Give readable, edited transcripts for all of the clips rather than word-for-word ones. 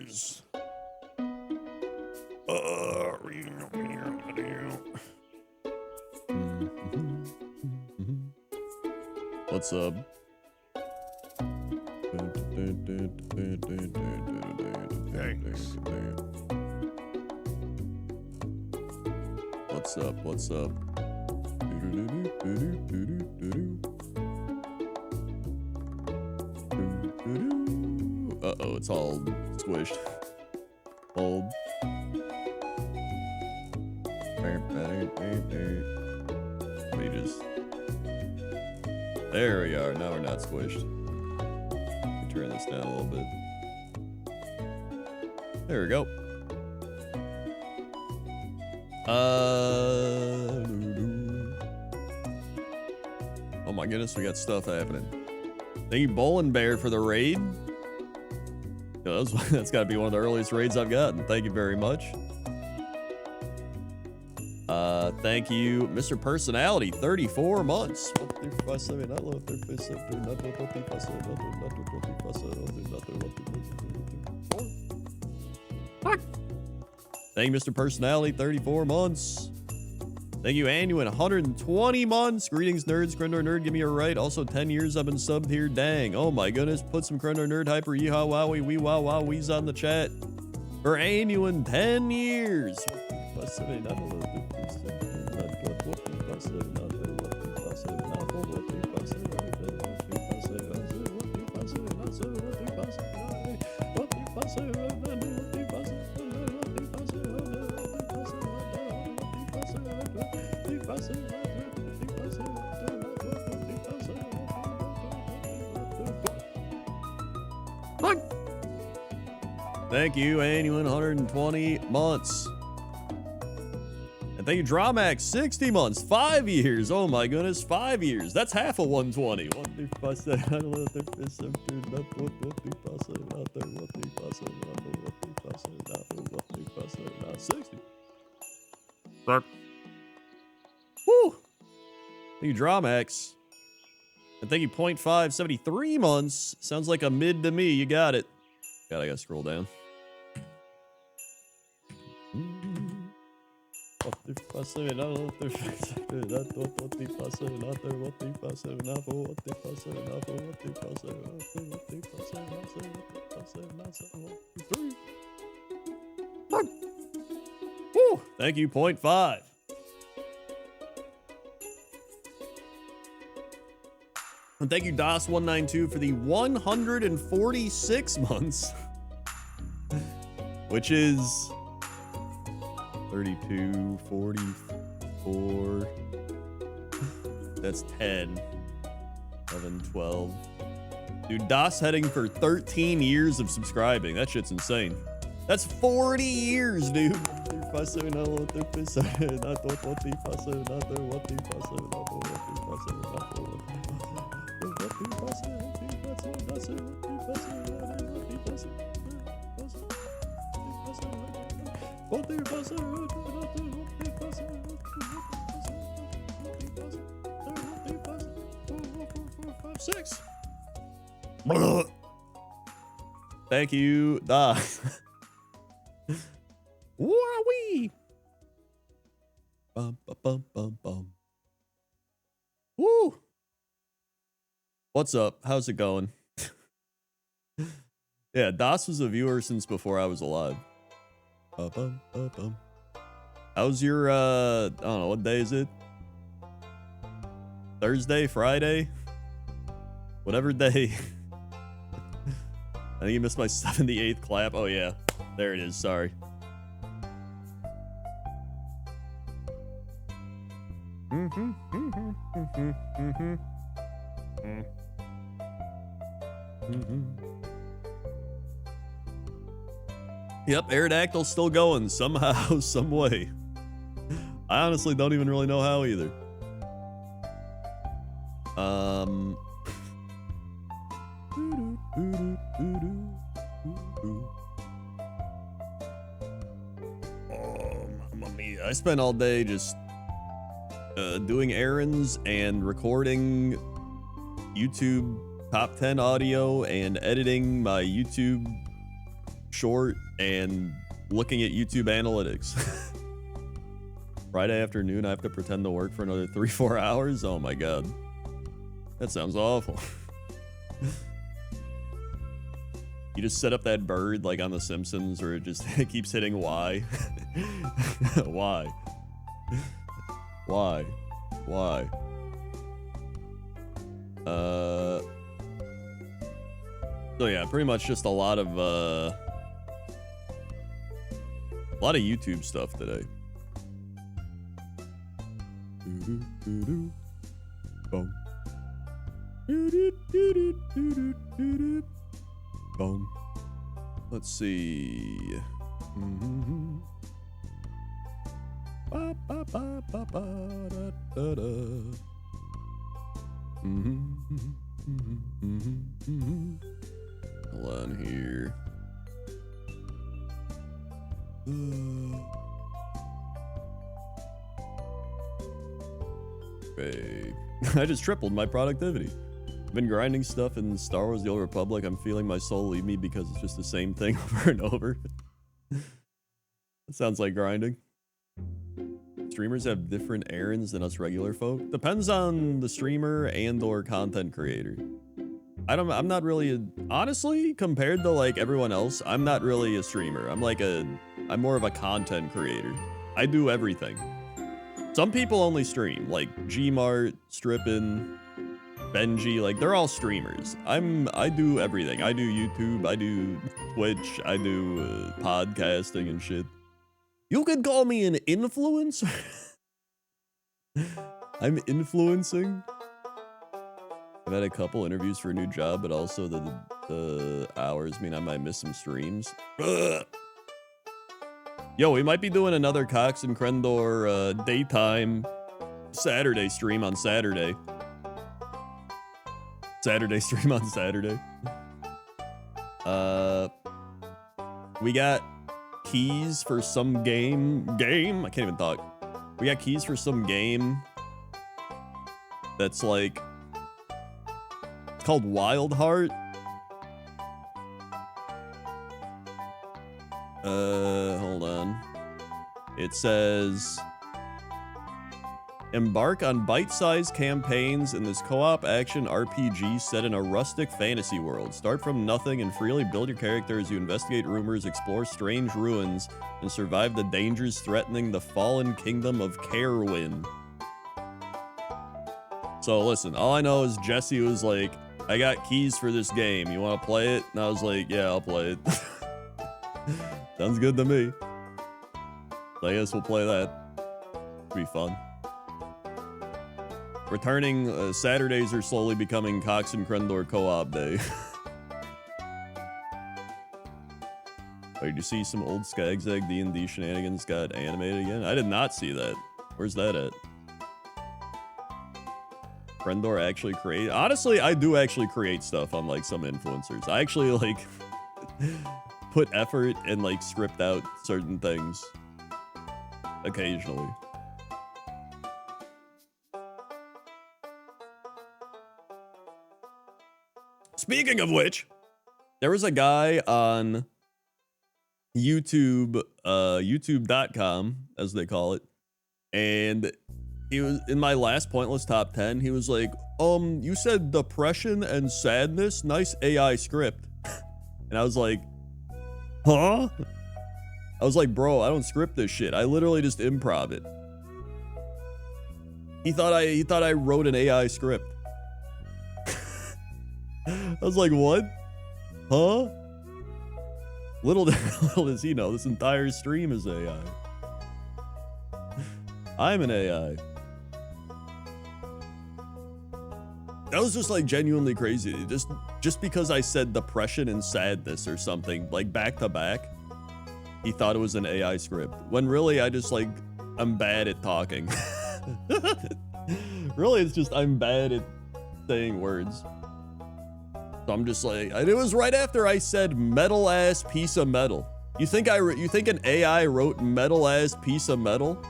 years. What's up? Thanks. What's up? What's up? Uh-oh, it's all squished. Hold. Pages. There we are. Now we're not squished. Let me turn this down a little bit. There we go. Oh my goodness, we got stuff happening. Thank you, Bowling Bear, for the raid. That's got to be one of the earliest raids I've gotten. Thank you very much. Thank you, Mr. Personality, 34 months. Thank you, Mr. Personality, 34 months. Thank you, Annuin, 120 months. Greetings, nerds. Crendor Nerd, give me a right. Also, 10 years I've been subbed here. Dang. Oh my goodness. Put some Crendor Nerd hyper yeehaw wowie wee wow wow wees on the chat. For Annuin, 10 years. Thank you, Annuin, 120 months. And thank you, Dramax, 60 months, 5 years. Oh my goodness, 5 years. That's half of 120. 60. Woo! Thank you, Dramax. And thank you, 0.5, 73 months. Sounds like a mid to me. You got it. God, I gotta scroll down. Woo! Thank you, 0.5. And thank you, DOS192, for the 146 months, which is 32, 44, that's 10, 11, 12. Dude, DOS heading for 13 years of subscribing. That shit's insane. That's 40 years, dude. Six. Thank you, DOS. Wowee. Bum, bum, bum, bum, bum. Woo. What's up? How's it going? Yeah, DOS was a viewer since before I was alive. How's your, I don't know, what day is it? Thursday, Friday? Whatever day. I think you missed my 78th clap. Oh, yeah. There it is. Sorry. Yep, Aerodactyl's still going somehow, some way. I honestly don't even really know how either. I spent all day just doing errands and recording YouTube top 10 audio and editing my YouTube short and looking at YouTube analytics. Friday afternoon, I have to pretend to work for another 3-4 hours. Oh my god. That sounds awful. You just set up that bird like on The Simpsons where it just keeps hitting Y. Why? Why? Why? So yeah, pretty much just a lot of YouTube stuff today. Boom. Boom. Let's see. Ba, ba, ba, ba, ba, da, da, da. Hold on here. Okay. I just tripled my productivity. I've been grinding stuff in Star Wars The Old Republic. I'm feeling my soul leave me because it's just the same thing over and over. That sounds like grinding. Streamers have different errands than us regular folk. Depends on the streamer and or content creator. I'm not really honestly, compared to like everyone else, I'm not really a streamer. I'm more of a content creator. I do everything. Some people only stream, like Gmart, Strippin', Benji, like they're all streamers. I do everything. I do YouTube, I do Twitch, I do podcasting and shit. You could call me an influencer. I'm influencing. I've had a couple interviews for a new job, but also the hours mean I might miss some streams. Ugh. Yo, we might be doing another Cox and Crendor daytime Saturday stream on Saturday. Saturday stream on Saturday. We got keys for some game. I can't even talk. We got keys for some game that's like, it's called Wild Heart. Hold on. It says, embark on bite-sized campaigns in this co-op action RPG set in a rustic fantasy world. Start from nothing and freely build your character as you investigate rumors, explore strange ruins, and survive the dangers threatening the fallen kingdom of Carewin. So listen, all I know is Jesse was like, I got keys for this game. You want to play it? And I was like, yeah, I'll play it. Sounds good to me. So I guess we'll play that. It'll be fun. Returning Saturdays are slowly becoming Cox and Crendor co-op day. Wait, did you see some old Skagzag D&D shenanigans got animated again? I did not see that. Where's that at? Crendor actually create? Honestly, I do actually create stuff on like some influencers. I actually like put effort and like script out certain things occasionally. Speaking of which, there was a guy on YouTube, youtube.com, as they call it, and he was in my last pointless top 10. He was like, you said depression and sadness, nice AI script. And I was like, huh? I was like, bro, I don't script this shit. I literally just improv it. He thought I wrote an AI script. I was like, what? Huh? Little does he know, this entire stream is AI. I'm an AI. That was just like genuinely crazy. Just because I said depression and sadness or something, like back to back, he thought it was an AI script. When really I'm bad at talking. Really, it's just I'm bad at saying words. So I'm just like, it was right after I said metal ass piece of metal. You think an AI wrote metal ass piece of metal?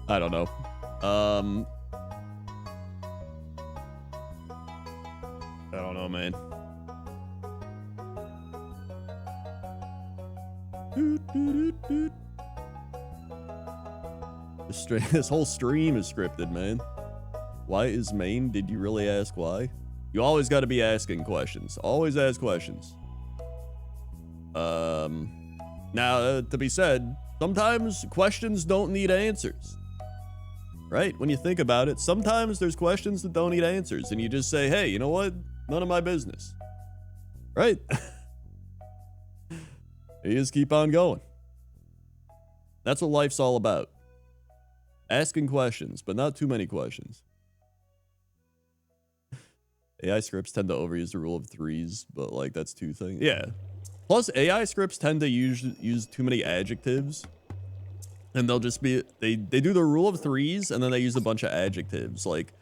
I don't know. I don't know, man. This whole stream is scripted, man. Why is Maine? Did you really ask why? You always got to be asking questions. Always ask questions. Now, to be said, sometimes questions don't need answers. Right? When you think about it, sometimes there's questions that don't need answers, and you just say, hey, you know what? None of my business. Right? You just keep on going. That's what life's all about. Asking questions, but not too many questions. AI scripts tend to overuse the rule of threes, but like that's two things. Yeah. Plus, AI scripts tend to use too many adjectives. And they'll just be, they do the rule of threes, and then they use a bunch of adjectives. Like,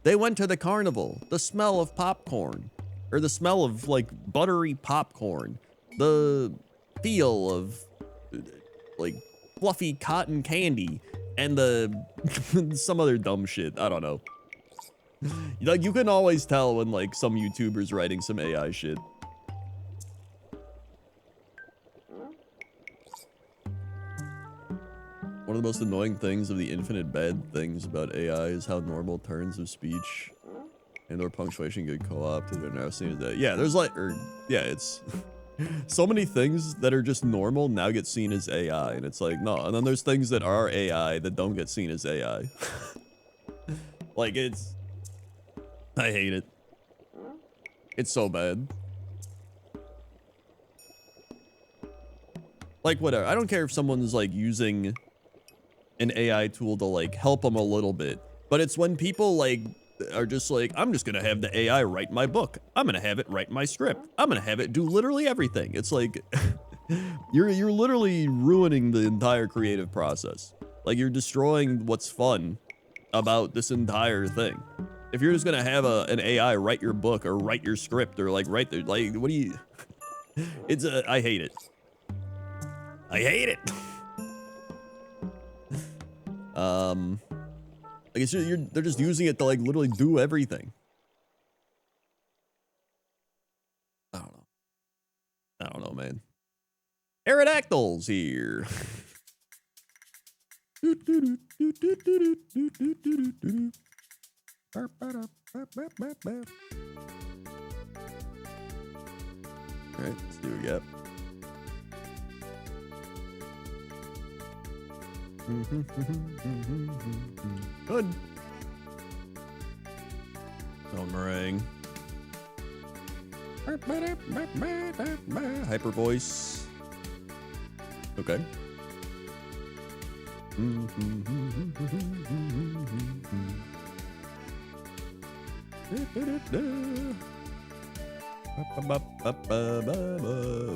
they went to the carnival. The smell of popcorn. Or the smell of, like, buttery popcorn. The feel of, like, fluffy cotton candy. And the, some other dumb shit. I don't know. Like, you can always tell when, like, some YouTuber's writing some AI shit. One of the most annoying things of the infinite bad things about AI is how normal turns of speech and/or punctuation get co-opted or now seen as that. Yeah, there's like, it's so many things that are just normal now get seen as AI, and it's like, no. And then there's things that are AI that don't get seen as AI. Like, I hate it. It's so bad. Like, whatever. I don't care if someone's like using an AI tool to like help them a little bit, but it's when people like are just like, I'm just gonna have the AI write my book, I'm gonna have it write my script, I'm gonna have it do literally everything. It's like you're literally ruining the entire creative process. Like, you're destroying what's fun about this entire thing. If you're just gonna have an AI write your book or write your script or like write the, like, what do you, it's I hate it. I hate it. Like, it's just, they're just using it to like literally do everything. I don't know, man. Aerodactyl's here. All right, let's see what we got. Good. Oh, meringue. Hyper voice. Okay.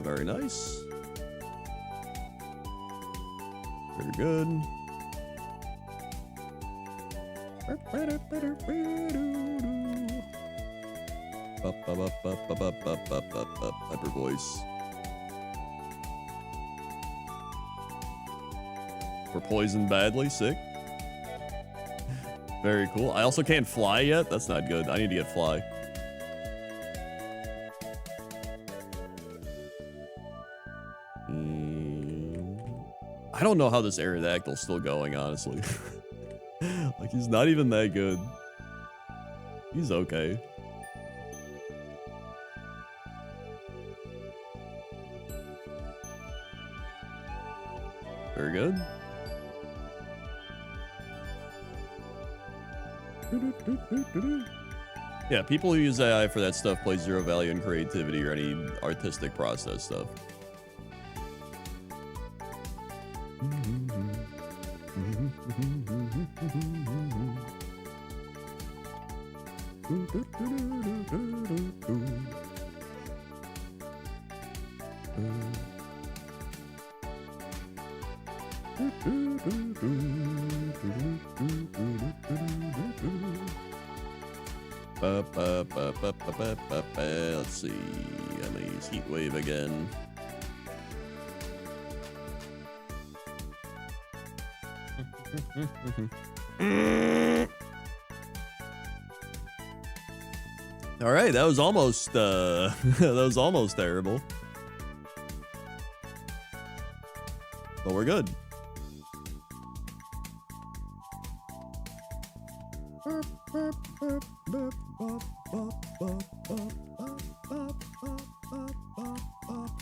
Very nice. Very good. Hyper voice. We're poisoned badly. Sick. Very cool. I also can't fly yet. That's not good. I need to get fly. I don't know how this Aerodactyl's still going, honestly. Like, he's not even that good. He's okay. Very good. Yeah, people who use AI for that stuff place zero value in creativity or any artistic process stuff. Let's see. I'm gonna use heat wave again. All right, that was almost that was almost terrible. we're good.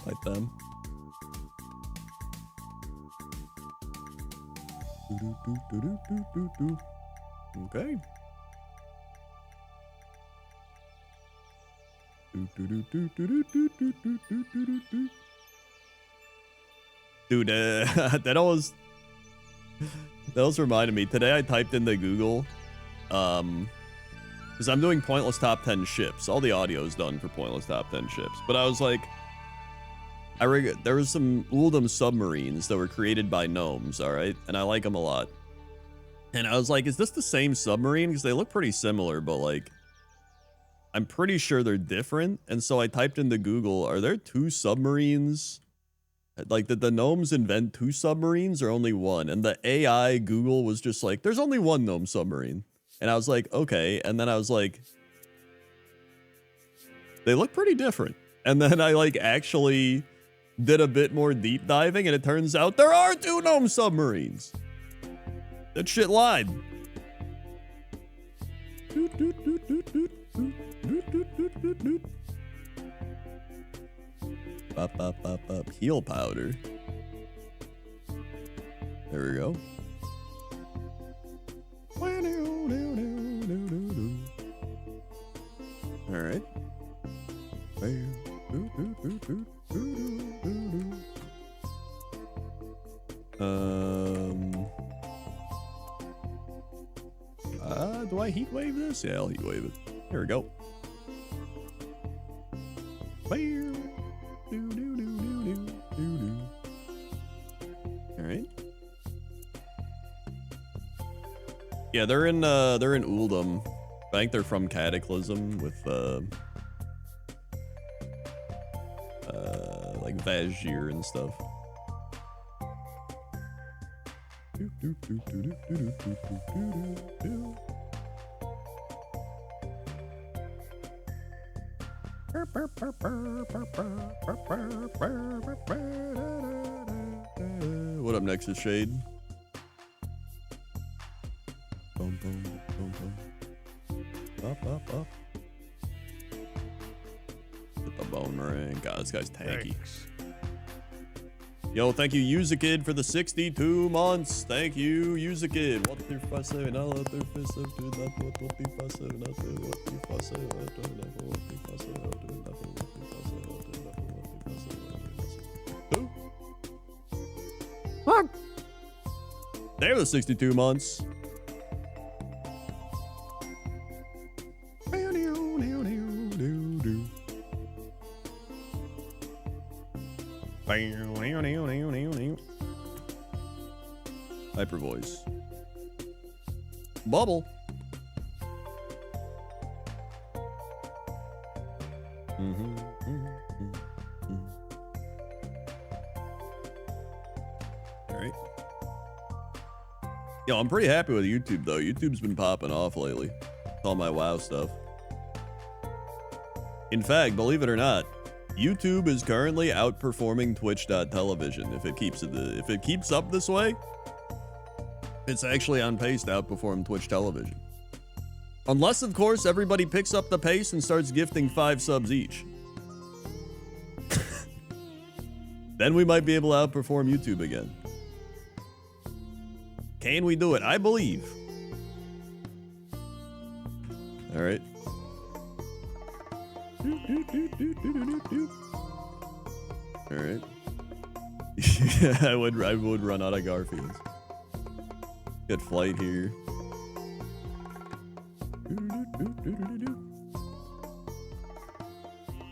Like them. Okay. Dude, that almost reminded me. Today I typed into Google, because I'm doing pointless top 10 ships. All the audio is done for pointless top 10 ships. But I was like, there was some Uldum submarines that were created by gnomes, all right? And I like them a lot. And I was like, is this the same submarine? Because they look pretty similar, but like, I'm pretty sure they're different. And so I typed into Google, are there 2 submarines? Like, did the gnomes invent 2 submarines or only 1? And the AI Google was just like, there's only 1 gnome submarine. And I was like, okay. And then I was like, they look pretty different. And then I like actually did a bit more deep diving, and it turns out there are 2 gnome submarines. That shit lied. Up. Heal powder. There we go. All right. Do I heat wave this? Yeah, I'll heat wave it. Here we go. All right. Yeah, they're in Uldum. I think they're from Cataclysm with like Vazir and stuff. What up next is Shade? Boom, boom, boom, boom. Up. Hit the bone ring. God, this guy's tanky. Thanks. Yo, thank you, Usakid, for the 62 months. Thank you, Usakid. What the fuss? Now let their fist up to that. What the fuss? Not to what the fuss? Who? What? They're the 62 months. Hyper voice. Bubble. All right. Yo, I'm pretty happy with YouTube though. YouTube's been popping off lately. All my WoW stuff. In fact, believe it or not, YouTube is currently outperforming Twitch.television. If it keeps up this way, it's actually on pace to outperform Twitch television. Unless, of course, everybody picks up the pace and starts gifting 5 subs each. Then we might be able to outperform YouTube again. Can we do it? I believe. All right. All right. Yeah, I would run out of Garfields. Good flight here.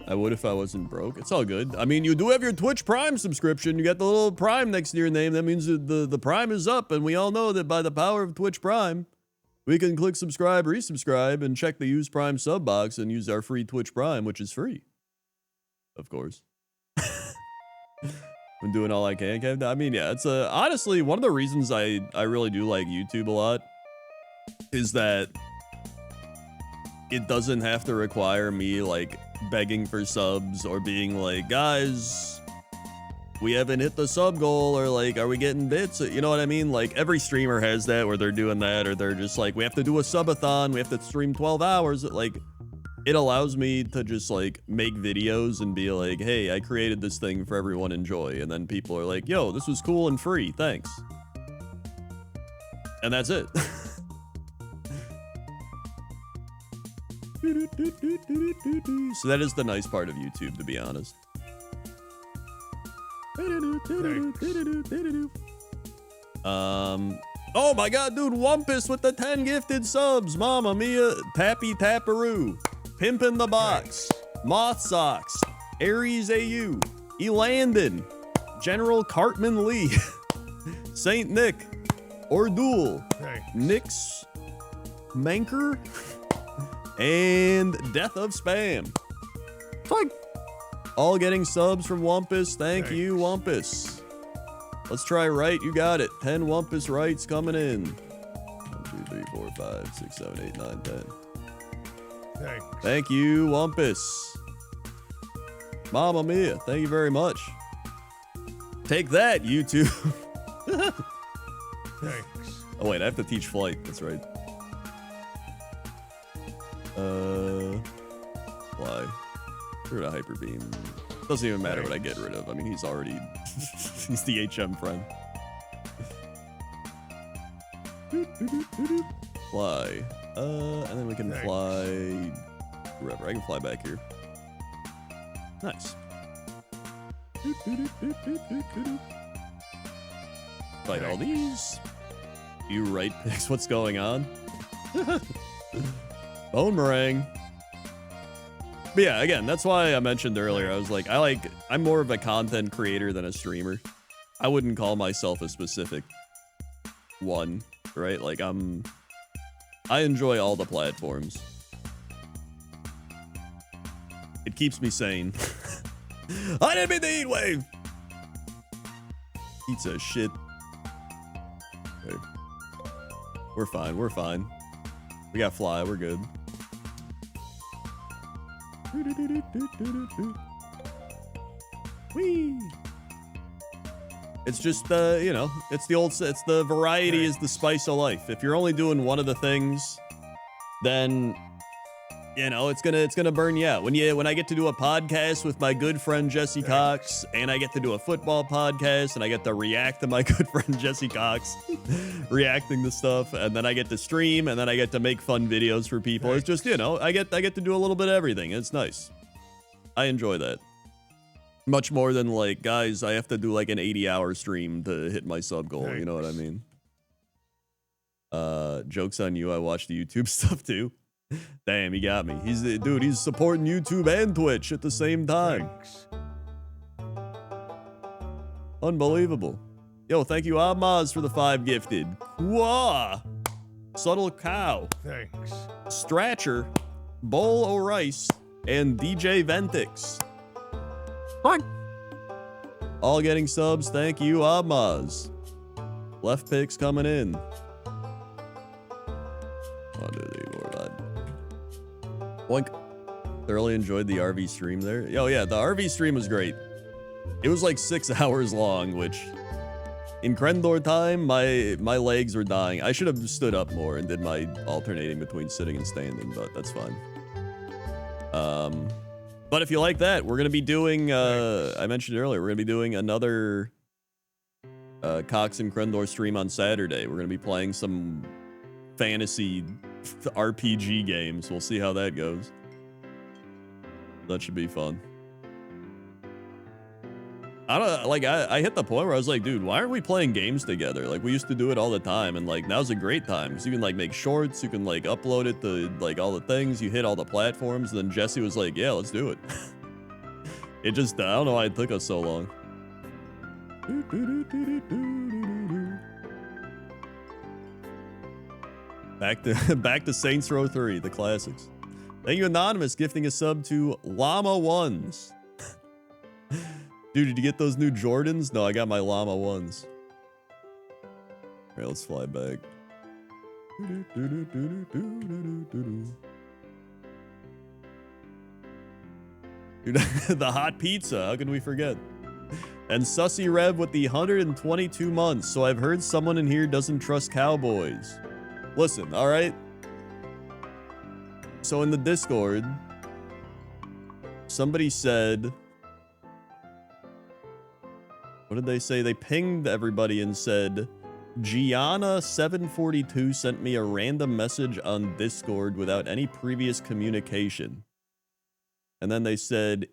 I would if I wasn't broke. It's all good. I mean, you do have your Twitch Prime subscription. You got the little Prime next to your name. That means that the Prime is up, and we all know that by the power of Twitch Prime, we can click subscribe, resubscribe, and check the use Prime sub box and use our free Twitch Prime, which is free. Of course. I'm doing all I can. I mean, yeah, it's honestly one of the reasons I really do like YouTube a lot is that it doesn't have to require me like begging for subs or being like, guys, we haven't hit the sub goal, or like, are we getting bits? You know what I mean? Like every streamer has that where they're doing that, or they're just like, we have to do a subathon, we have to stream 12 hours. Like, it allows me to just like make videos and be like, hey, I created this thing for everyone to enjoy. And then people are like, yo, this was cool and free. Thanks. And that's it. So that is the nice part of YouTube, to be honest. Oh my god, dude, Wumpus with the 10 gifted subs. Mama Mia, Tappy Tapperoo, Pimpin' the Box, Moth Socks, Aries AU, Elandon, General Cartman Lee, Saint Nick, Ordul, Nix Manker, and Death of Spam. Fine. All getting subs from Wumpus. Thank you, Wumpus. Let's try right. You got it. 10 Wumpus rights coming in. 1, 2, 3, 4, 5, 6, 7, 8, 9, 10. Thanks. Thank you, Wumpus. Mamma mia. Thank you very much. Take that, YouTube. Thanks. Oh, wait. I have to teach flight. That's right. Fly. Get rid of Hyper Beam. Doesn't even matter what I get rid of. I mean, he's already... he's the HM friend. Fly. And then we can fly... wherever. I can fly back here. Nice. Fight all these. You right picks. What's going on? Bone meringue. But yeah, again, that's why I mentioned earlier. I was like, I'm more of a content creator than a streamer. I wouldn't call myself a specific one, right? Like I enjoy all the platforms. It keeps me sane. I didn't mean the heat wave. Pizza shit. Okay. We're fine. We're fine. We got fly. We're good. Whee! It's just you know, it's the variety is the spice of life. If you're only doing one of the things, then you know it's gonna burn you out. When I get to do a podcast with my good friend Jesse Cox, and I get to do a football podcast, and I get to react to my good friend Jesse Cox reacting to stuff, and then I get to stream, and then I get to make fun videos for people. It's just, you know, I get to do a little bit of everything. It's nice. I enjoy that. Much more than like, guys, I have to do like an 80-hour stream to hit my sub goal. You know what I mean? Joke's on you. I watch the YouTube stuff too. Damn, he got me. He's supporting YouTube and Twitch at the same time. Unbelievable. Yo, thank you, Amaz, for the 5 gifted. Wah! Subtle Cow. Thanks. Stratcher, Bowl o' Rice, and DJ Ventix. Fine. All getting subs. Thank you, Amaz. Left picks coming in. 1, 2, 3, 4, 5. Boink. Thoroughly enjoyed the RV stream there. Oh yeah, the RV stream was great. It was like 6 hours long, which in Krendor time, my legs were dying. I should have stood up more and did my alternating between sitting and standing, but that's fine. But if you like that, we're gonna be doing I mentioned earlier, we're gonna be doing another Cox and Krendor stream on Saturday. We're gonna be playing some fantasy RPG games. We'll see how that goes. That should be fun. I hit the point where I was like, dude, why aren't we playing games together? Like, we used to do it all the time, and like now's a great time because you can like make shorts, you can like upload it to like all the things, you hit all the platforms. And then Jesse was like, yeah, let's do it. It just, I don't know why it took us so long. Back to Saints Row 3, the classics. Thank you, Anonymous, gifting a sub to Llama Ones. Dude, did you get those new Jordans? No, I got my Llama Ones. All right, let's fly back. Dude, the hot pizza. How could we forget? And Sussy Rev with the 122 months. So I've heard someone in here doesn't trust cowboys. Listen, all right? So in the Discord, somebody said... What did they say? They pinged everybody and said, Gianna742 sent me a random message on Discord without any previous communication. And then they said,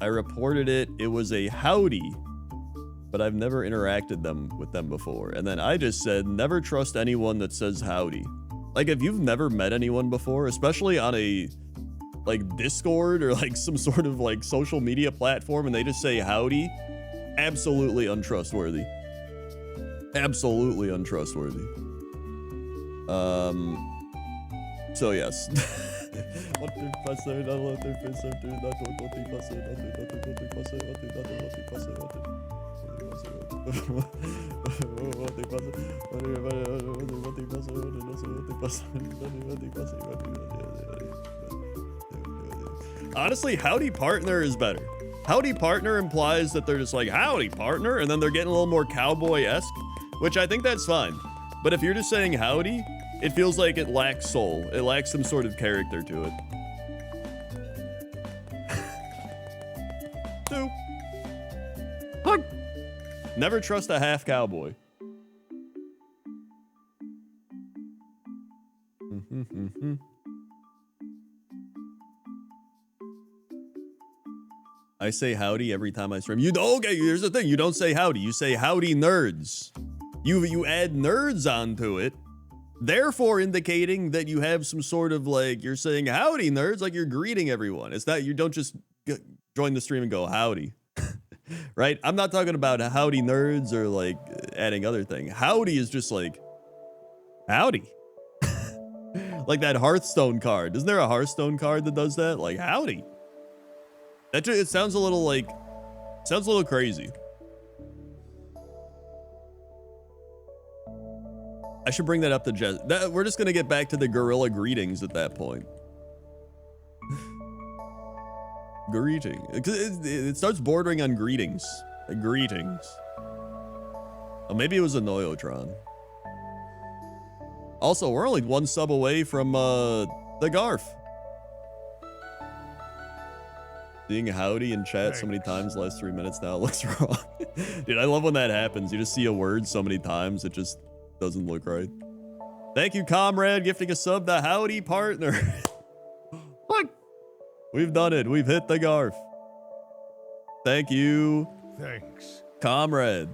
I reported it. It was a howdy, but I've never interacted with them before. And then I just said, never trust anyone that says howdy. Like, if you've never met anyone before, especially on a like Discord or like some sort of like social media platform, and they just say howdy, absolutely untrustworthy. Absolutely untrustworthy. So yes. Honestly, howdy partner is better. Howdy partner implies that they're just like, howdy partner, and then they're getting a little more cowboy-esque, which I think that's fine. But if you're just saying howdy, it feels like it lacks soul. It lacks some sort of character to it. Two. Hug. Never trust a half cowboy. I say howdy every time I stream. Okay, here's the thing. You don't say howdy. You say howdy nerds. You add nerds onto it, therefore indicating that you have some sort of like, you're saying howdy nerds, like you're greeting everyone. It's not, you don't just join the stream and go howdy. Right? I'm not talking about howdy nerds or like adding other thing. Howdy is just like, howdy. Like that Hearthstone card. Isn't there a Hearthstone card that does that? Like howdy. That just, it sounds a little like, sounds a little crazy. I should bring that up to Jess. We're just gonna get back to the gorilla greetings at that point. Greeting. It starts bordering on greetings. Greetings. Oh, maybe it was a Noyotron. Also, we're only one sub away from the Garf. Seeing howdy in chat so many times the last 3 minutes now, it looks wrong. Dude, I love when that happens. You just see a word so many times, it just doesn't look right. Thank you, comrade, gifting a sub to howdy partner. Look, we've done it. We've hit the Garf. Thank you. Thanks. Comrade.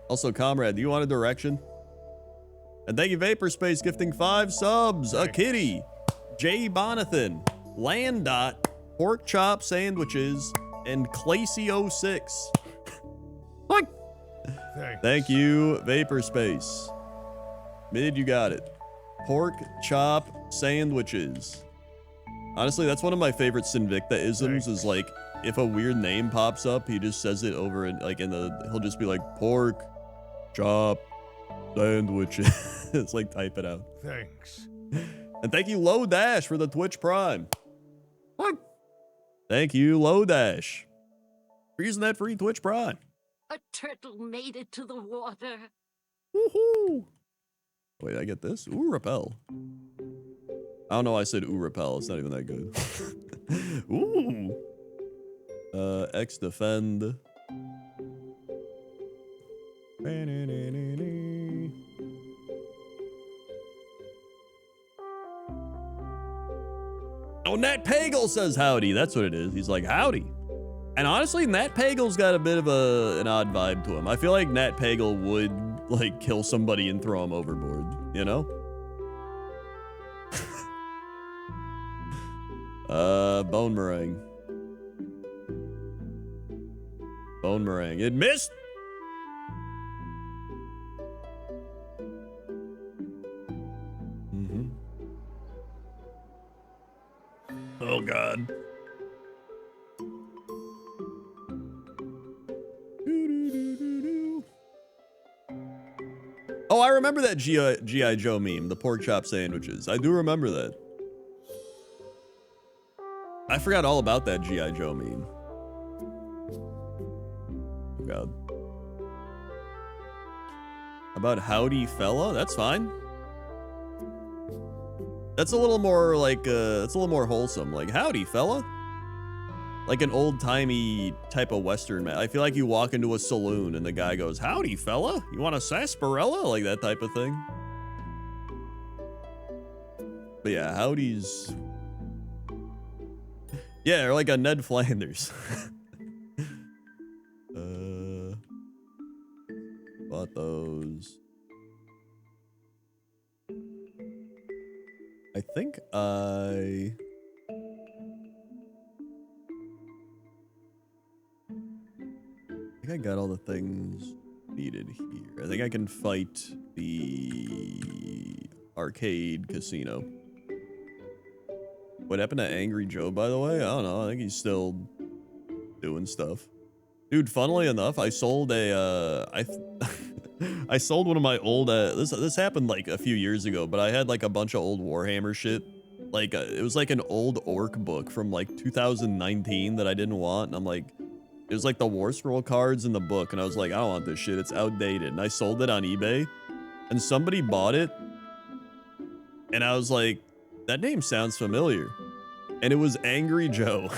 Also, comrade, do you want a direction? And thank you, Vapor Space, gifting 5 subs. Thanks. A kitty. Jay Bonathan. Landot. Pork chop sandwiches. And Clacy06. Look. Thanks. Thank you, Vapor Space. Mid, you got it. Pork chop sandwiches. Honestly, that's one of my favorite Sinvicta-isms. Is like, if a weird name pops up, he just says it over and like he'll just be like pork chop sandwiches. It's like, type it out. Thanks. And thank you, Low Dash, for the Twitch Prime. What? Thank you, Low Dash, for using that free Twitch Prime. A turtle made it to the water. Woohoo! Wait, I get this? Ooh, repel. I don't know why I said ooh, repel. It's not even that good. Ooh. X defend. Oh, Nat Pagel says howdy. That's what it is. He's like, howdy. And honestly, Nat Pagel's got a bit of an odd vibe to him. I feel like Nat Pagel would like kill somebody and throw him overboard, you know? Bone meringue. Bone meringue. It missed. Oh God. Oh, I remember that G.I. Joe meme, the pork chop sandwiches. I do remember that. I forgot all about that G.I. Joe meme. God. About howdy fella? That's fine. That's a little more like, that's a little more wholesome. Like, howdy fella? Like an old-timey type of Western man. I feel like you walk into a saloon and the guy goes, howdy fella? You want a sarsaparilla? Like that type of thing. But yeah, howdy's... Yeah, or like a Ned Flanders. Bought those. I think I got all the things needed here. I think I can fight the arcade casino. What happened to Angry Joe, by the way? I don't know. I think he's still doing stuff. Dude, funnily enough, I sold a, I sold one of my old, this happened like a few years ago, but I had like a bunch of old Warhammer shit. Like, it was like an old orc book from like 2019 that I didn't want. And I'm like, it was like the War Scroll cards in the book. And I was like, I don't want this shit. It's outdated. And I sold it on eBay. And somebody bought it. And I was like, that name sounds familiar. And it was Angry Joe.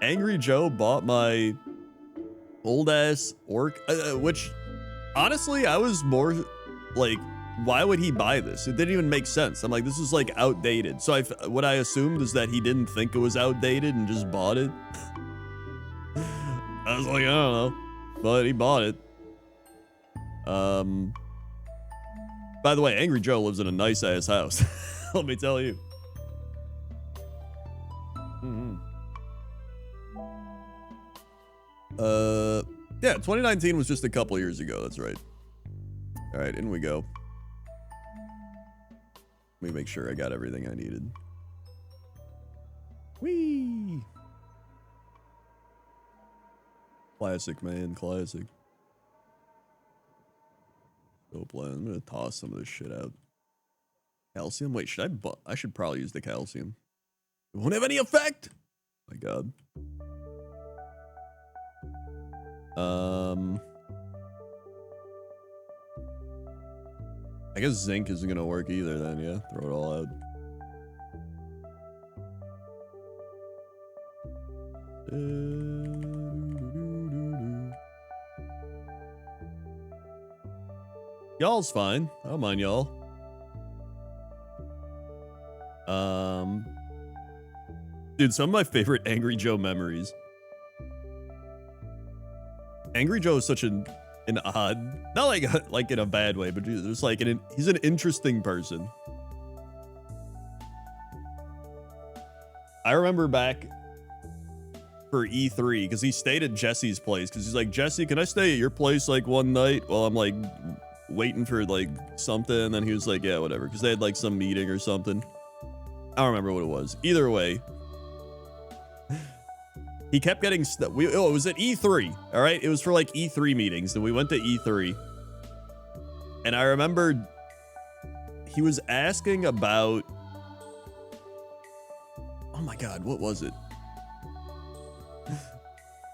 Angry Joe bought my old ass orc, which honestly, I was more like, why would he buy this? It didn't even make sense. I'm like, this is like outdated. So what I assumed is that he didn't think it was outdated and just bought it. I was like, I don't know, but he bought it. By the way, Angry Joe lives in a nice ass house. Let me tell you. Yeah, 2019 was just a couple years ago. That's right. All right, in we go. Let me make sure I got everything I needed. Whee! Classic, man, classic. So bland. I'm gonna toss some of this shit out. Calcium? Wait, I should probably use the calcium. It won't have any effect! My God. I guess zinc isn't gonna work either then, yeah? Throw it all out. Y'all's fine. I don't mind y'all. Dude, some of my favorite Angry Joe memories. Angry Joe is such an odd, not like in a bad way, but just like he's an interesting person. I remember back for E3 because he stayed at Jesse's place because he's like, Jesse, can I stay at your place like one night while I'm like waiting for like something? And then he was like, yeah, whatever, because they had like some meeting or something. I don't remember what it was. Either way, he kept getting stuff. Oh, it was at E3. All right. It was for like E3 meetings. And we went to E3. And I remember he was asking about. Oh my God. What was it?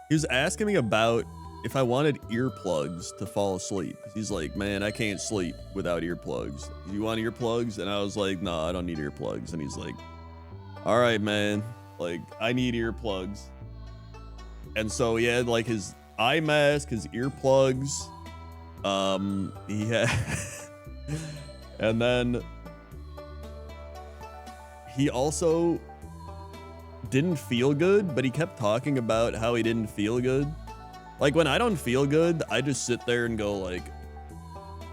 He was asking me about if I wanted earplugs to fall asleep. He's like, man, I can't sleep without earplugs. You want earplugs? And I was like, no, I don't need earplugs. And he's like, all right, man. Like, I need earplugs. And so he had like his eye mask, his earplugs. He had, and then he also didn't feel good, but he kept talking about how he didn't feel good. Like when I don't feel good, I just sit there and go like,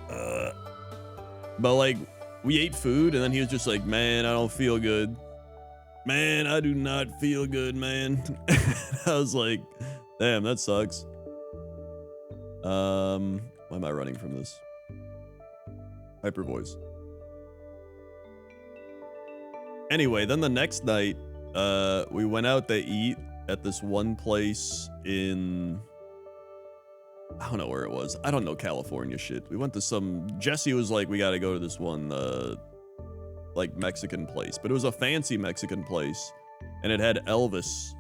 but like we ate food and then he was just like, man, I don't feel good. Man, I do not feel good, man. I was like, damn, that sucks. Why am I running from this? Hyper voice. Anyway, then the next night, we went out to eat at this one place in, I don't know where it was. I don't know California shit. We went to Jesse was like, we gotta go to this one, like Mexican place, but it was a fancy Mexican place and it had Elvis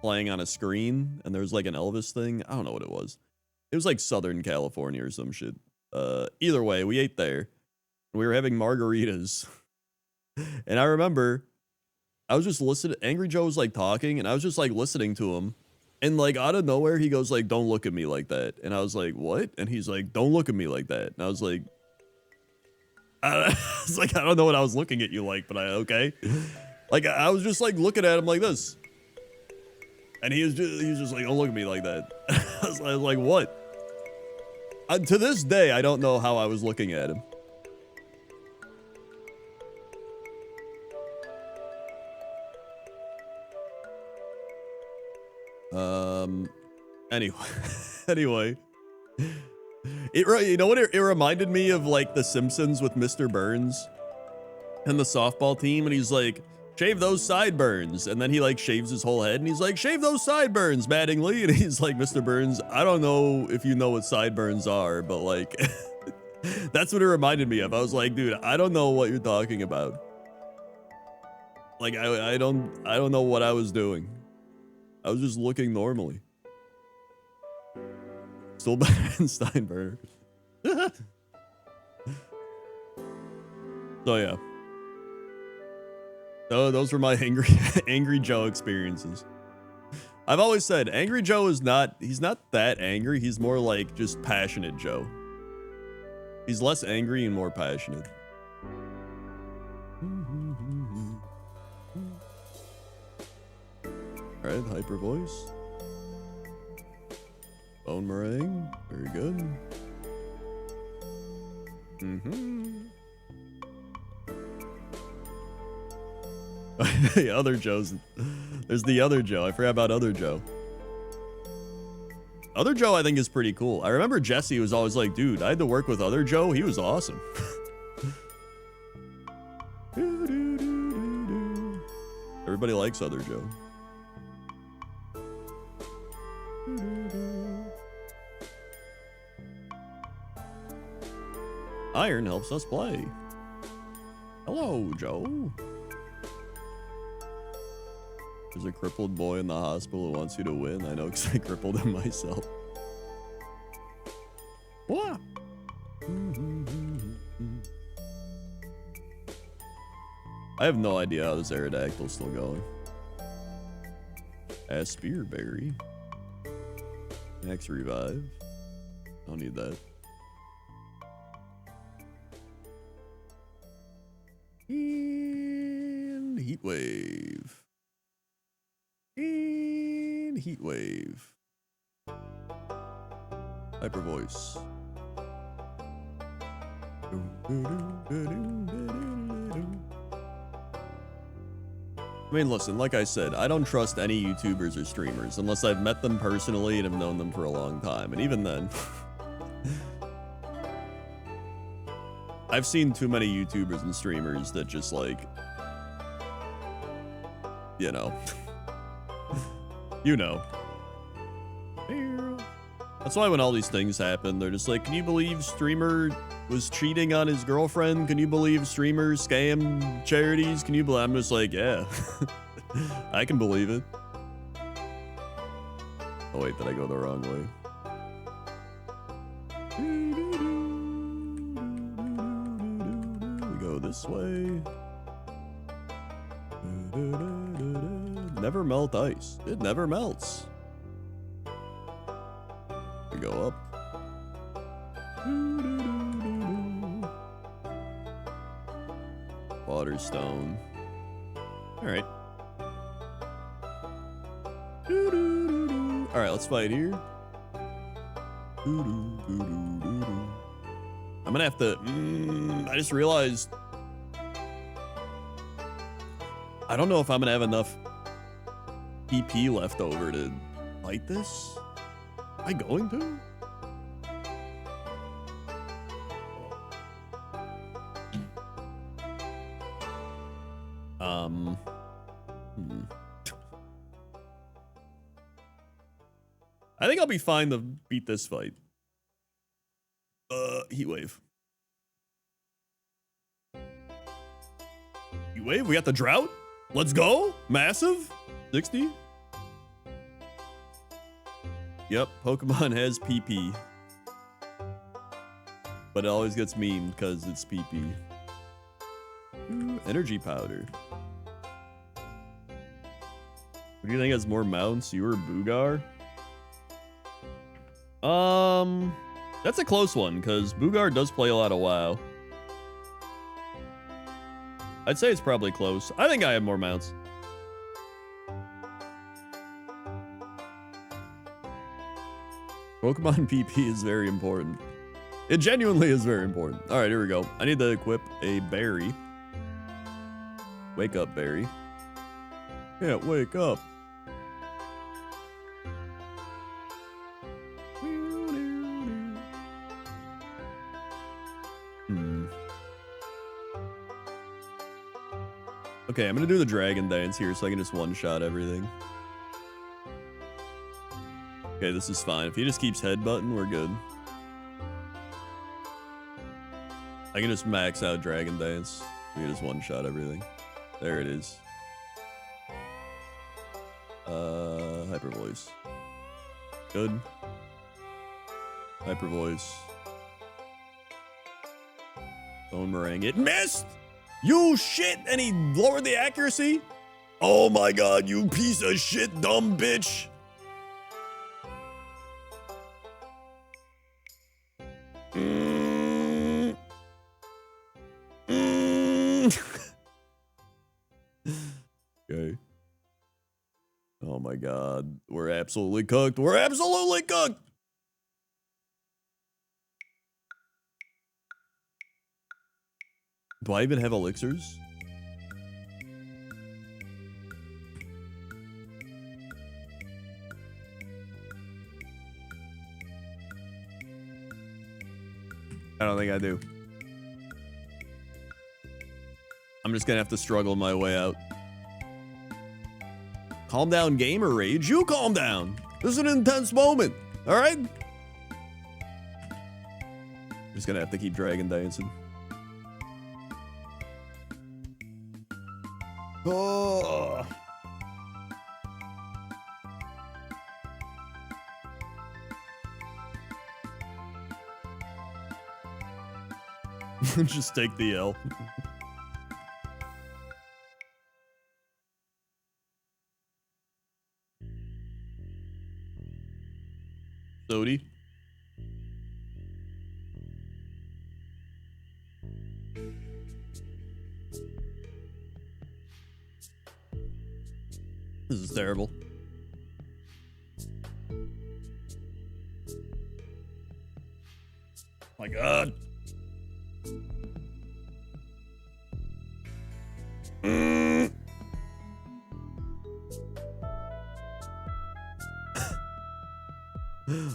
playing on a screen, and there was like an Elvis thing. I don't know what it was. It was like Southern California or some shit. Either way, we ate there. We were having margaritas. And I remember I was just listening. Angry Joe was like talking, and I was just like listening to him. And like out of nowhere, he goes like, "Don't look at me like that." And I was like, "What?" And he's like, "Don't look at me like that." And I was like, I was like, I don't know what I was looking at you like, but okay. Like I was just like looking at him like this. And he was just like, "Don't look at me like that." I was like, "What?" To this day, I don't know how I was looking at him. Anyway, you know what it reminded me of, like The Simpsons with Mr. Burns and the softball team, and he's like, "Shave those sideburns," and then he like shaves his whole head, and he's like, "Shave those sideburns, Mattingly," and he's like, "Mr. Burns, I don't know if you know what sideburns are, but like," that's what it reminded me of. I was like, "Dude, I don't know what you're talking about." Like, I don't know what I was doing. I was just looking normally. Still better than Steinberg. So yeah. Those were my angry Joe experiences. I've always said Angry Joe is he's not that angry. He's more like just passionate Joe. He's less angry and more passionate. All right, hyper voice. Bone meringue, very good. The other Joe's. There's the other Joe. I forgot about other Joe. Other Joe, I think, is pretty cool. I remember Jesse was always like, "Dude, I had to work with other Joe. He was awesome." Everybody likes other Joe. Iron helps us play. Hello, Joe. There's a crippled boy in the hospital who wants you to win. I know because I crippled him myself. What? I have no idea how this Aerodactyl's still going. Spearberry. Max revive. Don't need that. And heat wave. And heat wave. Hyper voice. I mean, listen, like I said, I don't trust any YouTubers or streamers unless I've met them personally and have known them for a long time. And even then, I've seen too many YouTubers and streamers that just like, you know, That's why when all these things happen, they're just like, "Can you believe streamer was cheating on his girlfriend? Can you believe streamer scam charities? Can you believe?" I'm just like, yeah, I can believe it. Oh wait, did I go the wrong way? We go this way. Never melt ice. It never melts. We go up. Waterstone. All right. All right, let's fight here. I'm gonna have to. I just realized. I don't know if I'm gonna have enough PP left over to fight this. Am I going to? I think I'll be fine to beat this fight. Heat wave. Heat wave, we got the drought. Let's go. Massive. 60. Yep, Pokemon has PP. But it always gets memed because it's PP. Ooh, energy powder. What do you think has more mounts, you or Boogar? That's a close one because Boogar does play a lot of WoW. I'd say it's probably close. I think I have more mounts. Pokemon PP is very important. It genuinely is very important. All right, here we go. I need to equip a berry. Wake up, berry. Can't wake up. Okay, I'm gonna do the dragon dance here so I can just one-shot everything. Okay, this is fine. If he just keeps headbutting, we're good. I can just max out dragon dance. We can just one-shot everything. There it is. Hyper voice. Good. Hyper voice. Bone meringue. It missed! You shit! And he lowered the accuracy? Oh my god, you piece of shit, dumb bitch! Okay. Oh my god. We're absolutely cooked. We're absolutely cooked! Do I even have elixirs? I don't think I do. I'm just gonna have to struggle my way out. Calm down, gamer rage. You calm down. This is an intense moment. All right? Just gonna have to keep dragon dancing. Oh. Just take the L. Sody. This is terrible. My god.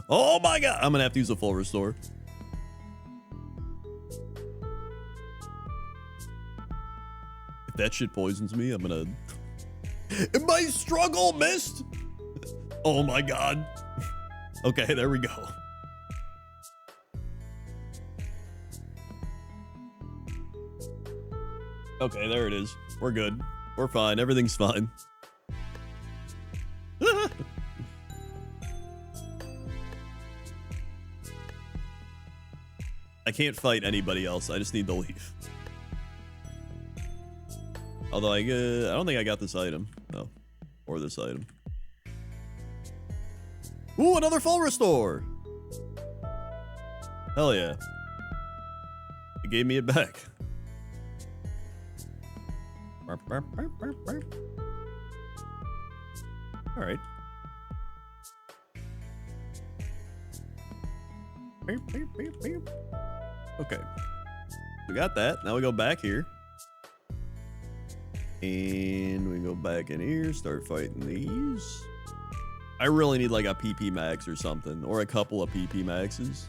Oh my god. I'm gonna have to use a full restore. If that shit poisons me, I'm gonna... My struggle missed! Oh my god. Okay, there we go. Okay, there it is. We're good. We're fine. Everything's fine. I can't fight anybody else. I just need to leave. Although I don't think I got this item. No. Or this item. Ooh, another full restore! Hell yeah. It gave me it back. Alright. Okay. We got that. Now we go back here. And we go back in here, start fighting these. I really need like a PP max or something, or a couple of PP maxes.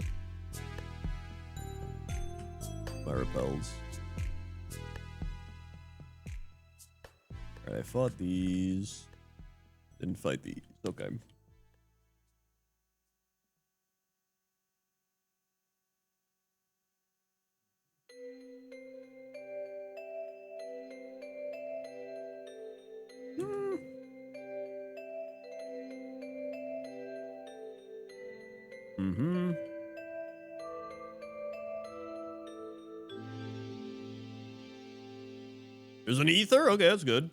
My repels. Alright, I fought these. Didn't fight these. Okay. There's an ether? Okay, that's good.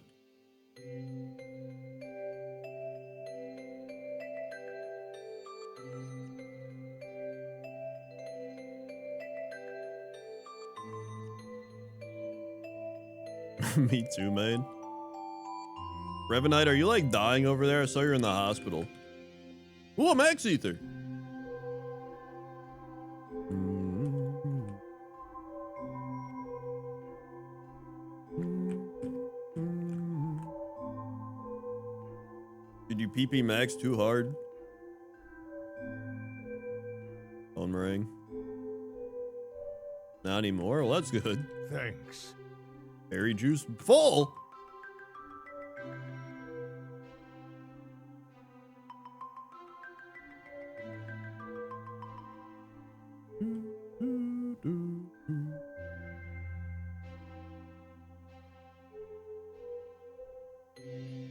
Me too, man. Revenite, are you like dying over there? I saw you're in the hospital. Ooh, a max ether. Did you PP max too hard? Phone ring. Not anymore. Well, that's good. Thanks. Berry juice full.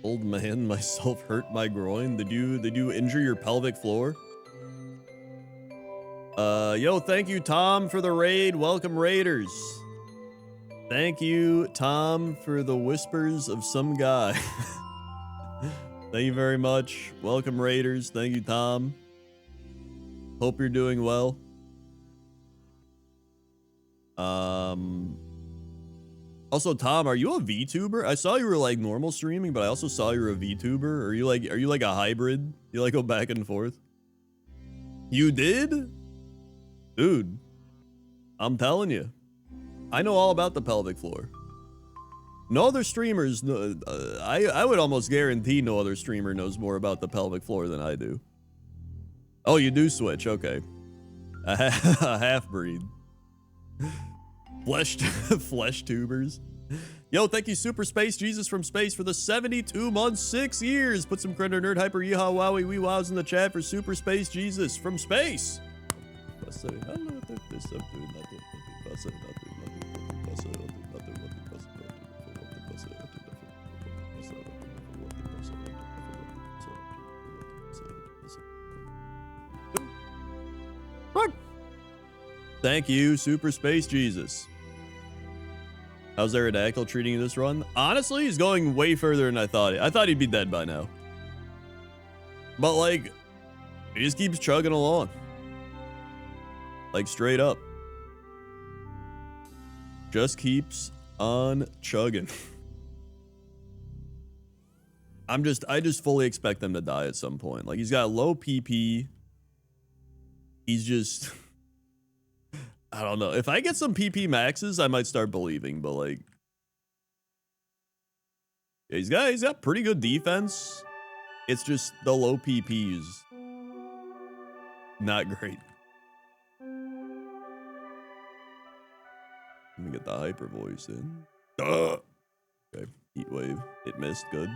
Old man, myself hurt my groin. Did you injure your pelvic floor? Yo, thank you, Tom, for the raid. Welcome, raiders. Thank you, Tom, for the whispers of some guy. Thank you very much. Welcome, raiders. Thank you, Tom. Hope you're doing well. Also, Tom, are you a VTuber? I saw you were like normal streaming, but I also saw you were a VTuber. Are you like a hybrid? You like go back and forth? You did? Dude, I'm telling you. I know all about the pelvic floor. No other streamers, I would almost guarantee no other streamer knows more about the pelvic floor than I do. Oh, you do switch, okay. A half-breed. Flesh tubers. Yo, thank you, Super Space Jesus from Space, for the 72 months, 6 years. Put some Crender Nerd Hyper Yeehaw Wowie Wee Wows in the chat for Super Space Jesus from Space. Thank you, Super Space Jesus. How's Aerodactyl treating you this run? Honestly, he's going way further than I thought. I thought he'd be dead by now. But like, he just keeps chugging along. Like straight up. Just keeps on chugging. I just fully expect them to die at some point. Like he's got low PP. He's just, I don't know. If I get some PP maxes, I might start believing, but like, yeah, he's got pretty good defense. It's just the low PP is not great. Let me get the hyper voice in. Okay, heat wave. It missed. Good.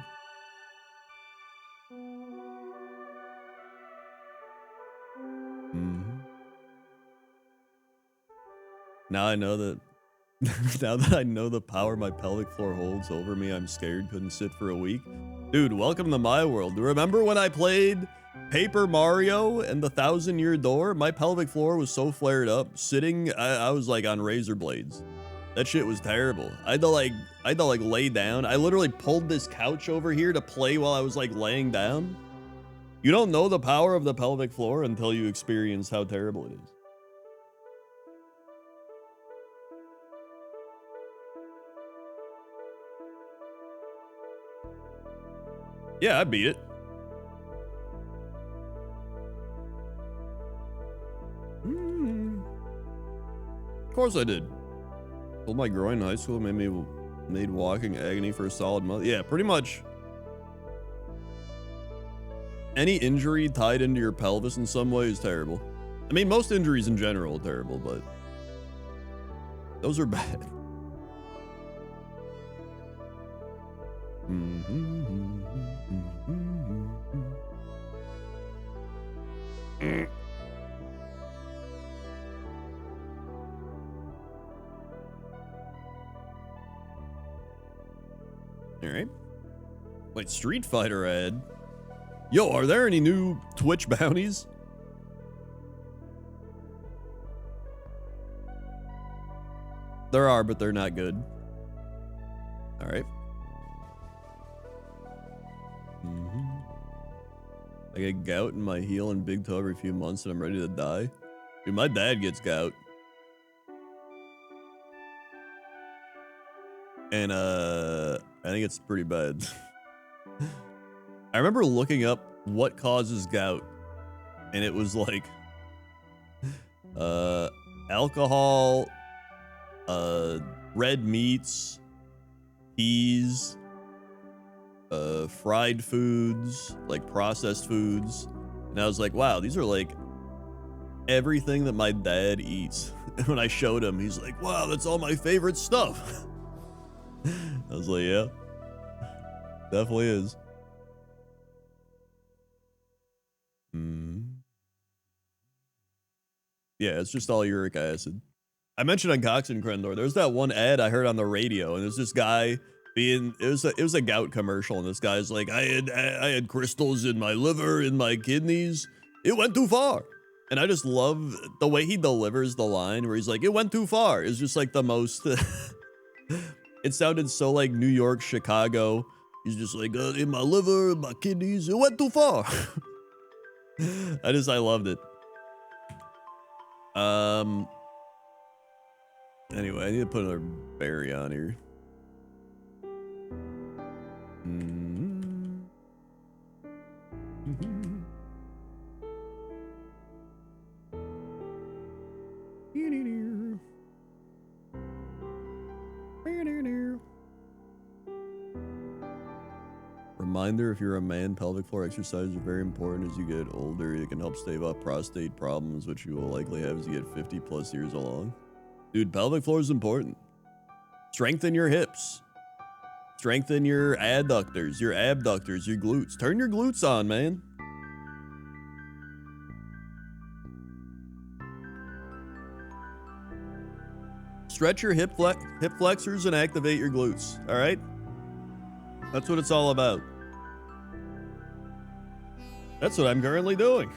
Now I know that. Now that I know the power my pelvic floor holds over me, I'm scared. Couldn't sit for a week. Dude, welcome to my world. Remember when I played Paper Mario and the 1,000-Year Door? My pelvic floor was so flared up. Sitting, I was like on razor blades. That shit was terrible. I had to like lay down. I literally pulled this couch over here to play while I was like laying down. You don't know the power of the pelvic floor until you experience how terrible it is. Yeah, I beat it. Of course I did. Pulled my groin in high school, made walking agony for a solid month. Yeah, pretty much. Any injury tied into your pelvis in some way is terrible. I mean, most injuries in general are terrible, but those are bad. All right. Wait, Street Fighter ad. Yo, are there any new Twitch bounties? There are, but they're not good. All right. I get gout in my heel and big toe every few months and I'm ready to die. Dude, my dad gets gout. And I think it's pretty bad. I remember looking up what causes gout, and it was like alcohol, red meats, teas, fried foods, like processed foods. And I was like, wow, these are like everything that my dad eats. And when I showed him, he's like, wow, that's all my favorite stuff. I was like, yeah, definitely is. Yeah, it's just all uric acid. I mentioned on Cox and Crendor, there's that one ad I heard on the radio, and there's this guy it was a gout commercial, and this guy's like, I had crystals in my liver, in my kidneys. It went too far. And I just love the way he delivers the line where he's like, it went too far. It's just like the most it sounded so like New York, Chicago. He's just like, in my liver, in my kidneys, it went too far. I loved it. Anyway, I need to put another berry on here. Reminder, if you're a man, pelvic floor exercises are very important as you get older. It can help stave off prostate problems, which you will likely have as you get 50 plus years along. Dude, pelvic floor is important. Strengthen your hips. Strengthen your adductors, your abductors, your glutes. Turn your glutes on, man. Stretch your hip flexors and activate your glutes, all right? That's what it's all about. That's what I'm currently doing.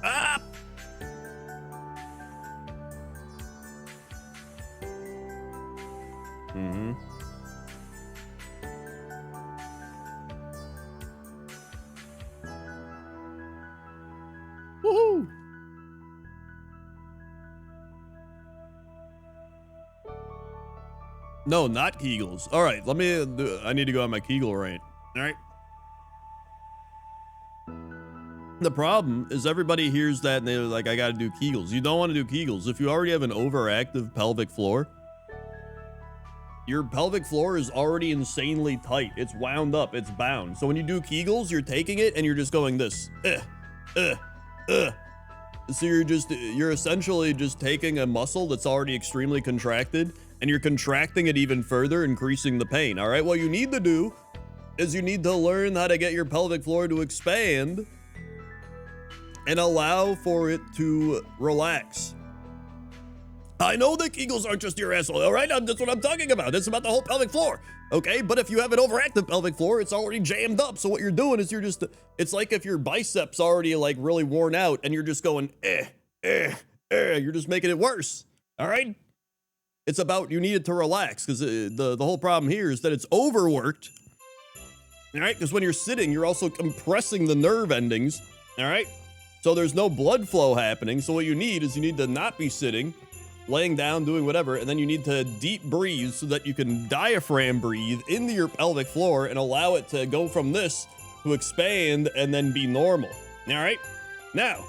Ah! Woohoo! No, not Kegels. All right, let me I need to go on my Kegel rant. All right. The problem is everybody hears that and they're like, I got to do Kegels. You don't want to do Kegels. If you already have an overactive pelvic floor, your pelvic floor is already insanely tight. It's wound up. It's bound. So when you do Kegels, you're taking it and you're just going this. So you're essentially just taking a muscle that's already extremely contracted and you're contracting it even further, increasing the pain. All right. What you need to do is you need to learn how to get your pelvic floor to expand and allow for it to relax. I know that Kegels aren't just your asshole, all right? That's what I'm talking about. It's about the whole pelvic floor, okay? But if you have an overactive pelvic floor, it's already jammed up. So what you're doing is it's like if your biceps already like really worn out and you're just going, you're just making it worse, all right? It's about, you need it to relax because the whole problem here is that it's overworked, all right? Because when you're sitting, you're also compressing the nerve endings, all right? So there's no blood flow happening. So what you need is you need to not be sitting, laying down, doing whatever, and then you need to deep breathe so that you can diaphragm breathe into your pelvic floor and allow it to go from this to expand and then be normal. All right? Now,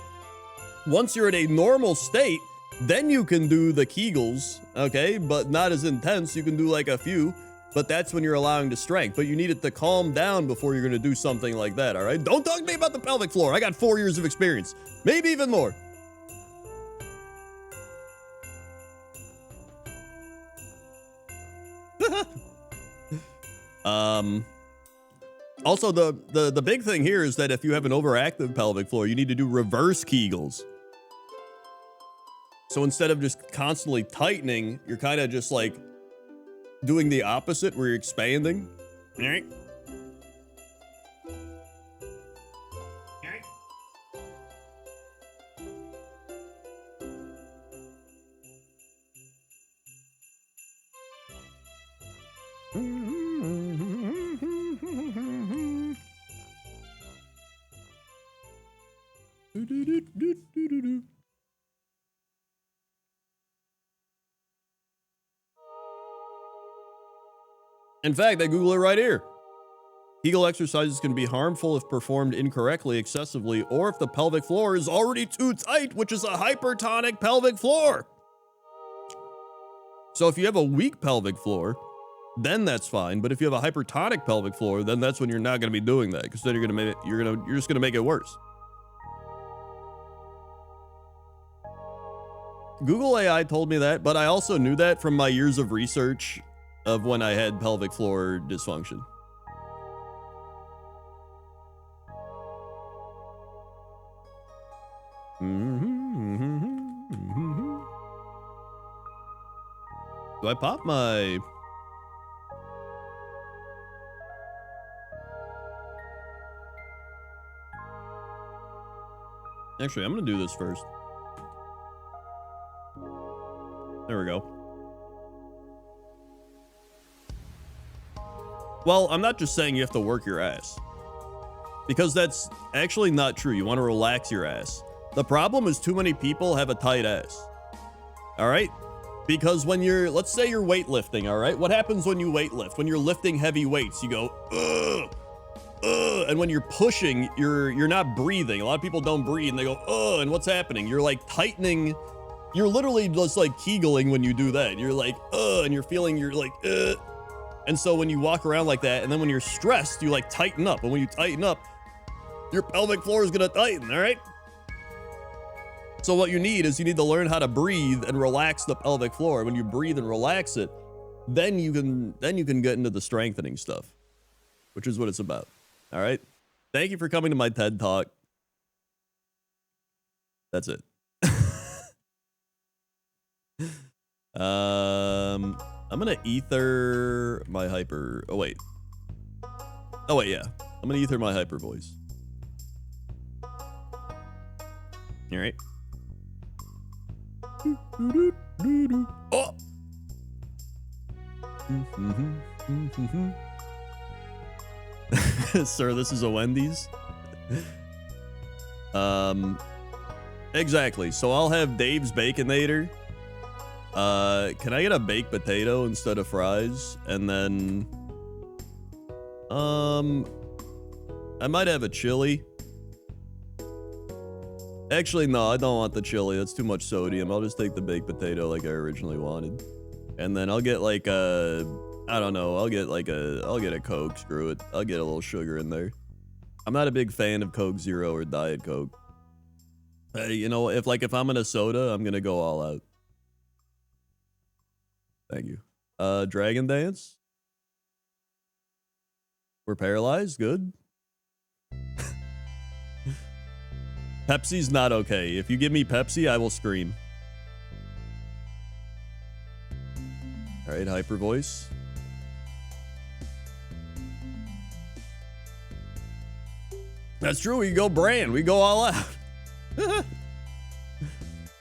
once you're at a normal state, then you can do the Kegels, okay? But not as intense. You can do like a few, but that's when you're allowing the strength. But you need it to calm down before you're gonna do something like that, all right? Don't talk to me about the pelvic floor. I got 4 years of experience, maybe even more. Also, the big thing here is that if you have an overactive pelvic floor, you need to do reverse Kegels. So instead of just constantly tightening, you're kind of just like doing the opposite where you're expanding. All right. In fact, I Google it right here. Kegel exercises can be harmful if performed incorrectly, excessively, or if the pelvic floor is already too tight, which is a hypertonic pelvic floor. So if you have a weak pelvic floor, then that's fine. But if you have a hypertonic pelvic floor, then that's when you're not going to be doing that, because then you're just going to make it worse. Google AI told me that, but I also knew that from my years of research of when I had pelvic floor dysfunction. Do I pop my... Actually, I'm gonna do this first. There we go. Well, I'm not just saying you have to work your ass, because that's actually not true. You want to relax your ass. The problem is too many people have a tight ass. All right? Because when you're, let's say you're weightlifting, all right? What happens when you weightlift? When you're lifting heavy weights, you go, ugh, ugh. And when you're pushing, you're not breathing. A lot of people don't breathe and they go, ugh. And what's happening? You're like tightening. You're literally just like Kegeling when you do that. You're like, and you're feeling, you're like, And so when you walk around like that, and then when you're stressed, you like tighten up. And when you tighten up, your pelvic floor is gonna tighten, all right? So what you need is you need to learn how to breathe and relax the pelvic floor. When you breathe and relax it, then you can get into the strengthening stuff, which is what it's about. All right. Thank you for coming to my TED Talk. That's it. I'm gonna ether my hyper. Oh wait, yeah. I'm gonna ether my hyper voice. All right. Oh. Sir, this is a Wendy's. Exactly. So I'll have Dave's Baconator. Can I get a baked potato instead of fries? And then, I might have a chili. Actually, no, I don't want the chili. That's too much sodium. I'll just take the baked potato like I originally wanted. And then I'll get like a, I don't know. I'll get a Coke. Screw it. I'll get a little sugar in there. I'm not a big fan of Coke Zero or Diet Coke. You know, if I'm in a soda, I'm gonna go all out. Thank you. Dragon Dance. We're paralyzed. Good. Pepsi's not okay. If you give me Pepsi, I will scream. All right, hyper voice. That's true. We go brand. We go all out.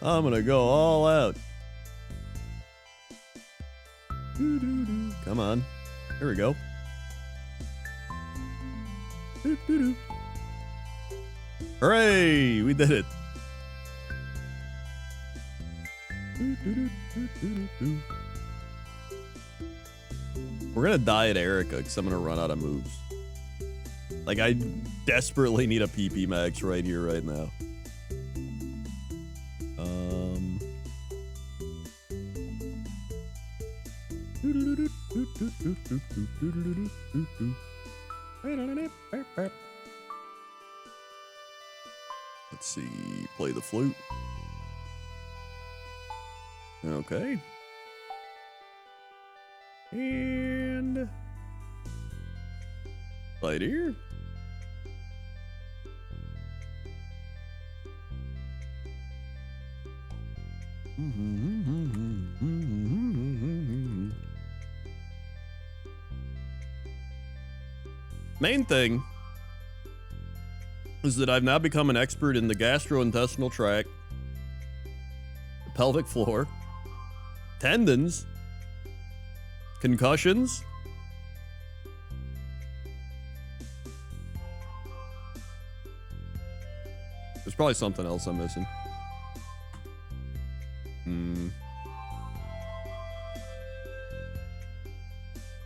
I'm gonna go all out. Come on. Here we go. Hooray! We did it. We're gonna die at Erica because I'm gonna run out of moves. Like, I desperately need a PP max right here, right now. Let's see. Play the flute. Okay. And right here. Main thing is that I've now become an expert in the gastrointestinal tract, the pelvic floor, tendons, concussions, there's probably something else I'm missing.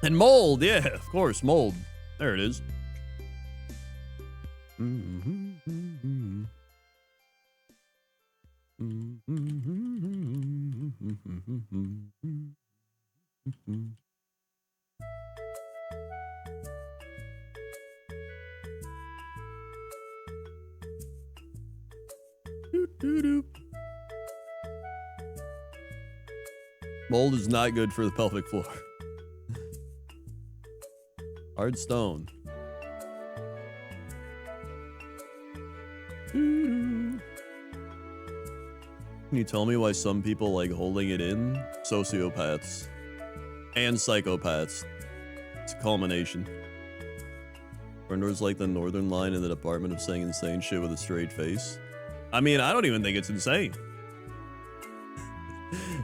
And mold, yeah, of course, mold. There it is. Mold is not good for the pelvic floor. Hard stone. Can you tell me why some people like holding it in? Sociopaths and psychopaths. It's a culmination. Brendo's like the Northern Line in the Department of saying insane shit with a straight face. I mean, I don't even think it's insane.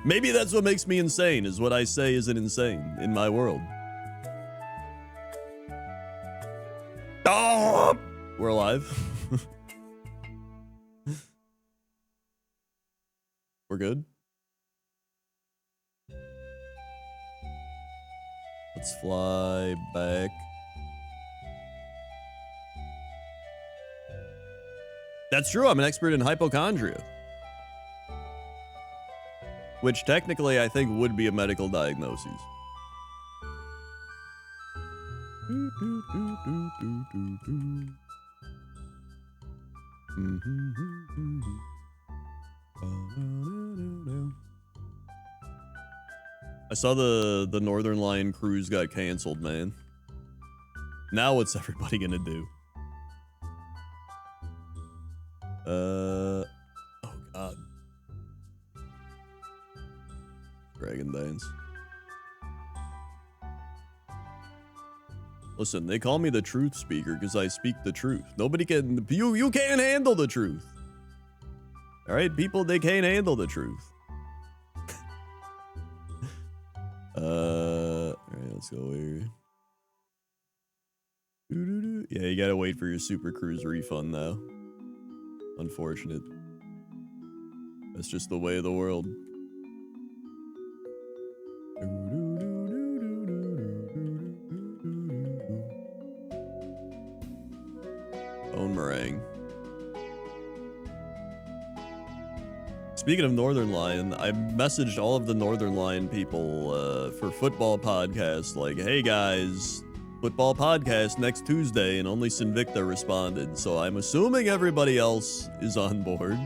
Maybe that's what makes me insane, is what I say isn't insane in my world. Oh! We're alive. We're good. Let's fly back. That's true. I'm an expert in hypochondria. Which technically I think would be a medical diagnosis. I saw the Northern Line cruise got canceled, man. Now what's everybody gonna do? Oh god. Dragon Dance. Listen, they call me the truth speaker because I speak the truth. Nobody can, you can't handle the truth. All right, people, they can't handle the truth. All right, let's go here. Yeah, you gotta wait for your Super Cruise refund now. Unfortunate. That's just the way of the world. Bone meringue. Speaking of Northern Line, I messaged all of the Northern Line people for football podcast, like, hey guys, football podcast next Tuesday, and only Sinvicta responded, so I'm assuming everybody else is on board.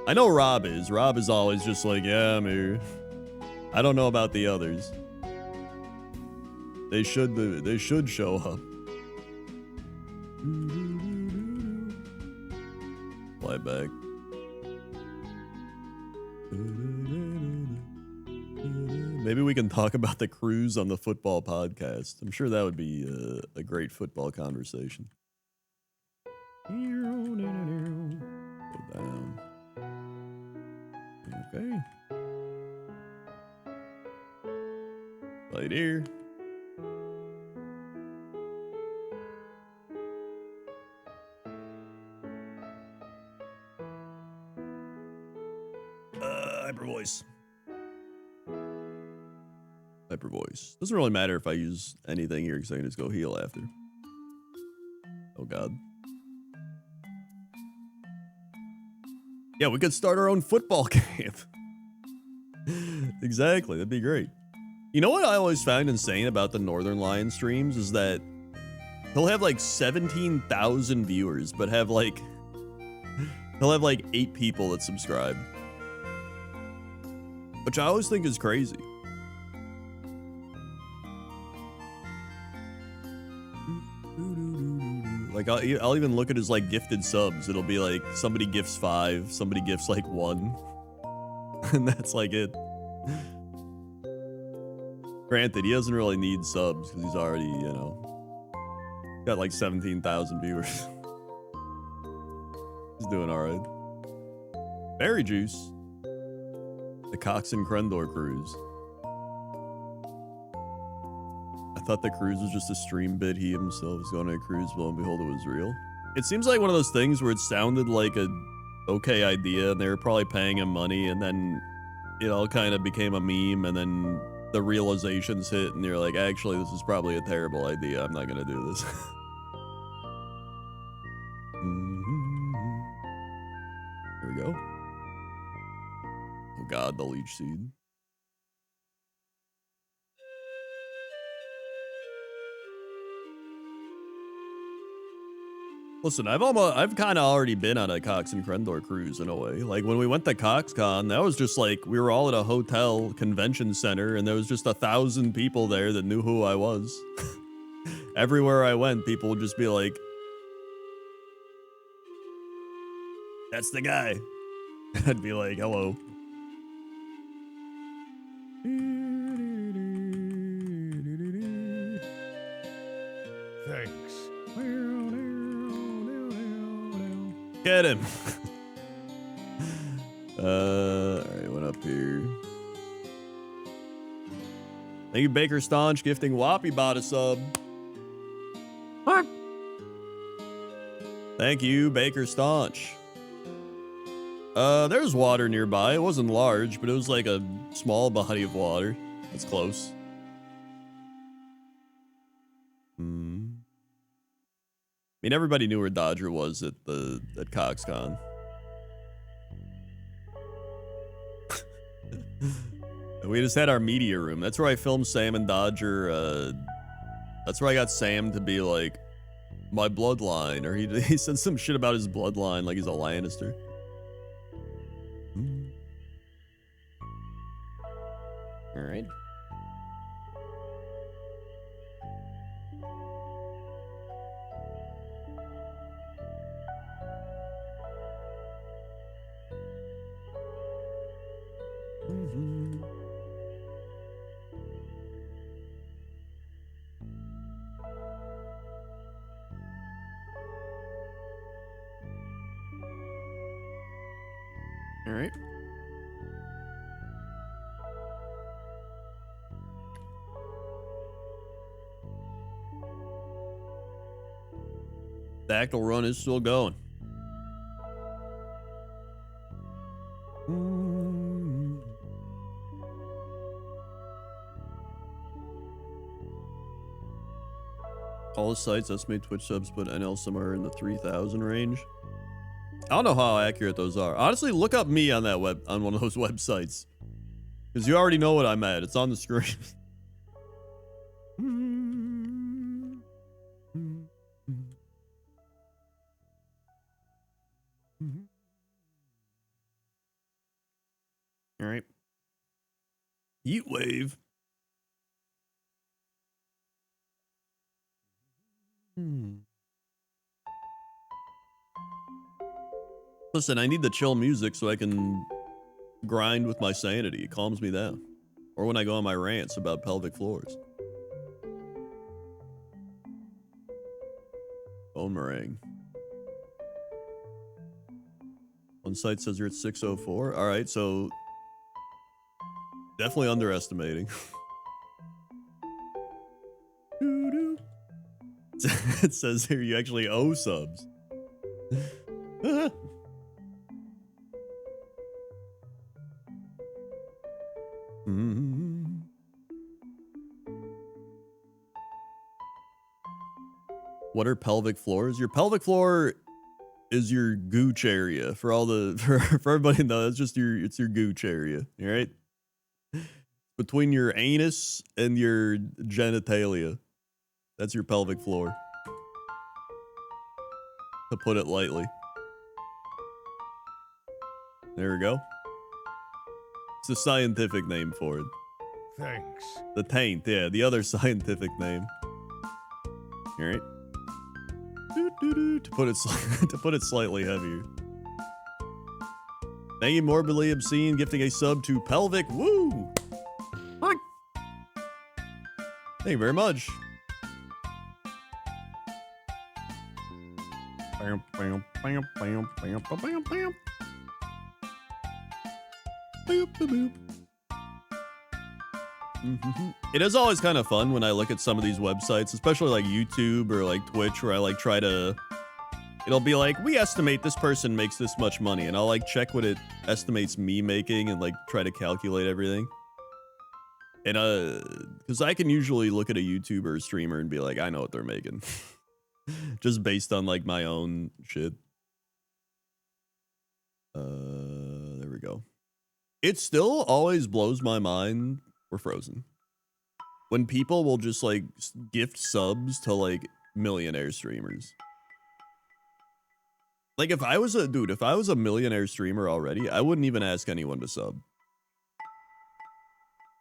I know Rob is. Rob is always just like, yeah, I'm here. I don't know about the others. They should show up. Fly back. Maybe we can talk about the cruise on the football podcast. I'm sure that would be a great football conversation. Go down. Okay. Right here. Hyper voice. Hyper voice. Doesn't really matter if I use anything here because I can just go heal after. Oh god. Yeah, we could start our own football camp. Exactly, that'd be great. You know what I always found insane about the Northern Lion streams is that he'll have like 17,000 viewers, but have like he'll have like 8 people that subscribe. Which I always think is crazy. Like, I'll even look at his, like, gifted subs. It'll be like, somebody gifts 5, somebody gifts, like, 1. And that's, like, it. Granted, he doesn't really need subs, because he's already, you know, got, like, 17,000 viewers. He's doing alright. Berry Juice. The Cox and Crendor cruise. I thought the cruise was just a stream bit. He himself was going on a cruise, lo and behold, it was real. It seems like one of those things where it sounded like a okay idea, and they were probably paying him money, and then it all kind of became a meme, and then the realizations hit, and you're like, actually, this is probably a terrible idea. I'm not gonna do this. Here we go. Oh god, the leech seed. Listen, I've kind of already been on a Cox and Crendor cruise in a way. Like when we went to CoxCon, that was just like we were all at a hotel convention center, and there was just 1,000 people there that knew who I was. Everywhere I went, people would just be like, "That's the guy." I'd be like, "Hello." Thanks. Get him. Alright, what up here? Thank you, Baker Staunch, gifting Whoppy bought a sub. What? Thank you, Baker Staunch. There's water nearby. It wasn't large, but it was like a small body of water. That's close. I mean, everybody knew where Dodger was at CoxCon. We just had our media room. That's where I filmed Sam and Dodger. That's where I got Sam to be like, my bloodline. Or he said some shit about his bloodline, like he's a Lannister. All right. All right. Dactyl run is still going. All the sites estimate Twitch subs put NL somewhere in the 3,000 range. I don't know how accurate those are. Honestly, look up me on that on one of those websites, because you already know what I'm at. It's on the screen. All right. Heat wave. Listen, I need the chill music so I can grind with my sanity. It calms me down. Or when I go on my rants about pelvic floors. Bone meringue. One site says you're at 604. All right, so definitely underestimating. It says here you actually owe subs. What are pelvic floors? Your pelvic floor is your gooch area. For all the for everybody to know, that's just it's your gooch area. All right, between your anus and your genitalia, that's your pelvic floor. To put it lightly. There we go. It's a scientific name for it. Thanks. The taint, yeah, the other scientific name. All right. To put it to put it slightly heavier. Thank you, Morbidly Obscene, gifting a sub to Pelvic. Woo! Fuck. Thank you very much. It is always kind of fun when I look at some of these websites, especially like YouTube or like Twitch, where I like try to, it'll be like, we estimate this person makes this much money, and I'll like check what it estimates me making and like try to calculate everything. And because I can usually look at a YouTuber or streamer and be like, I know what they're making. Just based on like my own shit. There we go. It still always blows my mind. We're frozen. When people will just like gift subs to like millionaire streamers. Like if I was a millionaire streamer already, I wouldn't even ask anyone to sub.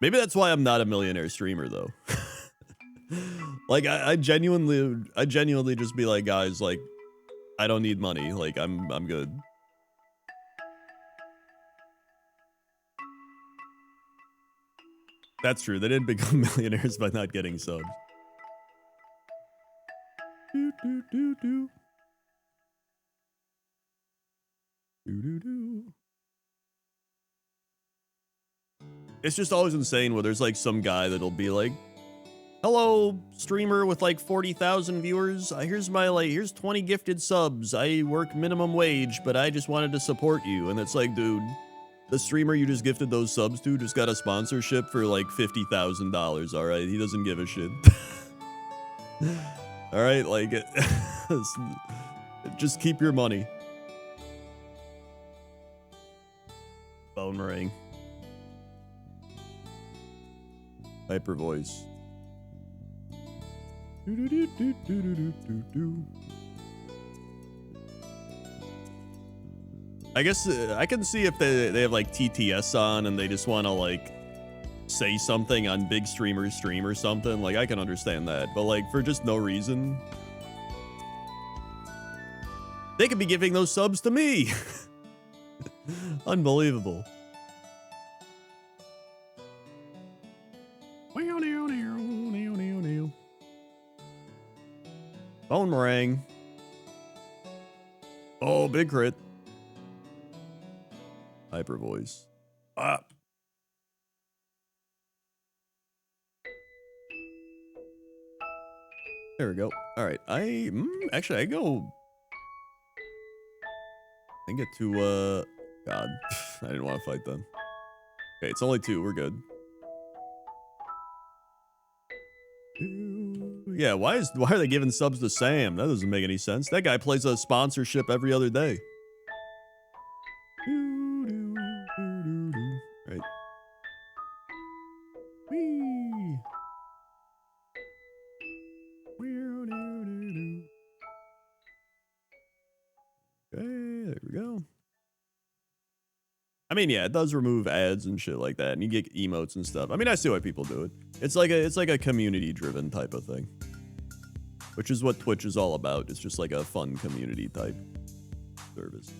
Maybe that's why I'm not a millionaire streamer though. Like I genuinely just be like, guys, like I don't need money. Like I'm good. That's true. They didn't become millionaires by not getting subs. Do, do, do, do. Do, do, do. It's just always insane where there's like some guy that'll be like, hello, streamer with like 40,000 viewers. Here's 20 gifted subs. I work minimum wage, but I just wanted to support you. And it's like, dude, the streamer you just gifted those subs to just got a sponsorship for like $50,000. All right, he doesn't give a shit. All right, like, just keep your money. Bone meringue. Hyper voice. I guess I can see if they have like TTS on and they just want to like say something on big streamers stream or something. Like I can understand that, but like for just no reason, they could be giving those subs to me. Unbelievable. Bone meringue. Oh, big crit. Hyper voice. Ah. There we go. All right. Actually, I get to God. I didn't want to fight them. Okay, it's only 2. We're good. Yeah, why are they giving subs to Sam? That doesn't make any sense. That guy plays a sponsorship every other day. Right. Whee. Okay, there we go. I mean, yeah, it does remove ads and shit like that, and you get emotes and stuff. I mean, I see why people do it. It's like a community-driven type of thing, which is what Twitch is all about. It's just like a fun community type service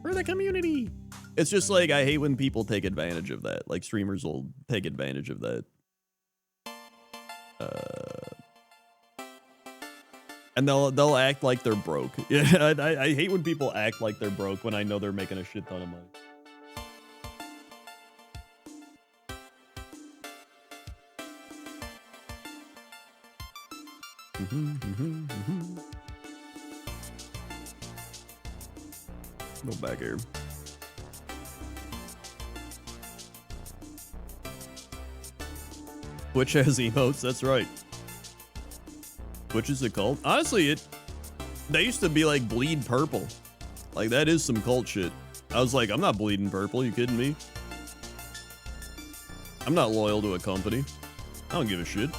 for the community. It's just like I hate when people take advantage of that. Like streamers will take advantage of that. And they'll act like they're broke. Yeah, I hate when people act like they're broke when I know they're making a shit ton of money. Go back here. Twitch has emotes, that's right. Which is a cult. Honestly, they used to be like bleed purple. Like that is some cult shit. I was like, I'm not bleeding purple. You kidding me? I'm not loyal to a company. I don't give a shit.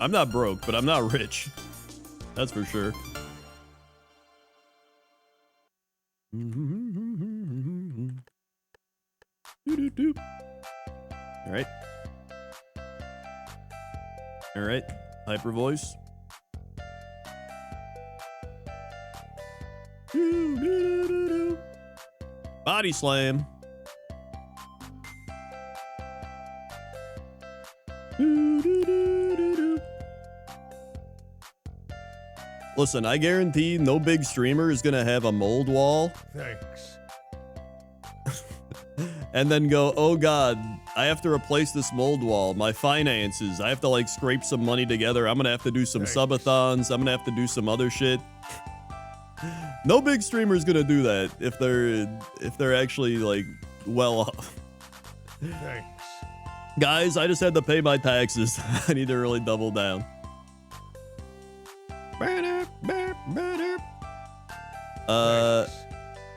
I'm not broke, but I'm not rich. That's for sure. All right. All right. Hyper voice. Body slam. Listen, I guarantee no big streamer is gonna have a mold wall Thanks. and then go, oh god, I have to replace this mold wall. My finances, I have to like scrape some money together. I'm gonna have to do some Thanks. subathons. I'm gonna have to do some other shit. No big streamer is gonna do that if they're actually like well off. Thanks. Guys, I just had to pay my taxes. I need to really double down. Thanks.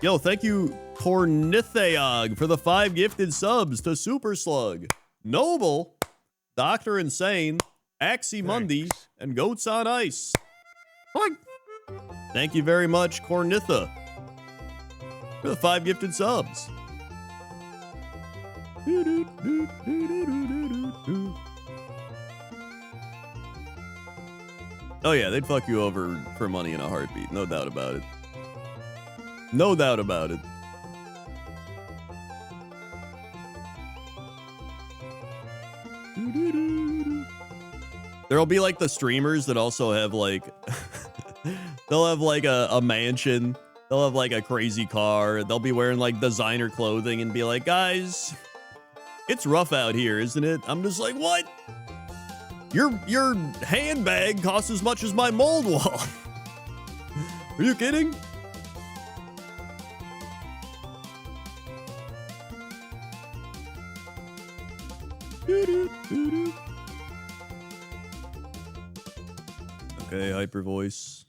Yo, thank you, Cornitheog, for the 5 gifted subs to Super Slug, Noble, Dr. Insane, Aximundi, Thanks. and Goats on Ice. Thank you very much, Cornitha, for the 5 gifted subs. Oh yeah, they'd fuck you over for money in a heartbeat. No doubt about it. No doubt about it. There'll be like the streamers that also have like they'll have like a mansion. They'll have like a crazy car. They'll be wearing like designer clothing and be like, guys, it's rough out here, isn't it? I'm just like, what? Your handbag costs as much as my mold wall. Are you kidding? Okay, hyper voice.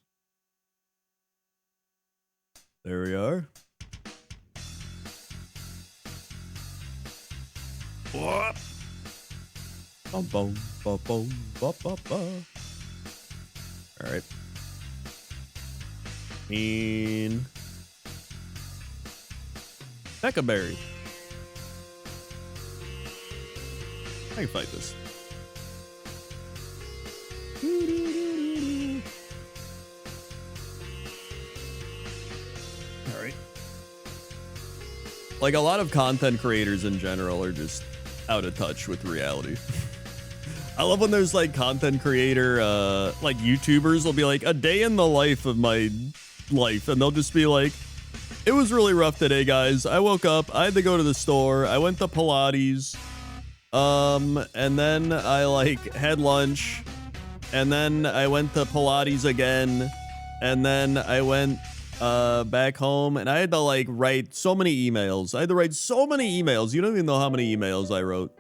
There we are. What? Bum, bum, bum, bum, bum, bum, bum. All right. Peccaberry. I can fight this. All right. Like a lot of content creators in general are just out of touch with reality. I love when there's like content creator, like YouTubers will be like a day in the life of my life. And they'll just be like, it was really rough today, guys. I woke up, I had to go to the store. I went to Pilates. And then I like had lunch, and then I went to Pilates again, and then I went back home, and I had to like write so many emails. I had to write so many emails. You don't even know how many emails I wrote.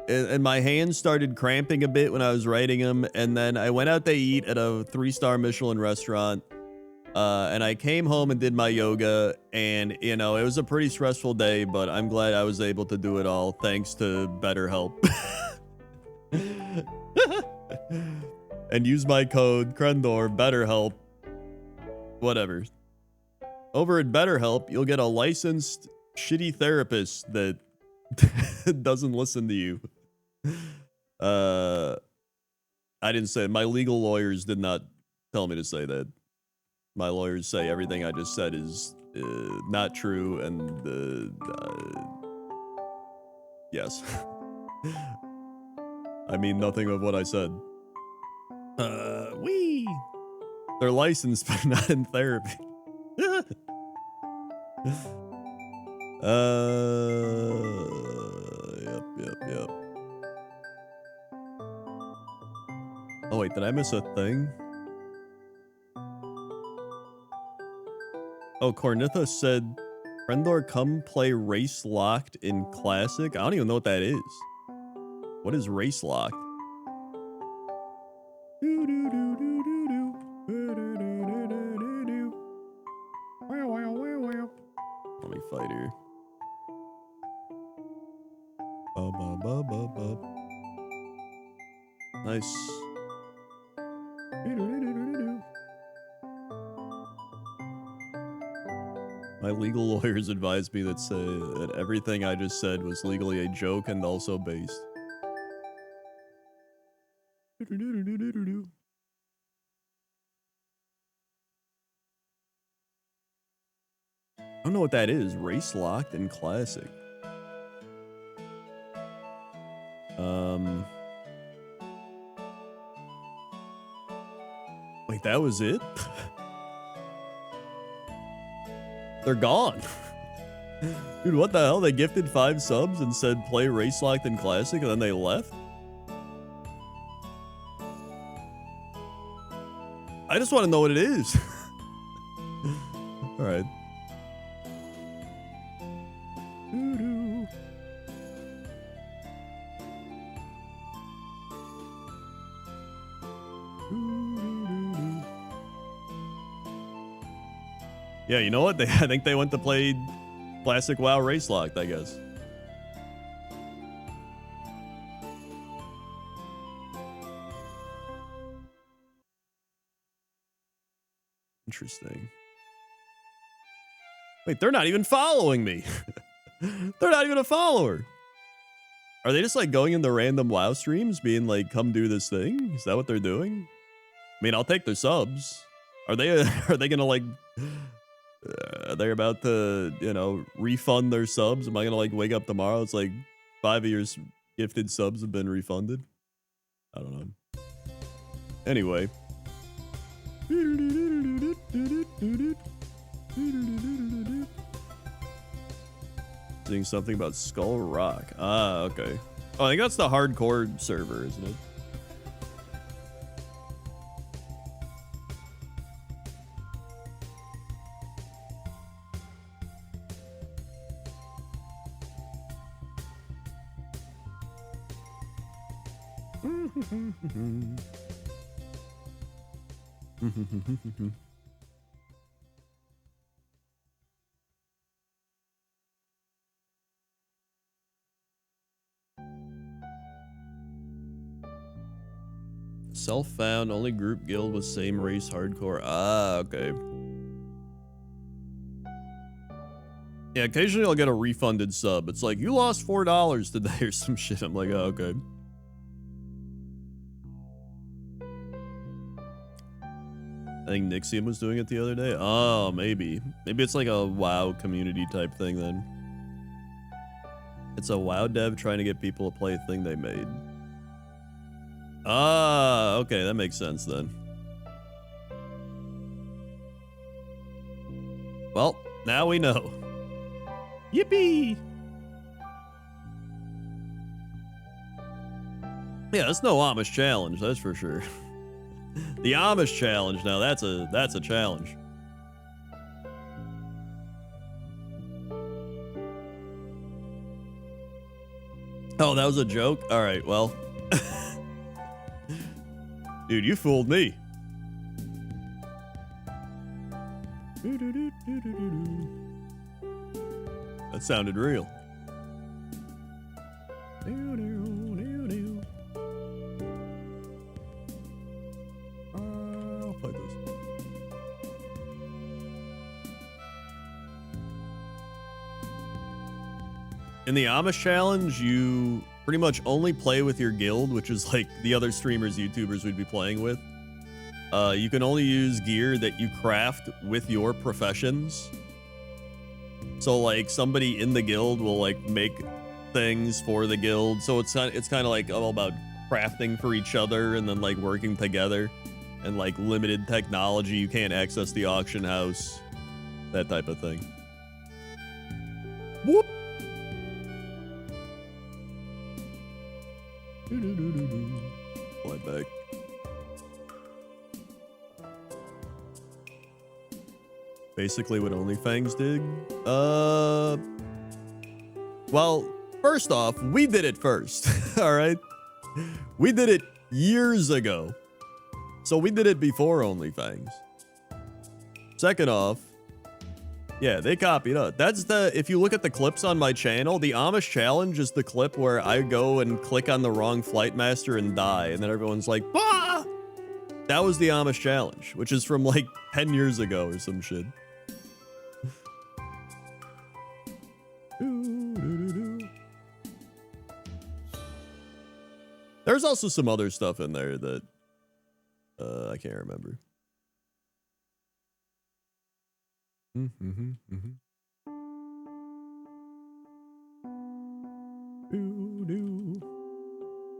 And my hands started cramping a bit when I was writing them. And then I went out to eat at a 3-star Michelin restaurant. And I came home and did my yoga, and you know, it was a pretty stressful day, but I'm glad I was able to do it all thanks to BetterHelp. And use my code Krendor BetterHelp. Whatever. Over at BetterHelp, you'll get a licensed shitty therapist that doesn't listen to you. I didn't say it. My legal lawyers did not tell me to say that. My lawyers say everything I just said is not true, and yes. I mean nothing of what I said. They're licensed, but not in therapy. Yep. Oh wait, did I miss a thing? Oh, Cornitha said, Krendor, come play Race Locked in Classic. I don't even know what that is. What is Race Locked? Let me fight here. Nice. My legal lawyers advised me that everything I just said was legally a joke and also based. I don't know what that is. Race locked and classic. Wait, that was it? They're gone. Dude, what the hell? They gifted 5 subs and said play race locked and classic, and then they left? I just want to know what it is. All right. Yeah, you know what? I think they went to play Classic WoW Race Locked, I guess. Interesting. Wait, they're not even following me. They're not even a follower. Are they just like going into random WoW streams being like, come do this thing? Is that what they're doing? I mean, I'll take their subs. Are they gonna like, are they about to, you know, refund their subs? Am I gonna like wake up tomorrow? It's like 5 of your gifted subs have been refunded. I don't know. Anyway. Seeing something about Skull Rock. Ah, okay. Oh, I think that's the hardcore server, isn't it? Self-found, only group guild with same race hardcore. Ah, okay. Yeah, occasionally I'll get a refunded sub. It's like, you lost $4 today or some shit. I'm like, oh, okay. I think Nixium was doing it the other day. Oh, maybe. Maybe it's like a WoW community type thing then. It's a WoW dev trying to get people to play a thing they made. Ah, okay, that makes sense then. Well, now we know. Yippee! Yeah, that's no Amish challenge, that's for sure. The Amish challenge, now that's a challenge. Oh, that was a joke? All right, well. Dude, you fooled me. That sounded real. I'll play this. In the Amish challenge, you pretty much only play with your guild, which is like the other streamers, YouTubers we'd be playing with. You can only use gear that you craft with your professions. So like somebody in the guild will like make things for the guild. So it's kind of like all about crafting for each other and then like working together and like limited technology. You can't access the auction house, that type of thing. Whoop. Fly back. Basically what OnlyFans did. Well, first off, we did it first. All right. We did it years ago. So we did it before OnlyFans. Second off, yeah, they copied us. That's if you look at the clips on my channel, the Amish challenge is the clip where I go and click on the wrong flight master and die. And then everyone's like, ah! That was the Amish challenge, which is from like 10 years ago or some shit. There's also some other stuff in there that I can't remember.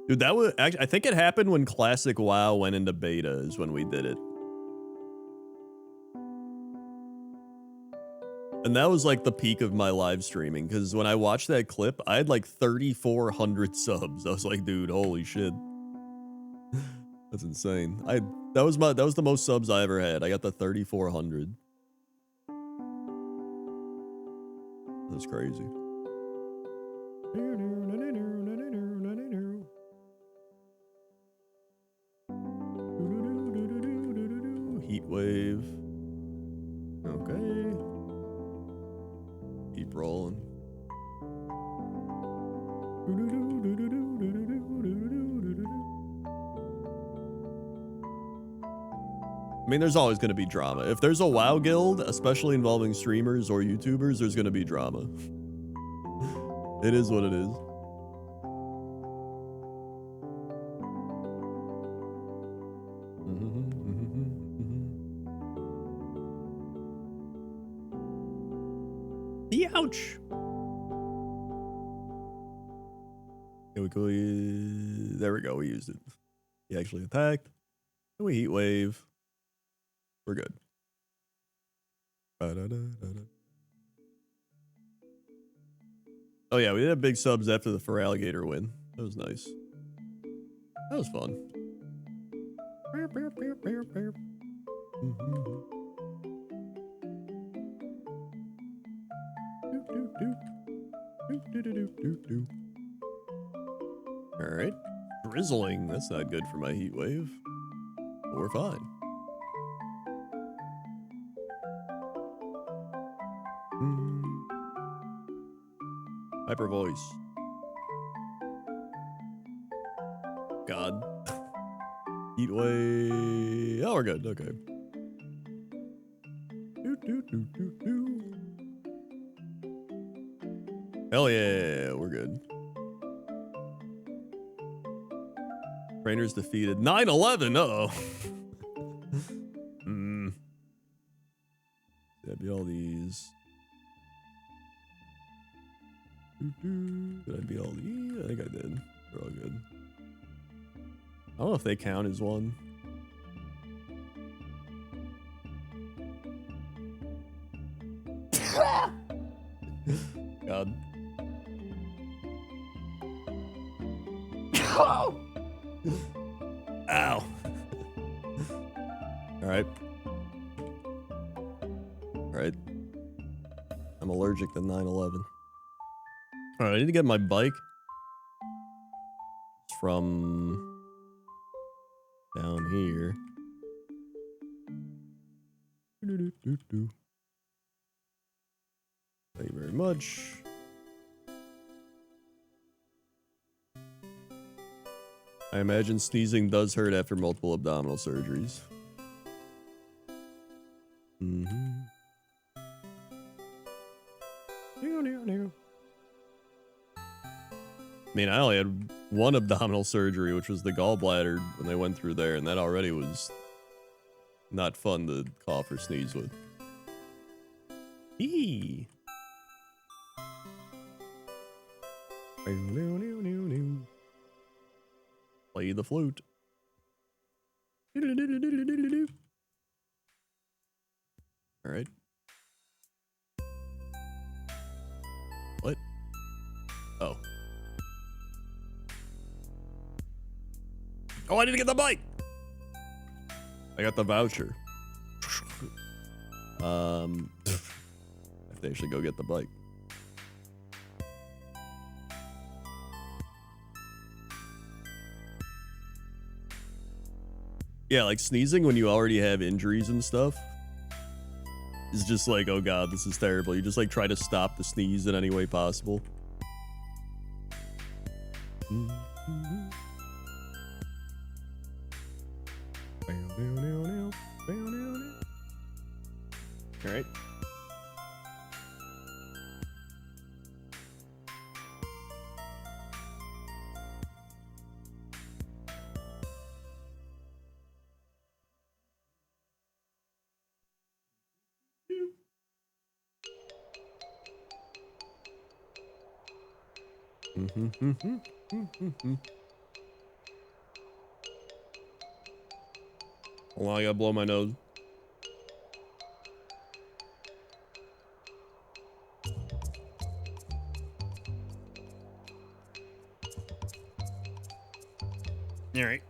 Dude, that was actually, I think it happened when Classic WoW went into beta is when we did it. And that was like the peak of my live streaming, because when I watched that clip, I had like 3,400 subs. I was like, dude, holy shit. That's insane. That was the most subs I ever had. I got the 3,400. That's crazy. Heat wave. Okay. Keep rolling. I mean, there's always going to be drama. If there's a WoW guild, especially involving streamers or YouTubers, there's going to be drama. It is what it is. Ouch! There we go, we used it. He actually attacked. And we heat wave. We're good. Oh yeah, we did have big subs after the for alligator win. That was nice. That was fun. All right, drizzling. That's not good for my heat wave. But we're fine. Hyper voice. God. Heat wave. Oh, we're good. Okay. Hell yeah, we're good. Trainers defeated. 9-11. Uh-oh. That'd be all these. Did I beat all these? I think I did. They're all good. I don't know if they count as one. God. Ow! Alright. Alright. I'm allergic to 9/11. Alright, I need to get my bike. It's from down here. Thank you very much. I imagine sneezing does hurt after multiple abdominal surgeries. I mean, I only had one abdominal surgery, which was the gallbladder when they went through there, and that already was not fun to cough or sneeze with. Eee. Play the flute. All right. What? Oh. Oh, I need to get the bike. I got the voucher. I have to actually go get the bike. Yeah, like sneezing when you already have injuries and stuff is just like, oh god, this is terrible. You just like try to stop the sneeze in any way possible. All right. Hold on, I gotta blow my nose. All right.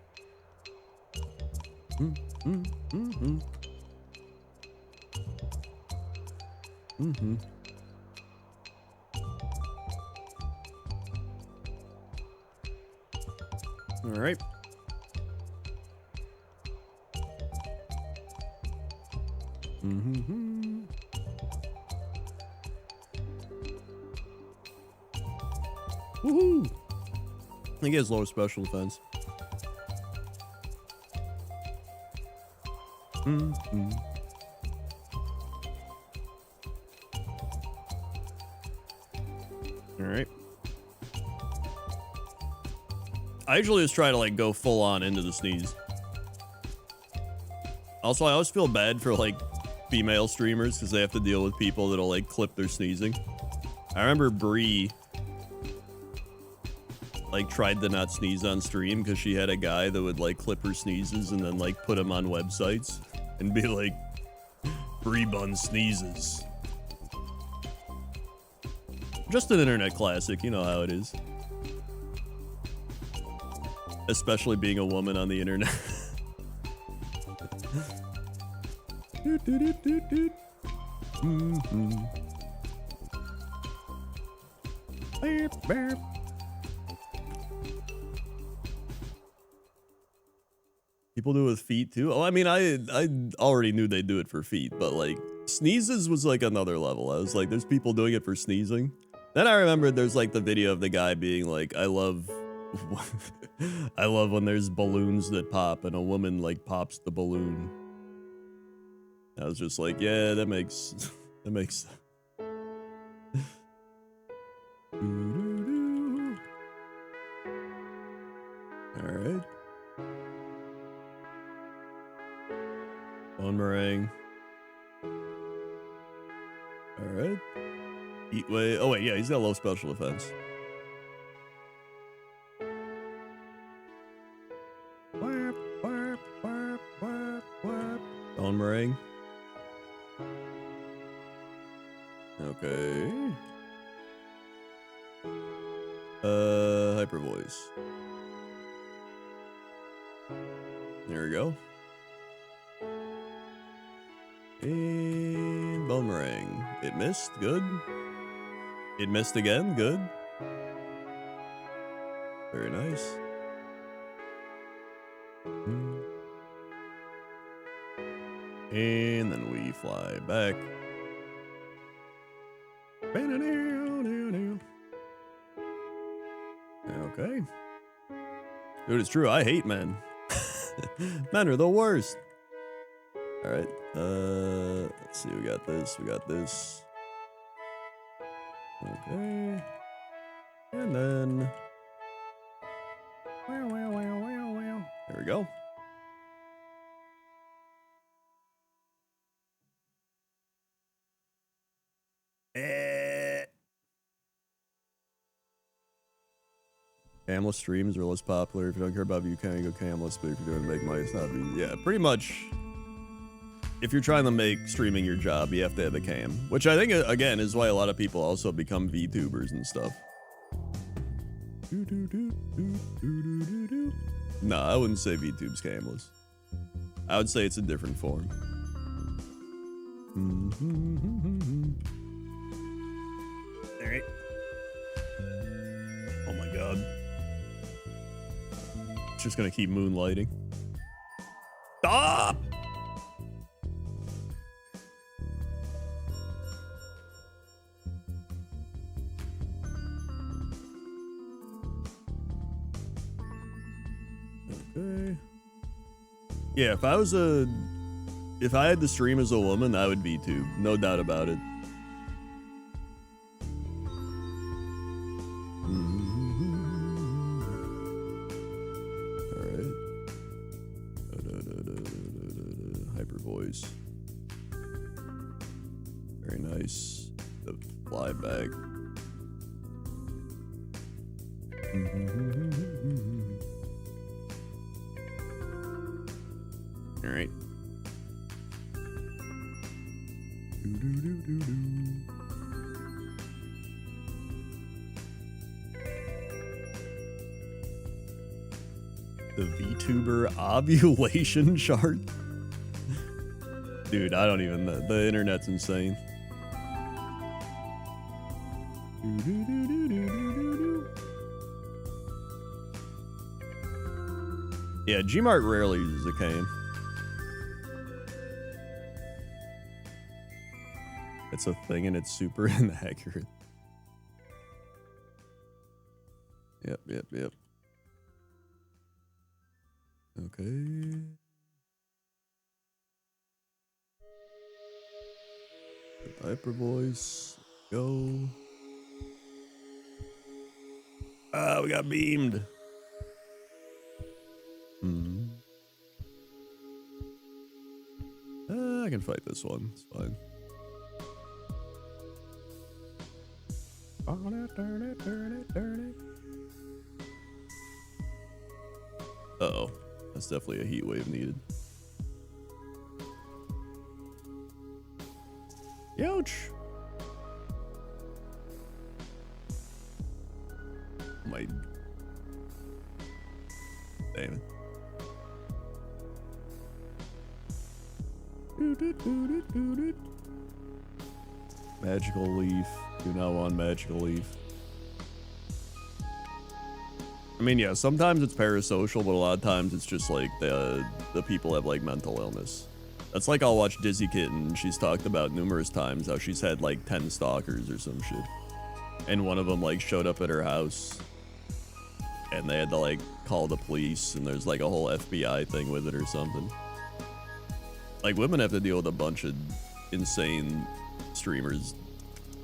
All right. Woohoo! I think he has lower special defense. All right. I usually just try to like go full on into the sneeze. Also, I always feel bad for like female streamers because they have to deal with people that'll like clip their sneezing. I remember Bree like tried to not sneeze on stream because she had a guy that would like clip her sneezes and then like put them on websites and be like, Bree Bun sneezes. Just an internet classic, you know how it is. Especially being a woman on the internet. People do it with feet too. Oh, I mean, I already knew they do it for feet, but like sneezes was like another level. I was like, there's people doing it for sneezing. Then I remembered there's like the video of the guy being like, I love when there's balloons that pop and a woman like pops the balloon. I was just like, yeah, that makes all right. Bone meringue. All right. Eat way. Oh wait, yeah, he's got low special defense. Bone meringue. Okay. Hyper voice. There we go. And bone meringue. It missed. Good. It missed again. Good. Very nice. And then we fly back. Okay. Dude, it's true. I hate men. Men are the worst. All right. Let's see. We got this. We got this. Okay. And then. There we go. Camless streams are less popular. If you don't care about view count, you go camless. But if you're doing to make money, it's not easy. Yeah, pretty much. If you're trying to make streaming your job, you have to have a cam. Which I think, again, is why a lot of people also become VTubers and stuff. No, I wouldn't say VTube's camless. I would say it's a different form. Alright. Oh my god. It's just gonna keep moonlighting. Stop! Okay. Yeah, if I had to stream as a woman, I would VTube. No doubt about it. Alright. Hyper voice. Very nice. The fly back. All right. The VTuber ovulation chart. Dude, I don't even know. The internet's insane. Yeah, Gmart rarely uses a cane. It's a thing and it's super inaccurate. Yep. Okay. Hyper voice. Go. Ah, we got beamed. I can fight this one. It's fine. Turn it. Uh-oh. That's definitely a heat wave needed. Ouch! My... Damn it. Magical leaf. Do not want magical leaf. I mean, yeah, sometimes it's parasocial, but a lot of times it's just like the people have like mental illness. That's like I'll watch Dizzy Kitten. She's talked about numerous times how she's had like 10 stalkers or some shit. And one of them like showed up at her house and they had to like call the police and there's like a whole FBI thing with it or something. Like women have to deal with a bunch of insane streamers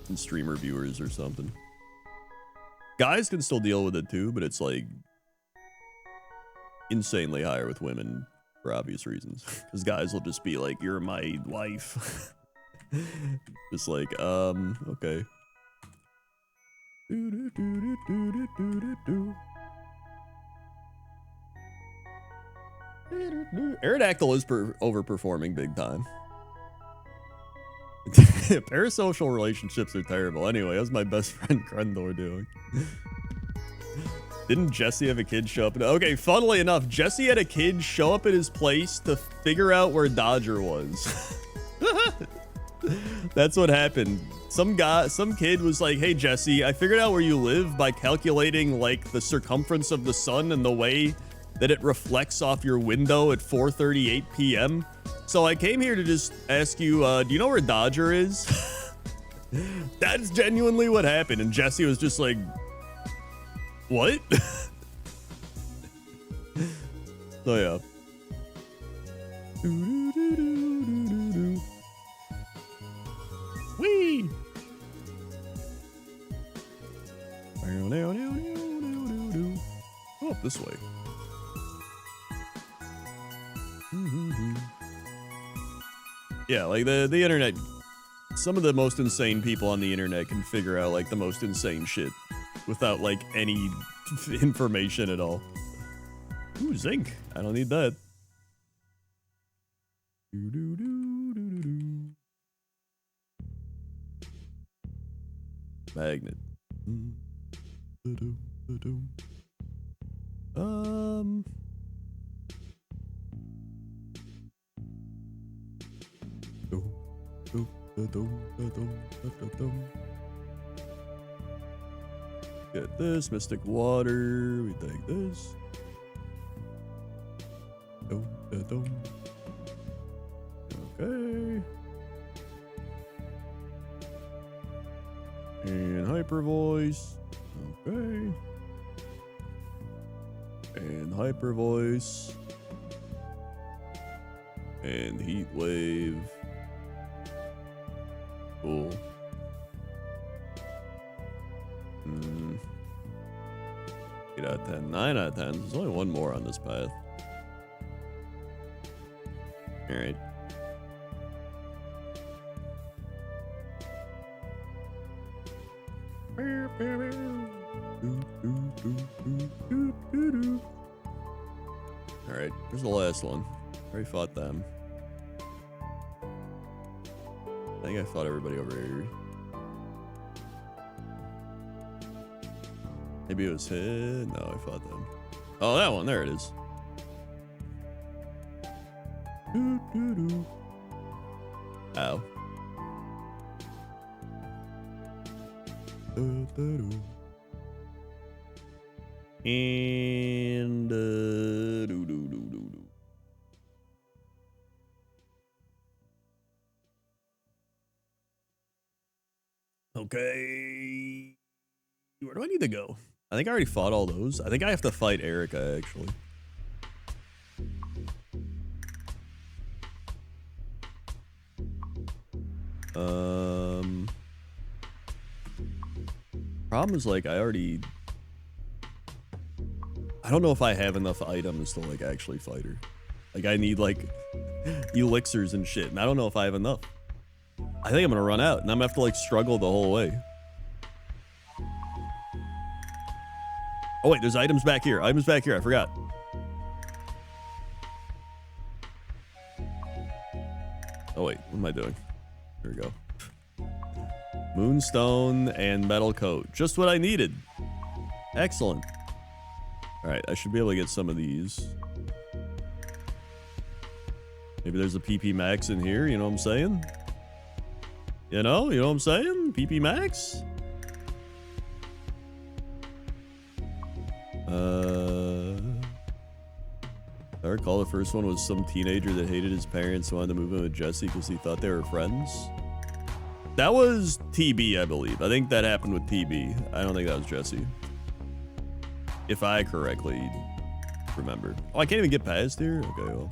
and streamer viewers or something. Guys can still deal with it too, but it's like insanely higher with women for obvious reasons. Because guys will just be like, "You're my wife." Just like, okay. Aerodactyl is overperforming big time. Parasocial relationships are terrible. Anyway, how's my best friend Krendor doing? Didn't Jesse have a kid show up? Okay, funnily enough, Jesse had a kid show up at his place to figure out where Dodger was. That's what happened. Some kid was like, "Hey Jesse, I figured out where you live by calculating like the circumference of the sun and the way that it reflects off your window at 4:38 p.m. So I came here to just ask you, do you know where Dodger is?" That's genuinely what happened. And Jesse was just like, "What?" So yeah. Whee! Go up this way. Yeah, like the internet, some of the most insane people on the internet can figure out like the most insane shit without like any information at all. Ooh, zinc. I don't need that. Magnet. Get this mystic water. We take this. Okay. And hyper voice. Okay. And hyper voice. And heat wave. Cool. 8 out of 10. 9 out of 10. There's only one more on this path. Alright. Alright, here's the last one. Already fought them. I think I fought everybody over here. Maybe it was him. No, I fought them. Oh, that one. There it is. Ow. And okay. Where do I need to go? I think I already fought all those. I think I have to fight Erica, actually. Problem is, like, I don't know if I have enough items to, like, actually fight her. Like, I need, like, elixirs and shit, and I don't know if I have enough. I think I'm gonna run out, and I'm gonna have to, like, struggle the whole way. Oh, wait, there's items back here. Items back here, I forgot. Oh, wait, what am I doing? Here we go. Moonstone and metal coat. Just what I needed. Excellent. Alright, I should be able to get some of these. Maybe there's a PP Max in here, you know what I'm saying? You know what I'm saying? PP Max? I recall the first one was some teenager that hated his parents and wanted to move in with Jesse because he thought they were friends. That was TB, I believe. I think that happened with TB. I don't think that was Jesse. If I correctly remember. Oh, I can't even get past here? Okay, well.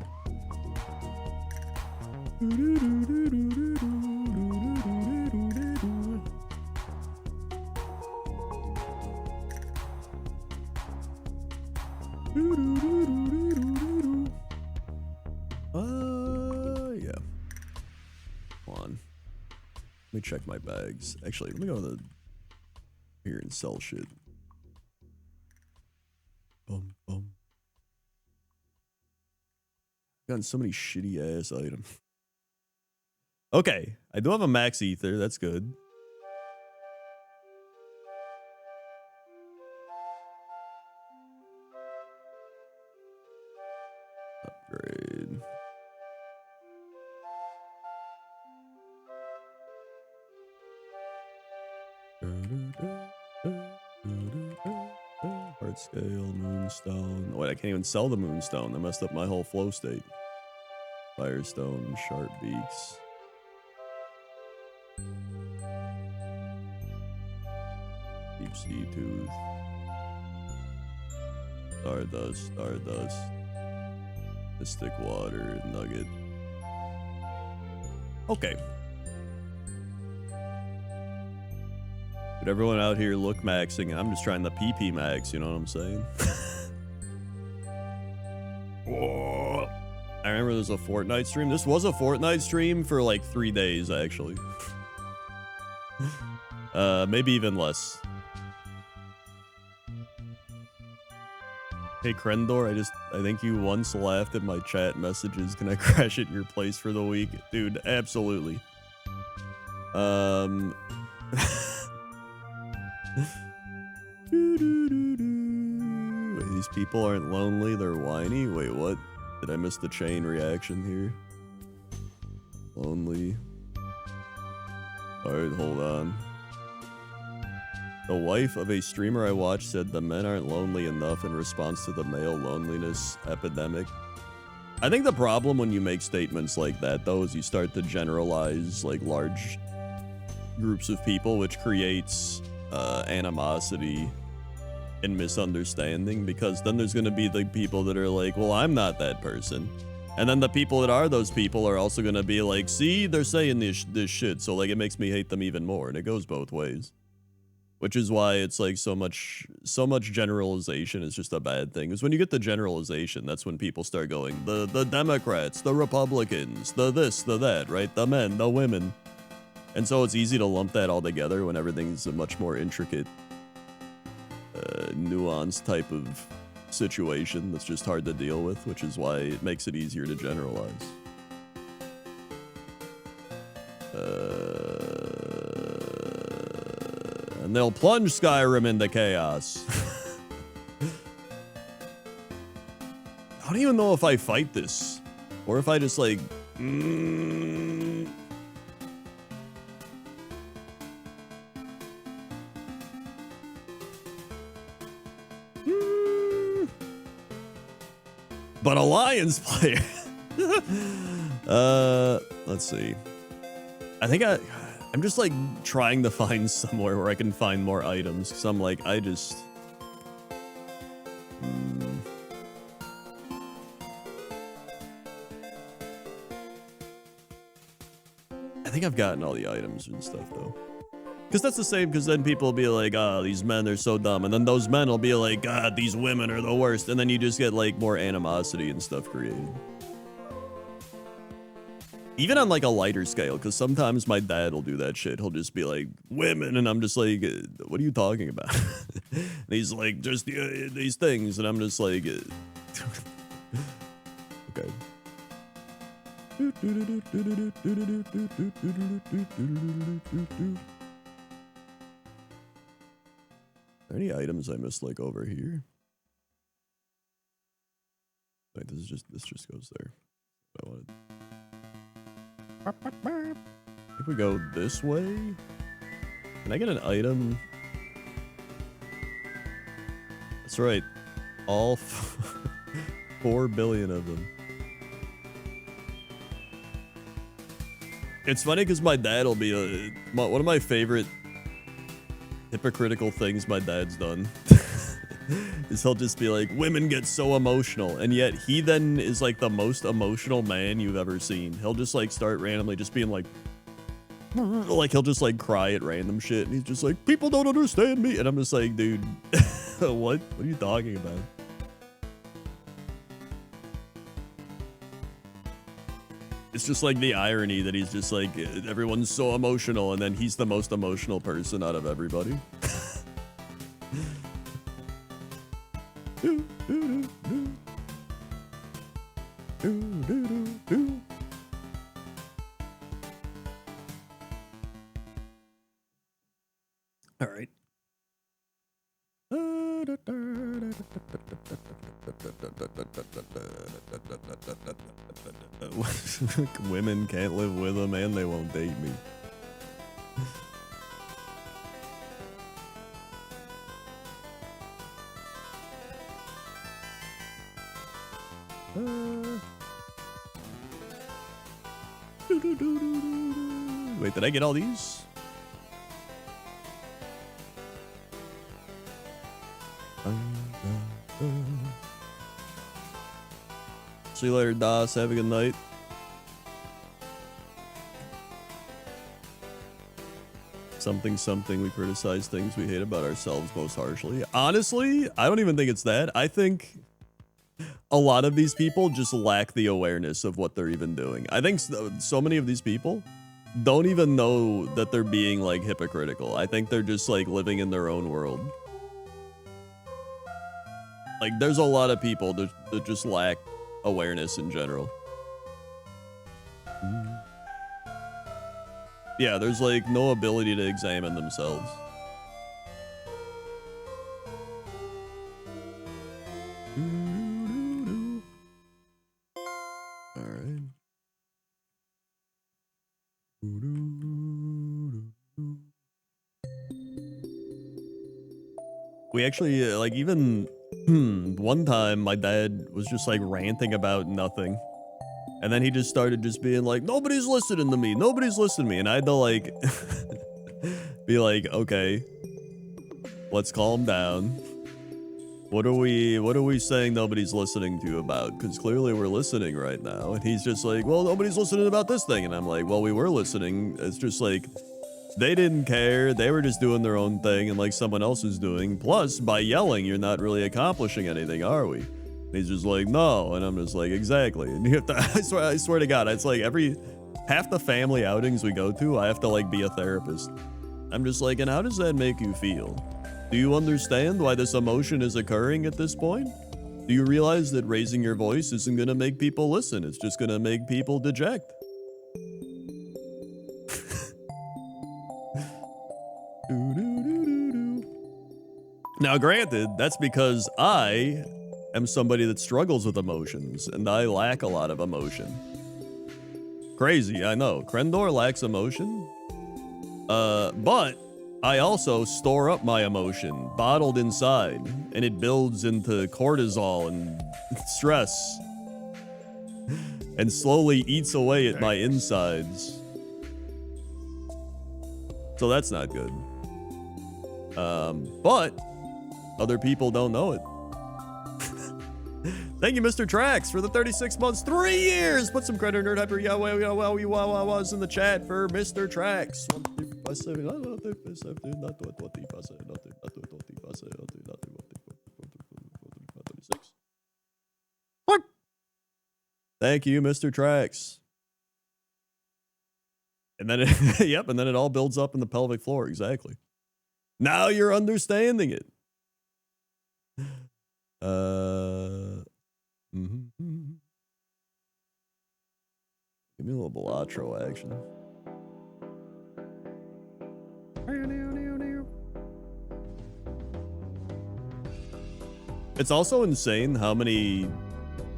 Yeah. Come on. Let me check my bags. Actually, let me go to here and sell shit. Gotten so many shitty ass items. Okay, I do have a max ether. That's good. Upgrade. Heart scale, moonstone. Oh, wait, I can't even sell the moonstone. That messed up my whole flow state. Firestone, sharp beaks. Deep sea tooth. Stardust, stardust. Mystic water, nugget. Okay. But everyone out here look maxing, and I'm just trying the PP max, you know what I'm saying? Whoa. I remember there was a Fortnite stream. This was a Fortnite stream for like 3 days, actually. Maybe even less. Hey Krendor, I think you once laughed at my chat messages. Can I crash at your place for the week? Dude, absolutely. Wait, these people aren't lonely, they're whiny? Wait, what? Did I miss the chain reaction here? Lonely. Alright, hold on. The wife of a streamer I watched said the men aren't lonely enough in response to the male loneliness epidemic. I think the problem when you make statements like that, though, is you start to generalize, like, large groups of people, which creates animosity and misunderstanding, because then there's going to be the people that are like, well, I'm not that person. And then the people that are those people are also going to be like, see, they're saying this shit, so, like, it makes me hate them even more, and it goes both ways. Which is why it's like so much generalization is just a bad thing. Because when you get the generalization, that's when people start going, the Democrats, the Republicans, the this, the that, right? The men, the women. And so it's easy to lump that all together when everything's a much more intricate nuanced type of situation that's just hard to deal with, which is why it makes it easier to generalize. And they'll plunge Skyrim into chaos. I don't even know if I fight this, or if I just like. But Alliance player. Let's see. I think I'm just like trying to find somewhere where I can find more items. Cause I'm like, I just. I think I've gotten all the items and stuff though. Because that's the same, because then people will be like, ah, these men are so dumb. And then those men will be like, God, these women are the worst. And then you just get like more animosity and stuff created. Even on like a lighter scale, because sometimes my dad will do that shit. He'll just be like, women. And I'm just like, what are you talking about? And he's like, just these things. And I'm just like, okay. Are there any items I missed like over here? Wait, this just goes there. I wanted. If we go this way, can I get an item? That's right, all 4 billion of them. It's funny because my dad will be one of my favorite hypocritical things my dad's done is he'll just be like, women get so emotional, and yet he then is like the most emotional man you've ever seen. He'll just like start randomly just being like he'll just like cry at random shit, and he's just like, people don't understand me, and I'm just like, dude, what are you talking about? It's just like the irony that he's just like, everyone's so emotional, and then he's the most emotional person out of everybody. All right. Women can't live with them and they won't date me. Wait, did I get all these? See you later, Das. Have a good night. Something, we criticize things we hate about ourselves most harshly. Honestly, I don't even think it's that. I think a lot of these people just lack the awareness of what they're even doing. I think so many of these people don't even know that they're being like hypocritical. I think they're just like living in their own world. Like there's a lot of people that just lack awareness in general. Yeah, there's like no ability to examine themselves. All right. We actually like even one time my dad was just like ranting about nothing. And then he just started just being like, nobody's listening to me. Nobody's listening to me. And I had to like be like, okay, let's calm down. What are we saying nobody's listening to you about? Because clearly we're listening right now. And he's just like, well, nobody's listening about this thing. And I'm like, well, we were listening. It's just like, they didn't care. They were just doing their own thing and like someone else is doing. Plus, by yelling, you're not really accomplishing anything, are we? He's just like, no. And I'm just like, exactly. And you have to, I swear to God, it's like half the family outings we go to, I have to like be a therapist. I'm just like, and how does that make you feel? Do you understand why this emotion is occurring at this point? Do you realize that raising your voice isn't gonna make people listen? It's just gonna make people deject. Now, granted, that's because I am somebody that struggles with emotions, and I lack a lot of emotion. Crazy, I know. Krendor lacks emotion. But I also store up my emotion, bottled inside, and it builds into cortisol and stress, and slowly eats away at my insides. So that's not good. But other people don't know it. Thank you, Mr. Trax, for the 36 months, 3 years. Put some credit, nerd hyper was in the chat for Mr. Trax. Thank you, Mr. Trax. And then it, yep, and then it all builds up in the pelvic floor. Exactly. Now you're understanding it. Give me a little Belatro action. It's also insane how many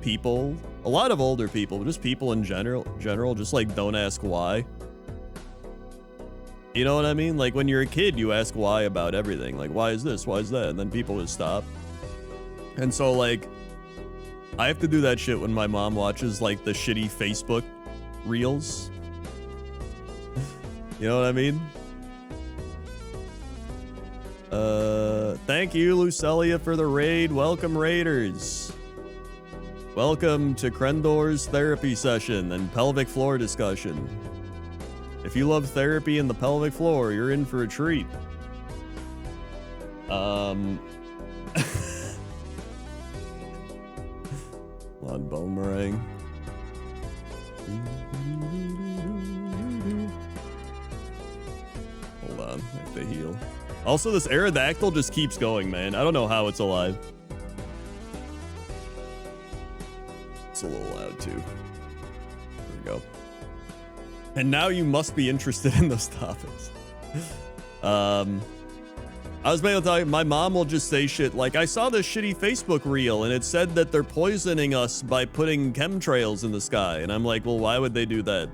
people, a lot of older people, just people in general, just like don't ask why. You know what I mean? Like when you're a kid, you ask why about everything. Like, why is this? Why is that? And then people just stop. And so like, I have to do that shit when my mom watches like the shitty Facebook reels. You know what I mean? Thank you, Lucelia, for the raid. Welcome, Raiders. Welcome to Krendor's therapy session and pelvic floor discussion. If you love therapy and the pelvic floor, you're in for a treat. On Boomerang. Hold on, I have to heal. Also, this Aerodactyl just keeps going, man. I don't know how it's alive. It's a little loud, too. There we go. And now you must be interested in those topics. I was able to tell you, my mom will just say shit like, I saw this shitty Facebook reel and it said that they're poisoning us by putting chemtrails in the sky. And I'm like, well, why would they do that?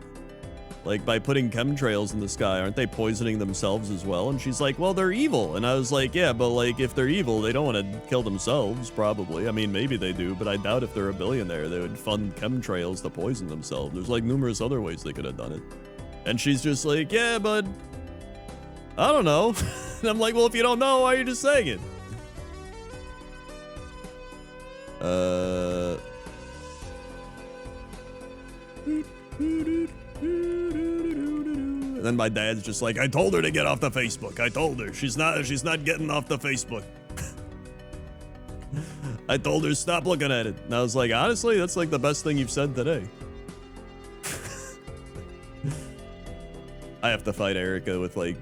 Like, by putting chemtrails in the sky, aren't they poisoning themselves as well? And she's like, well, they're evil. And I was like, yeah, but like, if they're evil, they don't want to kill themselves, probably. I mean, maybe they do, but I doubt if they're a billionaire, they would fund chemtrails to poison themselves. There's like numerous other ways they could have done it. And she's just like, yeah, but I don't know. And I'm like, well, if you don't know, why are you just saying it? And then my dad's just like, I told her to get off the Facebook. I told her. She's not getting off the Facebook. I told her stop looking at it. And I was like, honestly, that's like the best thing you've said today. I have to fight Erica with like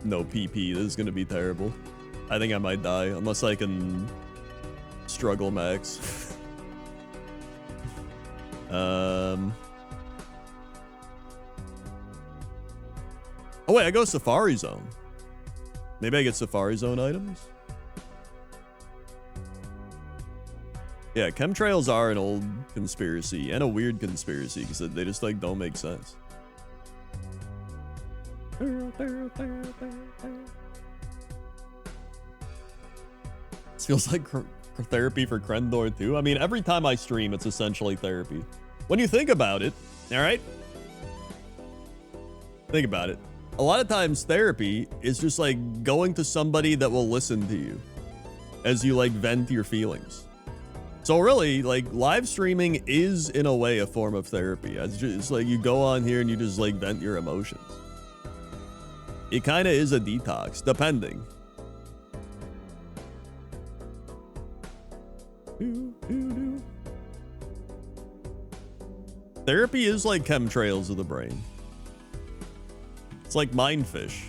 no PP. This is gonna be terrible. I think I might die unless I can struggle max. Oh wait, I go Safari Zone. Maybe I get Safari Zone items? Yeah, chemtrails are an old conspiracy and a weird conspiracy because they just like don't make sense. This feels like therapy for Krendor too. I mean, every time I stream, it's essentially therapy. When you think about it, all right? Think about it. A lot of times therapy is just like going to somebody that will listen to you as you like vent your feelings. So really, like live streaming is in a way a form of therapy. It's just like you go on here and you just like vent your emotions. It kind of is a detox, depending. Therapy is like chemtrails of the brain. It's like mind fish.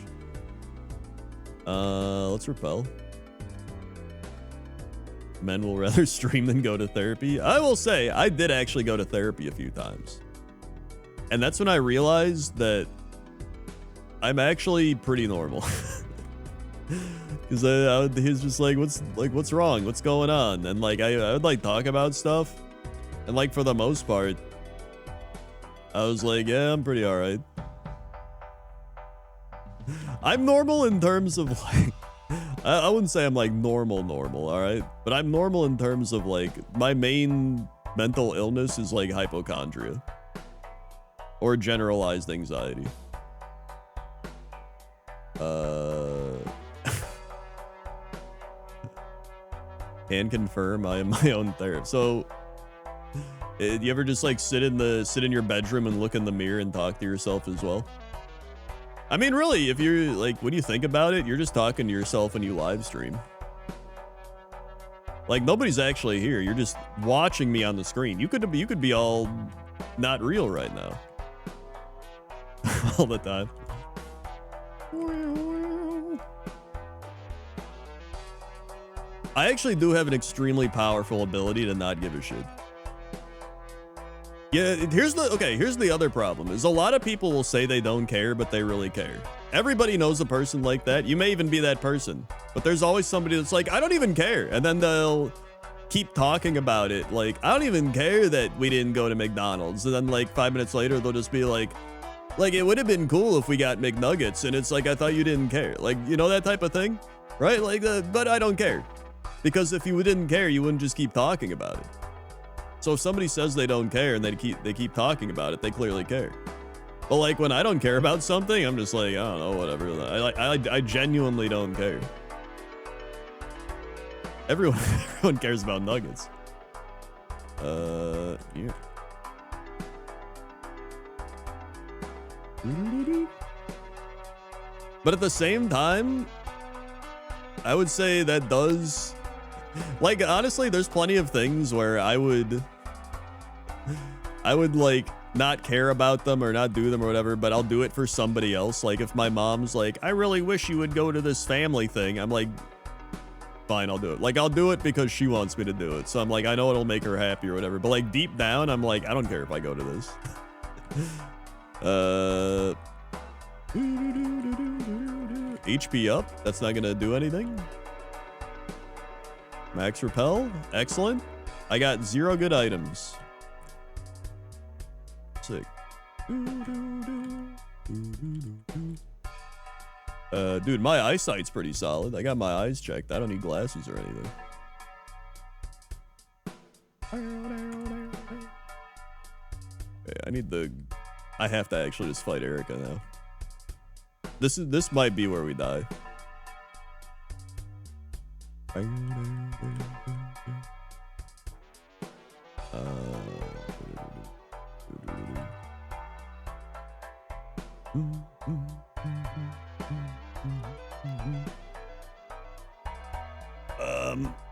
Let's repel. Men will rather stream than go to therapy. I will say, I did actually go to therapy a few times. And that's when I realized that I'm actually pretty normal. Because he was just like, what's wrong? What's going on? And like, I would like talk about stuff. And like, for the most part, I was like, yeah, I'm pretty all right. I'm normal in terms of like, I wouldn't say I'm like normal, all right? But I'm normal in terms of like, my main mental illness is like hypochondria. Or generalized anxiety. Can confirm I am my own therapist. So, do you ever just like sit in your bedroom and look in the mirror and talk to yourself as well? I mean, really, if you're like, when you think about it, you're just talking to yourself when you live stream. Like, nobody's actually here. You're just watching me on the screen. You could be all not real right now. All the time. I actually do have an extremely powerful ability to not give a shit. Yeah, here's the other problem is a lot of people will say they don't care, but they really care. Everybody knows a person like that. You may even be that person, but there's always somebody that's like, I don't even care. And then they'll keep talking about it. Like, I don't even care that we didn't go to McDonald's. And then like 5 minutes later, they'll just be like, it would have been cool if we got McNuggets. And it's like, I thought you didn't care. Like, you know, that type of thing, right? Like, but I don't care. Because if you didn't care, you wouldn't just keep talking about it. So if somebody says they don't care and they keep talking about it, they clearly care. But like when I don't care about something, I'm just like, I don't know, whatever. I genuinely don't care. Everyone cares about nuggets. Yeah. But at the same time, I would say that does, like, honestly, there's plenty of things where I would like not care about them or not do them or whatever, but I'll do it for somebody else. Like if my mom's like, I really wish you would go to this family thing, I'm like, fine, I'll do it. Like I'll do it because she wants me to do it. So I'm like, I know it'll make her happy or whatever, but like deep down, I'm like, I don't care if I go to this. HP up, that's not gonna do anything. Max repel, excellent. I got 0 good items. Sick. Dude, my eyesight's pretty solid. I got my eyes checked. I don't need glasses or anything. Okay, I have to actually just fight Erica now. This might be where we die.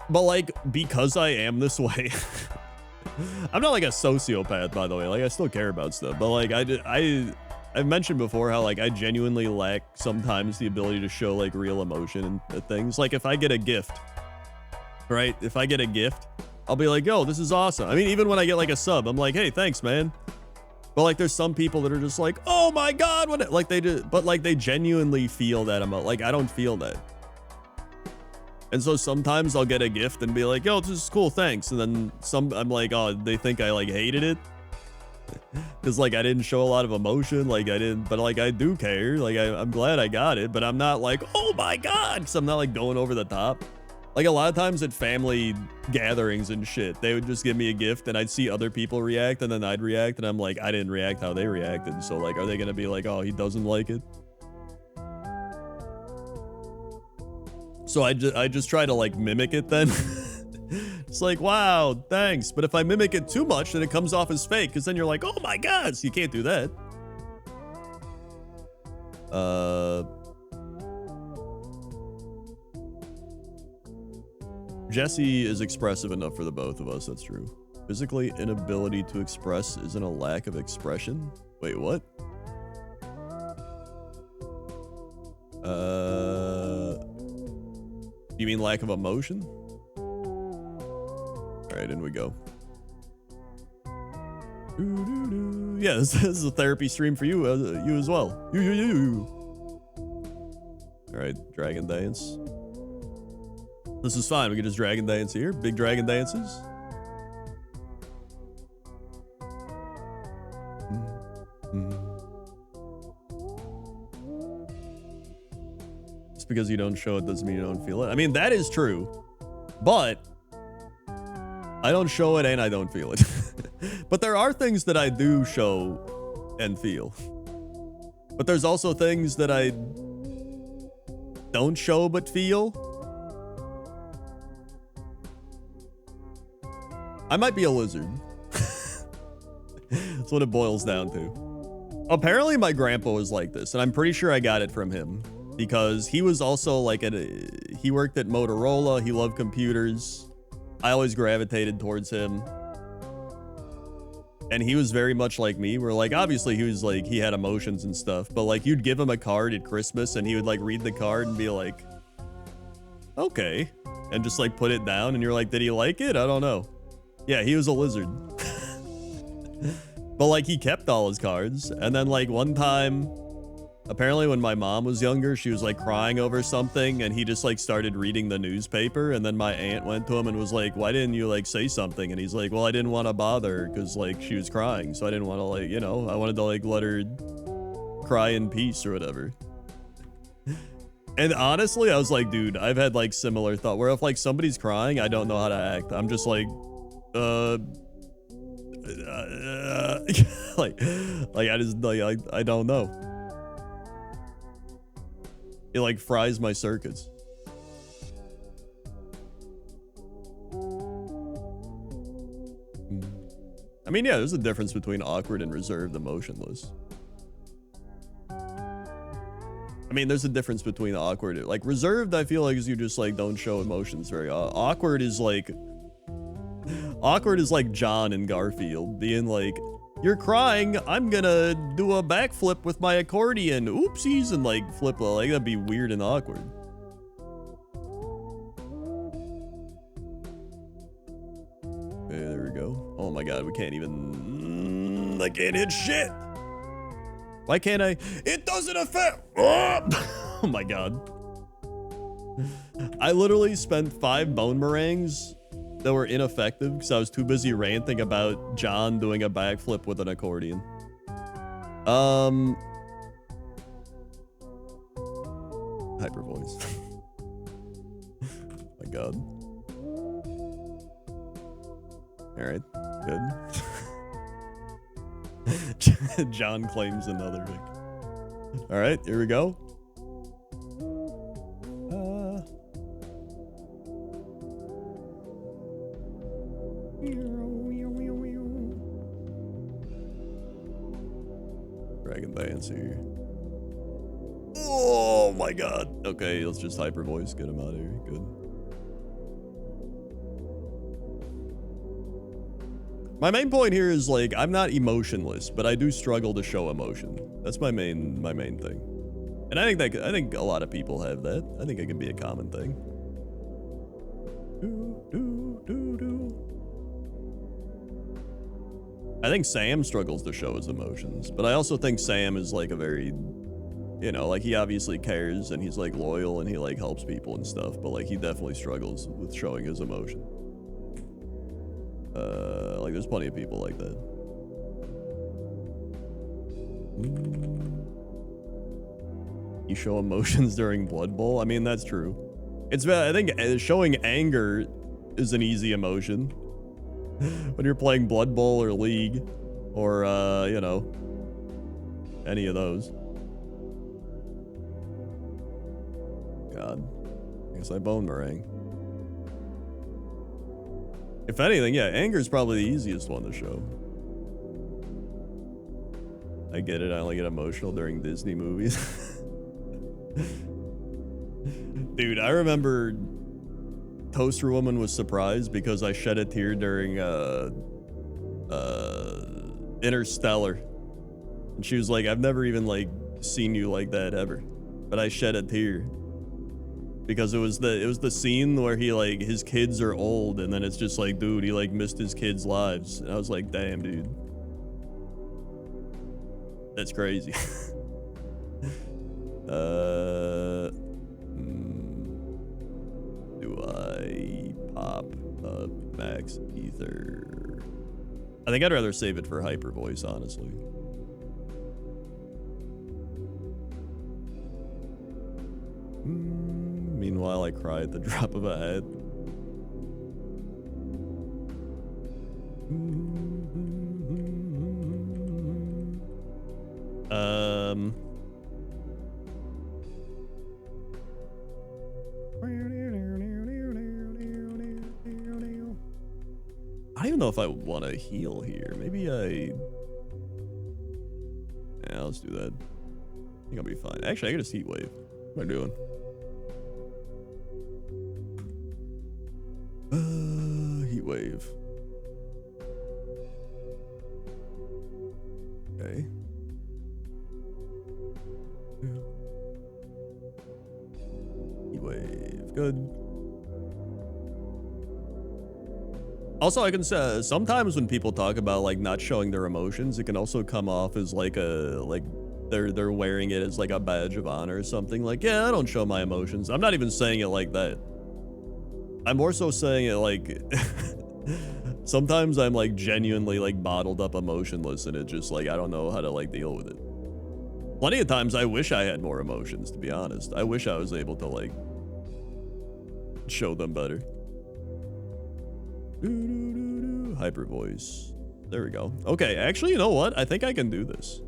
But like, because I am this way, I'm not like a sociopath, by the way. Like, I still care about stuff, but like, I've mentioned before how like I genuinely lack sometimes the ability to show like real emotion and things. Like if I get a gift, right? If I get a gift, I'll be like, yo, this is awesome. I mean, even when I get like a sub, I'm like, hey, thanks, man. But like, there's some people that are just like, oh my God, what? Like they do, but like they genuinely feel that like, I don't feel that. And so sometimes I'll get a gift and be like, yo, this is cool, thanks. And then I'm like, oh, they think I like hated it. Cause like I didn't show a lot of emotion, like I didn't, but like I do care. Like I'm glad I got it, but I'm not like, oh my God, cause I'm not like going over the top. Like a lot of times at family gatherings and shit, they would just give me a gift and I'd see other people react and then I'd react and I'm like, I didn't react how they reacted. So like, are they gonna be like, oh, he doesn't like it? So I just try to like mimic it then. It's like, wow, thanks. But if I mimic it too much, then it comes off as fake because then you're like, oh my God, so you can't do that. Jesse is expressive enough for the both of us, that's true. Physically inability to express isn't a lack of expression? Wait, what? You mean lack of emotion? All right, in we go. Yeah, this is a therapy stream for you, you as well. You. All right, dragon dance. This is fine. We can just dragon dance here. Big dragon dances. Just because you don't show it doesn't mean you don't feel it. I mean, that is true, but I don't show it and I don't feel it. But there are things that I do show and feel. But there's also things that I don't show but feel. I might be a lizard. That's what it boils down to. Apparently my grandpa was like this, and I'm pretty sure I got it from him because he was also like he worked at Motorola. He loved computers. I always gravitated towards him. And he was very much like me, where like, obviously he was like, he had emotions and stuff, but like you'd give him a card at Christmas and he would like read the card and be like, okay. And just like put it down and you're like, did he like it? I don't know. Yeah, he was a lizard. But like he kept all his cards. And then like one time, apparently when my mom was younger, she was like crying over something and he just like started reading the newspaper. And then my aunt went to him and was like, why didn't you like say something? And he's like, well, I didn't want to bother her because like she was crying. So I didn't want to like, you know, I wanted to like let her cry in peace or whatever. And honestly, I was like, dude, I've had like similar thought where if like somebody's crying, I don't know how to act. I'm just like, like I just like, I don't know. It like fries my circuits. I mean, yeah, there's a difference between awkward and reserved emotionless. I mean, there's a difference between awkward, like reserved, I feel like is you just like don't show emotions very awkward is like John and Garfield being like, you're crying, I'm gonna do a backflip with my accordion, oopsies, and like flip, like that'd be weird and awkward. Okay, there we go. Oh my god, we can't even, I can't hit shit. Why can't I? It doesn't affect. Oh my god. I literally spent 5 bone meringues that were ineffective because I was too busy ranting about John doing a backflip with an accordion. Hyper voice. My god. All right, good. John claims another Vic. All right, here we go. Dragon dance here. Oh my god. Okay, let's just hyper voice, get him out of here. Good. My main point here is like I'm not emotionless, but I do struggle to show emotion. That's my main thing. And I think a lot of people have that. I think it can be a common thing. I think Sam struggles to show his emotions, but I also think Sam is like a very, you know, like he obviously cares and he's like loyal and he like helps people and stuff, but like he definitely struggles with showing his emotion. Like there's plenty of people like that. You show emotions during Blood Bowl? I mean, that's true. I think showing anger is an easy emotion. When you're playing Blood Bowl or League or, you know, any of those. God, I guess I bone meringue. If anything, yeah, anger is probably the easiest one to show. I get it, I only get emotional during Disney movies. Dude, I remember Toaster Woman was surprised because I shed a tear during Interstellar. And she was like, I've never even like seen you like that ever. But I shed a tear. because it was the scene where he like his kids are old, and then it's just like, dude, he like missed his kids' lives, and I was like, damn, dude, that's crazy. Do I pop a max ether? I think I'd rather save it for hyper voice, honestly. Meanwhile, I cry at the drop of a hat. I don't even know if I want to heal here. Maybe yeah, let's do that. I think I'll be fine. Actually, I got a heat wave. What am I doing? Heat wave. Okay. Heat wave. Good. Also, I can say sometimes when people talk about like not showing their emotions, it can also come off as like they're wearing it as like a badge of honor or something. Like, yeah, I don't show my emotions. I'm not even saying it like that. I'm more so saying it like sometimes I'm like genuinely like bottled up emotionless, and it just like I don't know how to like deal with it. Plenty of times I wish I had more emotions, to be honest. I wish I was able to like show them better. Hyper voice. There we go. Okay, actually, you know what? I think I can do this.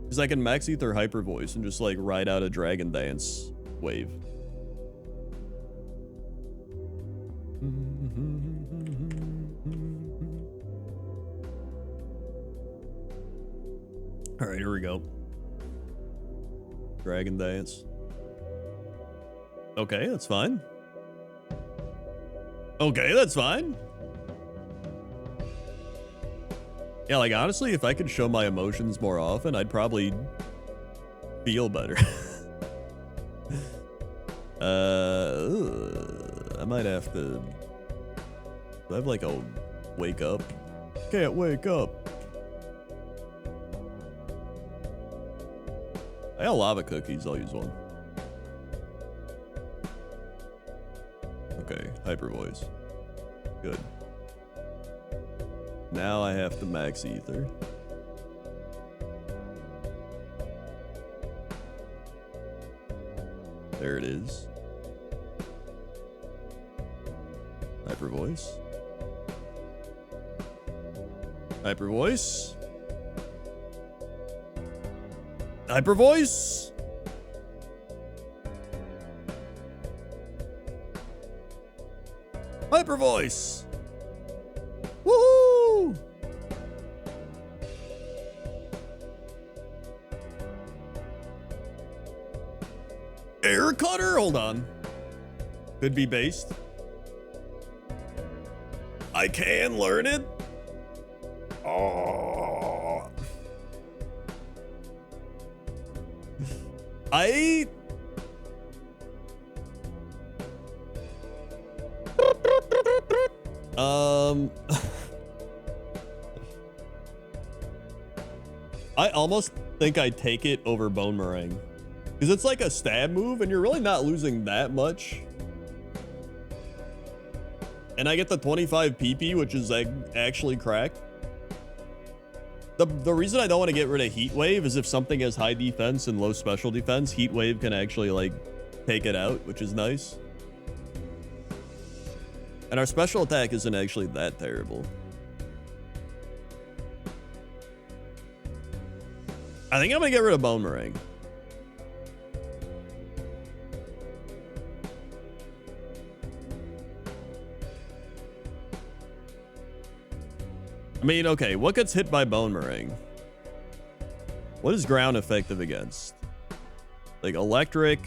Because I can max ether hyper voice and just like ride out a dragon dance wave. All right, here we go. Dragon dance. Okay, that's fine. Okay, that's fine. Yeah, like honestly, if I could show my emotions more often, I'd probably feel better. I might have to. Do I have like a wake up? Can't wake up. I got lava cookies. I'll use one. Okay, hyper voice. Good. Now I have to max ether. There it is. Hyper voice. Hyper voice. Hyper voice. Hyper voice. Woohoo! Air cutter? Hold on. Could be based. I can learn it. Oh. I almost think I take it over Bone Meringue. Because it's like a stab move, and you're really not losing that much. And I get the 25 PP, which is like actually cracked. The reason I don't want to get rid of Heat Wave is if something has high defense and low special defense, Heat Wave can actually like take it out, which is nice. And our special attack isn't actually that terrible. I think I'm gonna get rid of Bone Meringue. I mean, okay, what gets hit by Bone Meringue? What is ground effective against? Like electric,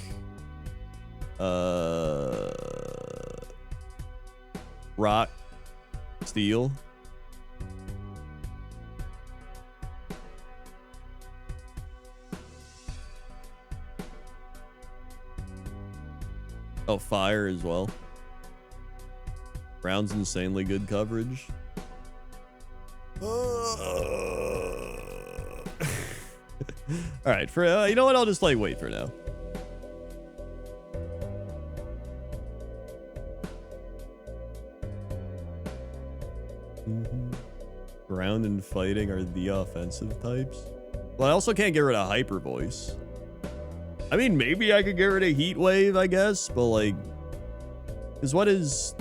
rock, steel. Oh, fire as well. Brown's insanely good coverage. All right, for you know what? I'll just like wait for now. Ground and fighting are the offensive types. Well, I also can't get rid of hyper voice. I mean, maybe I could get rid of heat wave, I guess, but like, because what is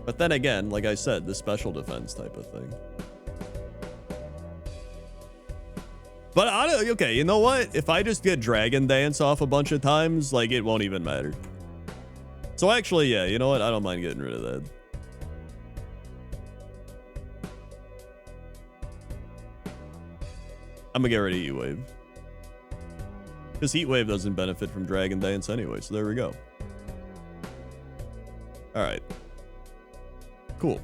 but then again, like I said, the special defense type of thing. But okay, you know what? If I just get Dragon Dance off a bunch of times, like it won't even matter. So actually, yeah, you know what? I don't mind getting rid of that. I'm gonna get rid of Heat Wave. Because Heat Wave doesn't benefit from Dragon Dance anyway, so there we go. Alright. Cool.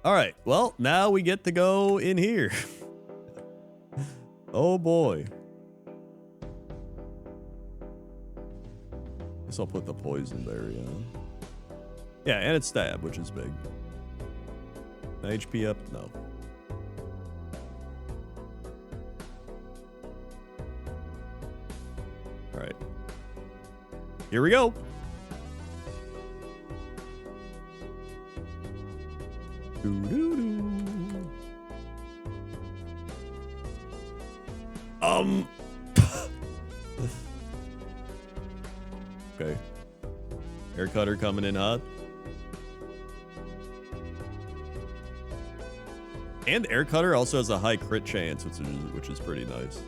Alright, well, now we get to go in here. Oh boy. Guess I'll put the Poison Berry on. Yeah, and it's Stab, which is big. HP up? No. Alright. Here we go. Okay. Air Cutter coming in hot. And Air Cutter also has a high crit chance, which is pretty nice.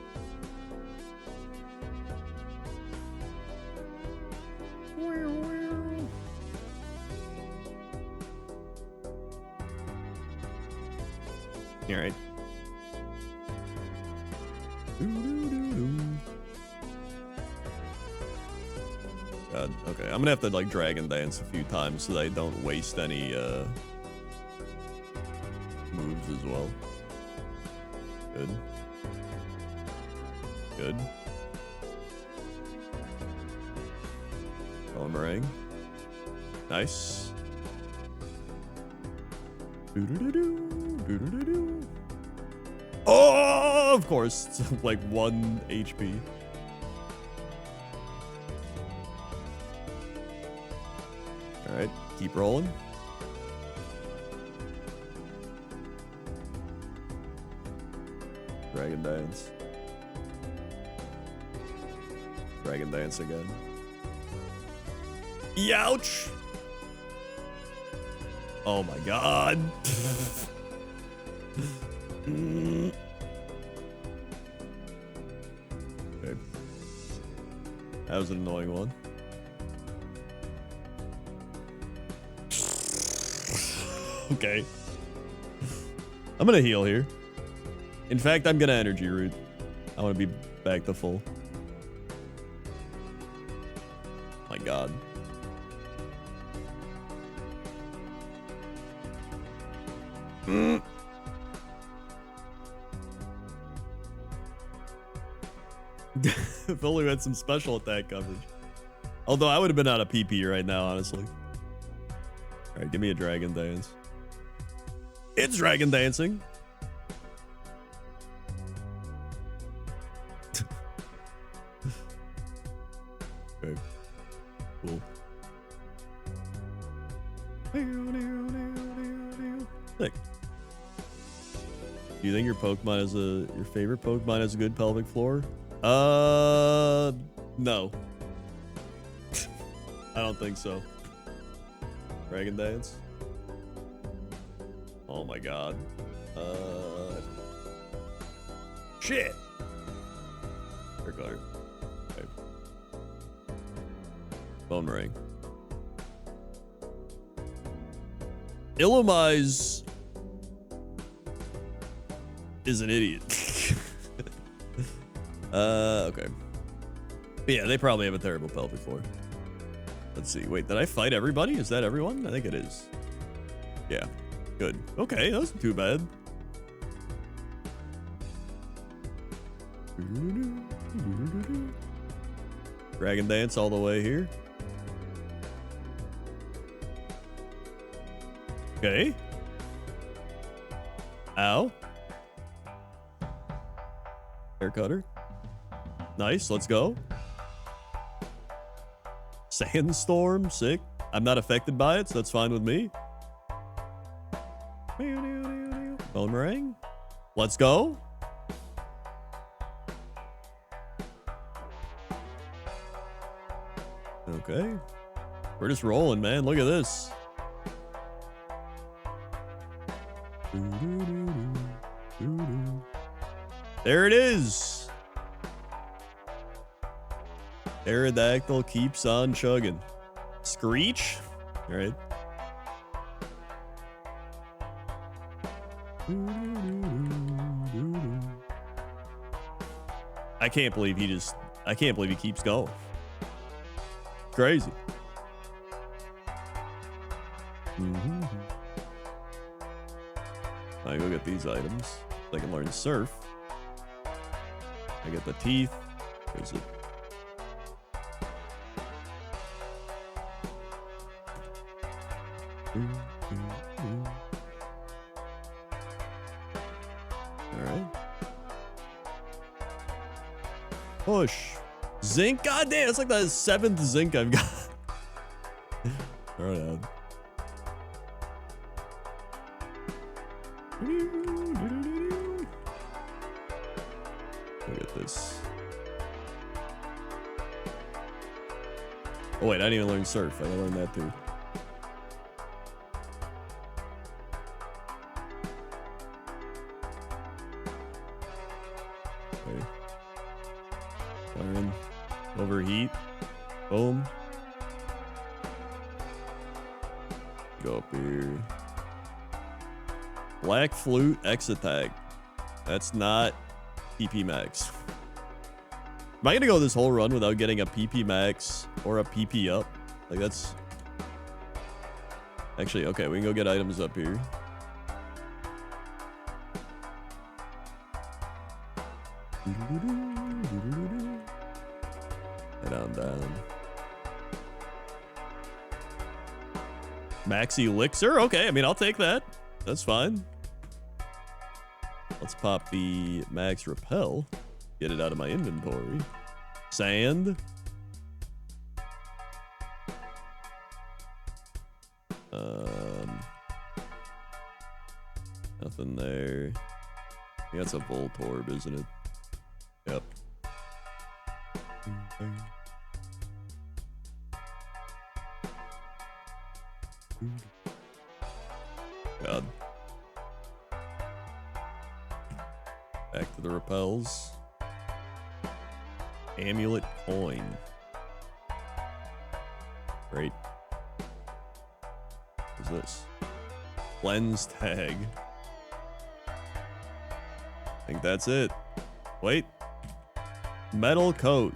All right. God, okay. I'm gonna have to like Dragon Dance a few times so that I don't waste any moves as well. Good. Good. Boomerang. Nice. Oh, of course. It's like 1 HP. All right, keep rolling. Dragon Dance. Dragon Dance again. Youch! Oh my god. Okay. That was an annoying one. Okay. I'm gonna heal here. In fact, I'm gonna energy root. I want to be back to full. My god. If only we had some special attack coverage. Although I would have been out of PP right now, honestly. Alright, give me a Dragon Dance. It's Dragon Dancing. Okay. Cool. Sick. Do you think your Pokemon is your favorite Pokemon has a good pelvic floor? No. I don't think so. Dragon Dance. Oh my god. Shit. Air Cutter. Okay. Boomerang. Illumise is an idiot. Okay. But yeah, they probably have a terrible pelvic floor. Let's see. Wait, did I fight everybody? Is that everyone? I think it is. Yeah. Good. Okay, that wasn't too bad. Dragon Dance all the way here. Okay. Ow. Hair cutter. Nice, let's go. Sandstorm, sick. I'm not affected by it, so that's fine with me. Boomerang. Let's go. Okay. We're just rolling, man. Look at this. There it is. Aerodactyl keeps on chugging. Screech. All right. I can't believe he keeps going. Crazy. I go get these items. I can learn surf. I get the teeth. Where's it? Alright. Push. Zinc? God damn, it's like the 7th zinc I've got. Alright. Look at this. Oh wait, I didn't even learn surf. I gotta learn that too. Okay. Learn. Overheat. Boom. Go up here. Black Flute X attack. That's not PP max. Am I gonna go this whole run without getting a PP max or a PP up? Like that's... Actually, okay, we can go get items up here. Head on down. Max Elixir? Okay, I mean, I'll take that. That's fine. Let's pop the Max Repel. Get it out of my inventory. Sand. Nothing there. Yeah, that's a Voltorb, isn't it? Yep. God. Back to the repels. Amulet coin. Great. What's this? Lens tag. I think that's it. Wait. Metal coat.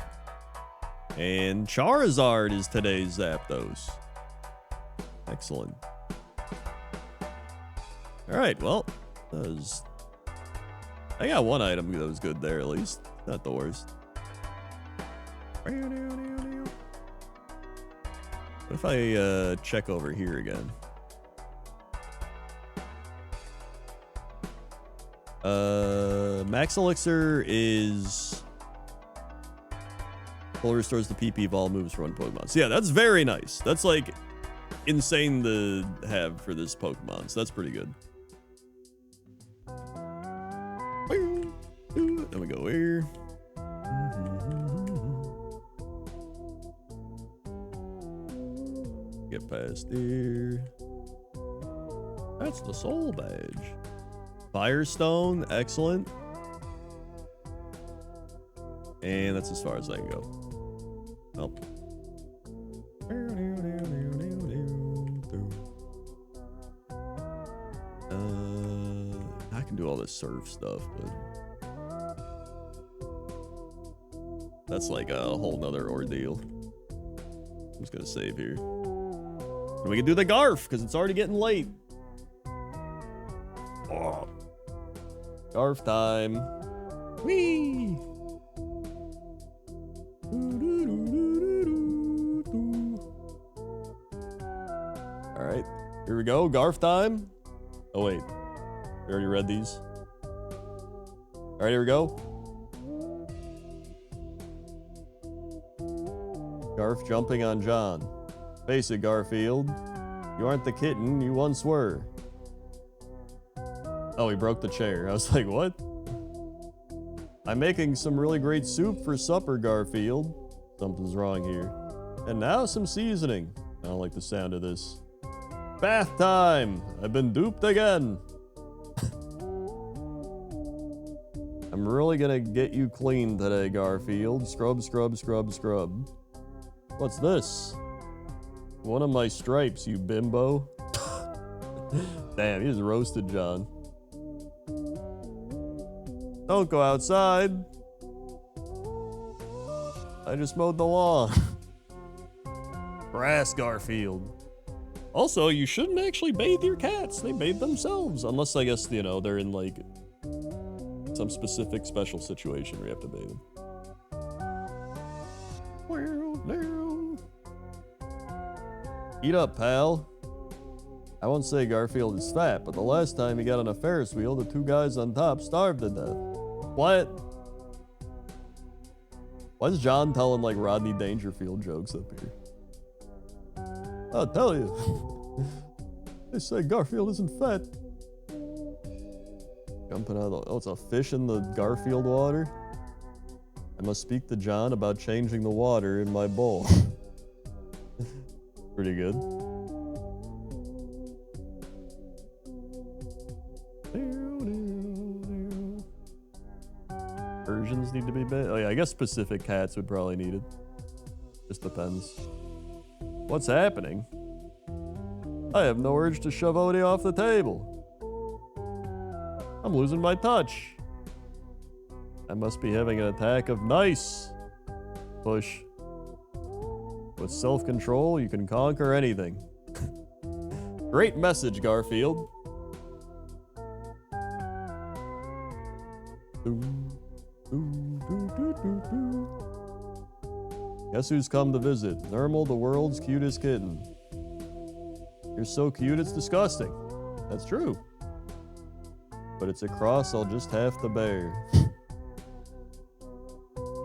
And Charizard is today's Zapdos. Excellent. Alright, well, that was... I got one item that was good there, at least. Not the worst. What if I check over here again? Max Elixir is... Full restores the PP of all moves for one Pokemon. So yeah, that's very nice. That's like insane to have for this Pokemon. So that's pretty good. Then we go here. Get past here. That's the soul badge. Firestone, excellent. And that's as far as I can go. Well. I can do all this surf stuff, but that's like a whole nother ordeal. I'm just gonna save here. And we can do the Garf, because it's already getting late. Oh. Garf time. Whee! we go. Garf time. Oh, wait. We already read these. All right, here we go. Garf jumping on John. Face it, Garfield. You aren't the kitten you once were. Oh, he broke the chair. I was like, what? I'm making some really great soup for supper, Garfield. Something's wrong here. And now some seasoning. I don't like the sound of this. Bath time! I've been duped again. I'm really gonna get you clean today, Garfield. Scrub, scrub, scrub, scrub. What's this? One of my stripes, you bimbo. Damn, he just roasted John. Don't go outside. I just mowed the lawn. Brass, Garfield. Also, you shouldn't actually bathe your cats. They bathe themselves. Unless, I guess, you know, they're in, like, some specific special situation where you have to bathe them. Eat up, pal. I won't say Garfield is fat, but the last time he got on a Ferris wheel, the two guys on top starved to death. What? Why is John telling, like, Rodney Dangerfield jokes up here? I'll tell you. They say Garfield isn't fat. Jumping out of the... Oh, it's a fish in the Garfield water? I must speak to John about changing the water in my bowl. Pretty good. Versions need to be big. Oh yeah, I guess specific cats would probably need it. Just depends. What's happening? I have no urge to shove Odie off the table. I'm losing my touch. I must be having an attack of nice. Push. With self-control, you can conquer anything. Great message, Garfield. Guess who's come to visit? Nermal, the world's cutest kitten. You're so cute, it's disgusting. That's true. But it's a cross I'll just have to bear.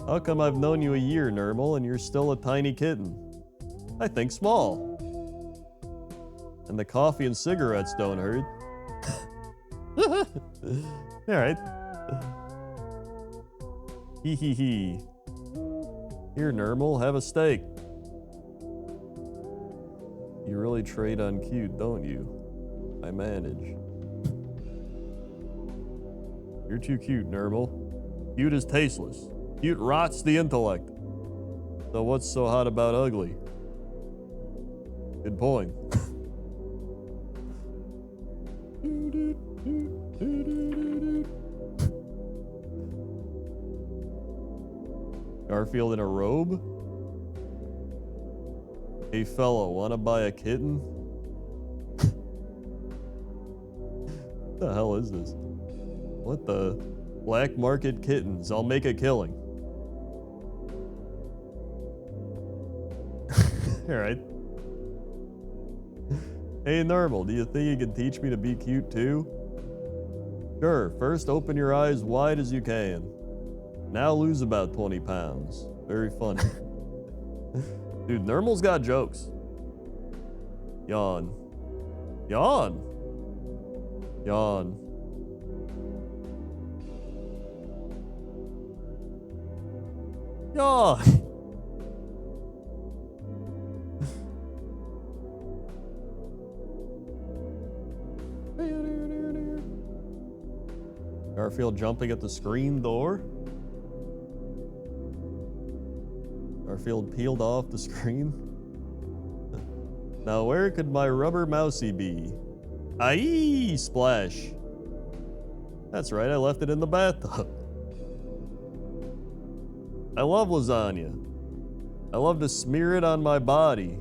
How come I've known you a year, Nermal, and you're still a tiny kitten? I think small. And the coffee and cigarettes don't hurt. Alright. Hee hee hee. Here, Nermal, have a steak. You really trade on cute, don't you? I manage. You're too cute, Nermal. Cute is tasteless. Cute rots the intellect. So what's so hot about ugly? Good point. Garfield in a robe? Hey fella, wanna buy a kitten? What the hell is this? What the? Black market kittens. I'll make a killing. Alright. Hey Nermal, do you think you can teach me to be cute too? Sure, first open your eyes wide as you can. Now lose about 20 pounds. Very funny. Dude, Nermal's got jokes. Yawn. Yawn. Yawn. Yawn. Garfield jumping at the screen door. Garfield peeled off the screen. Now where could my rubber mousey be? Aye, splash. That's right, I left it in the bathtub. I love lasagna. I love to smear it on my body.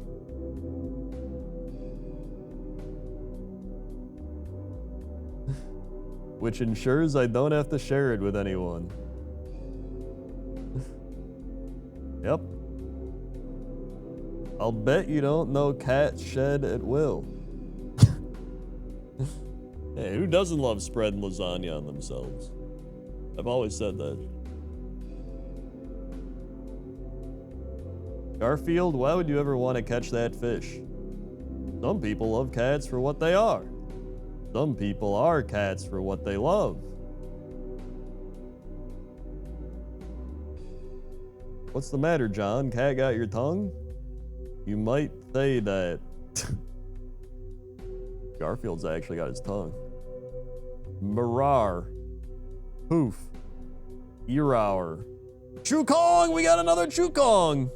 Which ensures I don't have to share it with anyone. Yep. I'll bet you don't know cats shed at will. Hey, who doesn't love spreading lasagna on themselves? I've always said that. Garfield, why would you ever want to catch that fish? Some people love cats for what they are. Some people are cats for what they love. What's the matter, John? Cat got your tongue? You might say that. Garfield's actually got his tongue. Marar. Poof. Earhour. Chukong! We got another Chukong!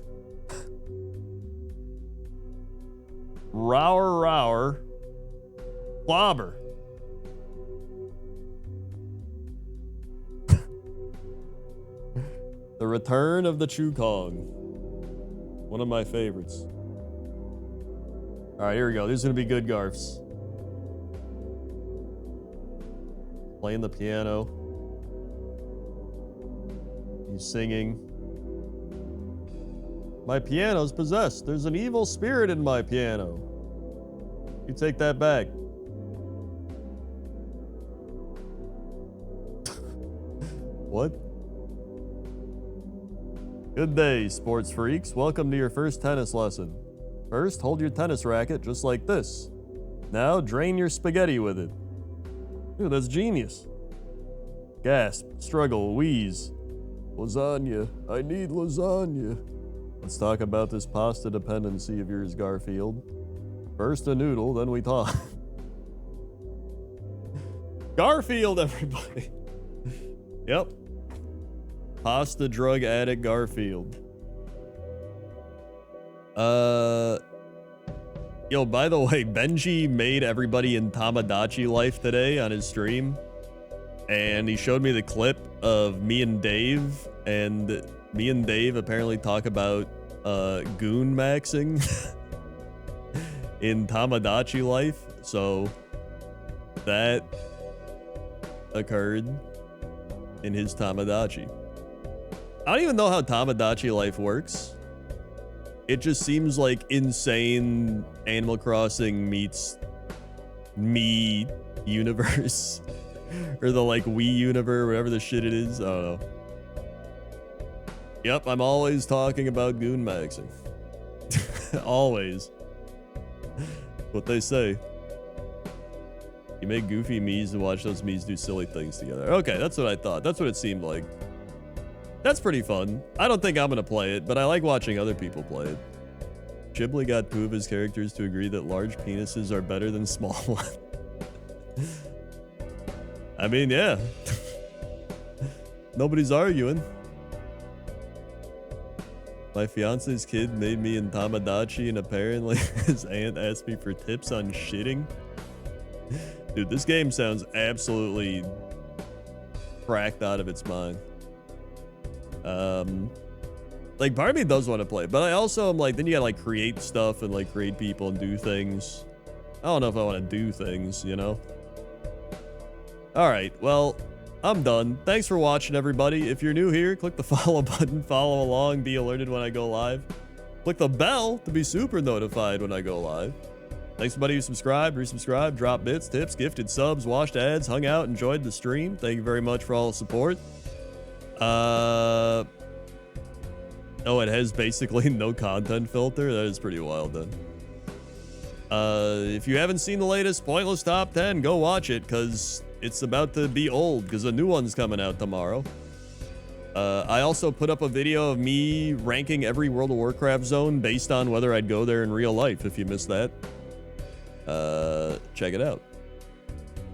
Rower. Clobber. The return of the Chukong. One of my favorites. Alright, here we go. These are gonna be good Garfs. Playing the piano. He's singing. My piano's possessed. There's an evil spirit in my piano. You take that back. What? Good day, sports freaks. Welcome to your first tennis lesson. First, hold your tennis racket just like this. Now, drain your spaghetti with it. Dude, that's genius. Gasp, struggle, wheeze. Lasagna. I need lasagna. Let's talk about this pasta dependency of yours, Garfield. First a noodle, then we talk. Garfield, everybody. Yep. Pasta drug addict Garfield. Yo, by the way, Benji made everybody in Tamagotchi life today on his stream. And he showed me the clip of me and Dave. And me and Dave apparently talk about goon maxing in Tamagotchi life. So that occurred in his Tamagotchi. I don't even know how Tamagotchi life works. It just seems like insane Animal Crossing meets me universe. Or the like Wii universe, whatever the shit it is. I don't know. Yep, I'm always talking about goon maxing. Always. What they say. You make goofy me's and watch those me's do silly things together. Okay, that's what I thought. That's what it seemed like. That's pretty fun. I don't think I'm gonna play it, but I like watching other people play it. Ghibli got 2 of his characters to agree that large penises are better than small ones. I mean, yeah. Nobody's arguing. My fiance's kid made me in Tamagotchi, and apparently his aunt asked me for tips on shitting. Dude, this game sounds absolutely cracked out of its mind. Like, part of me does want to play, but I also am like, then you gotta like create stuff and like create people and do things. I don't know if I want to do things, you know? Alright, well, I'm done. Thanks for watching, everybody. If you're new here, click the follow button, follow along, be alerted when I go live. Click the bell to be super notified when I go live. Thanks everybody who subscribed, resubscribed, dropped bits, tips, gifted subs, watched ads, hung out, enjoyed the stream. Thank you very much for all the support. Oh, it has basically no content filter. That is pretty wild then. If you haven't seen the latest Pointless Top 10, go watch it, because it's about to be old, because a new one's coming out tomorrow. I also put up a video of me ranking every World of Warcraft zone based on whether I'd go there in real life, if you missed that. Check it out.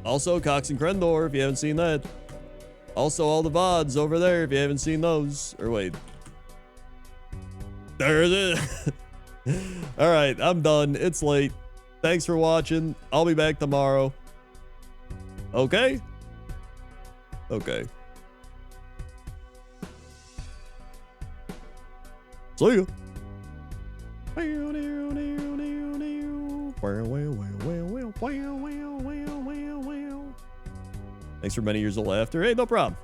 Also, Cox and Krendor, if you haven't seen that. Also, all the VODs over there, if you haven't seen those. Or wait. There it is. Alright, I'm done. It's late. Thanks for watching. I'll be back tomorrow. Okay? Okay. See ya. Thanks for many years of laughter. Hey, no problem.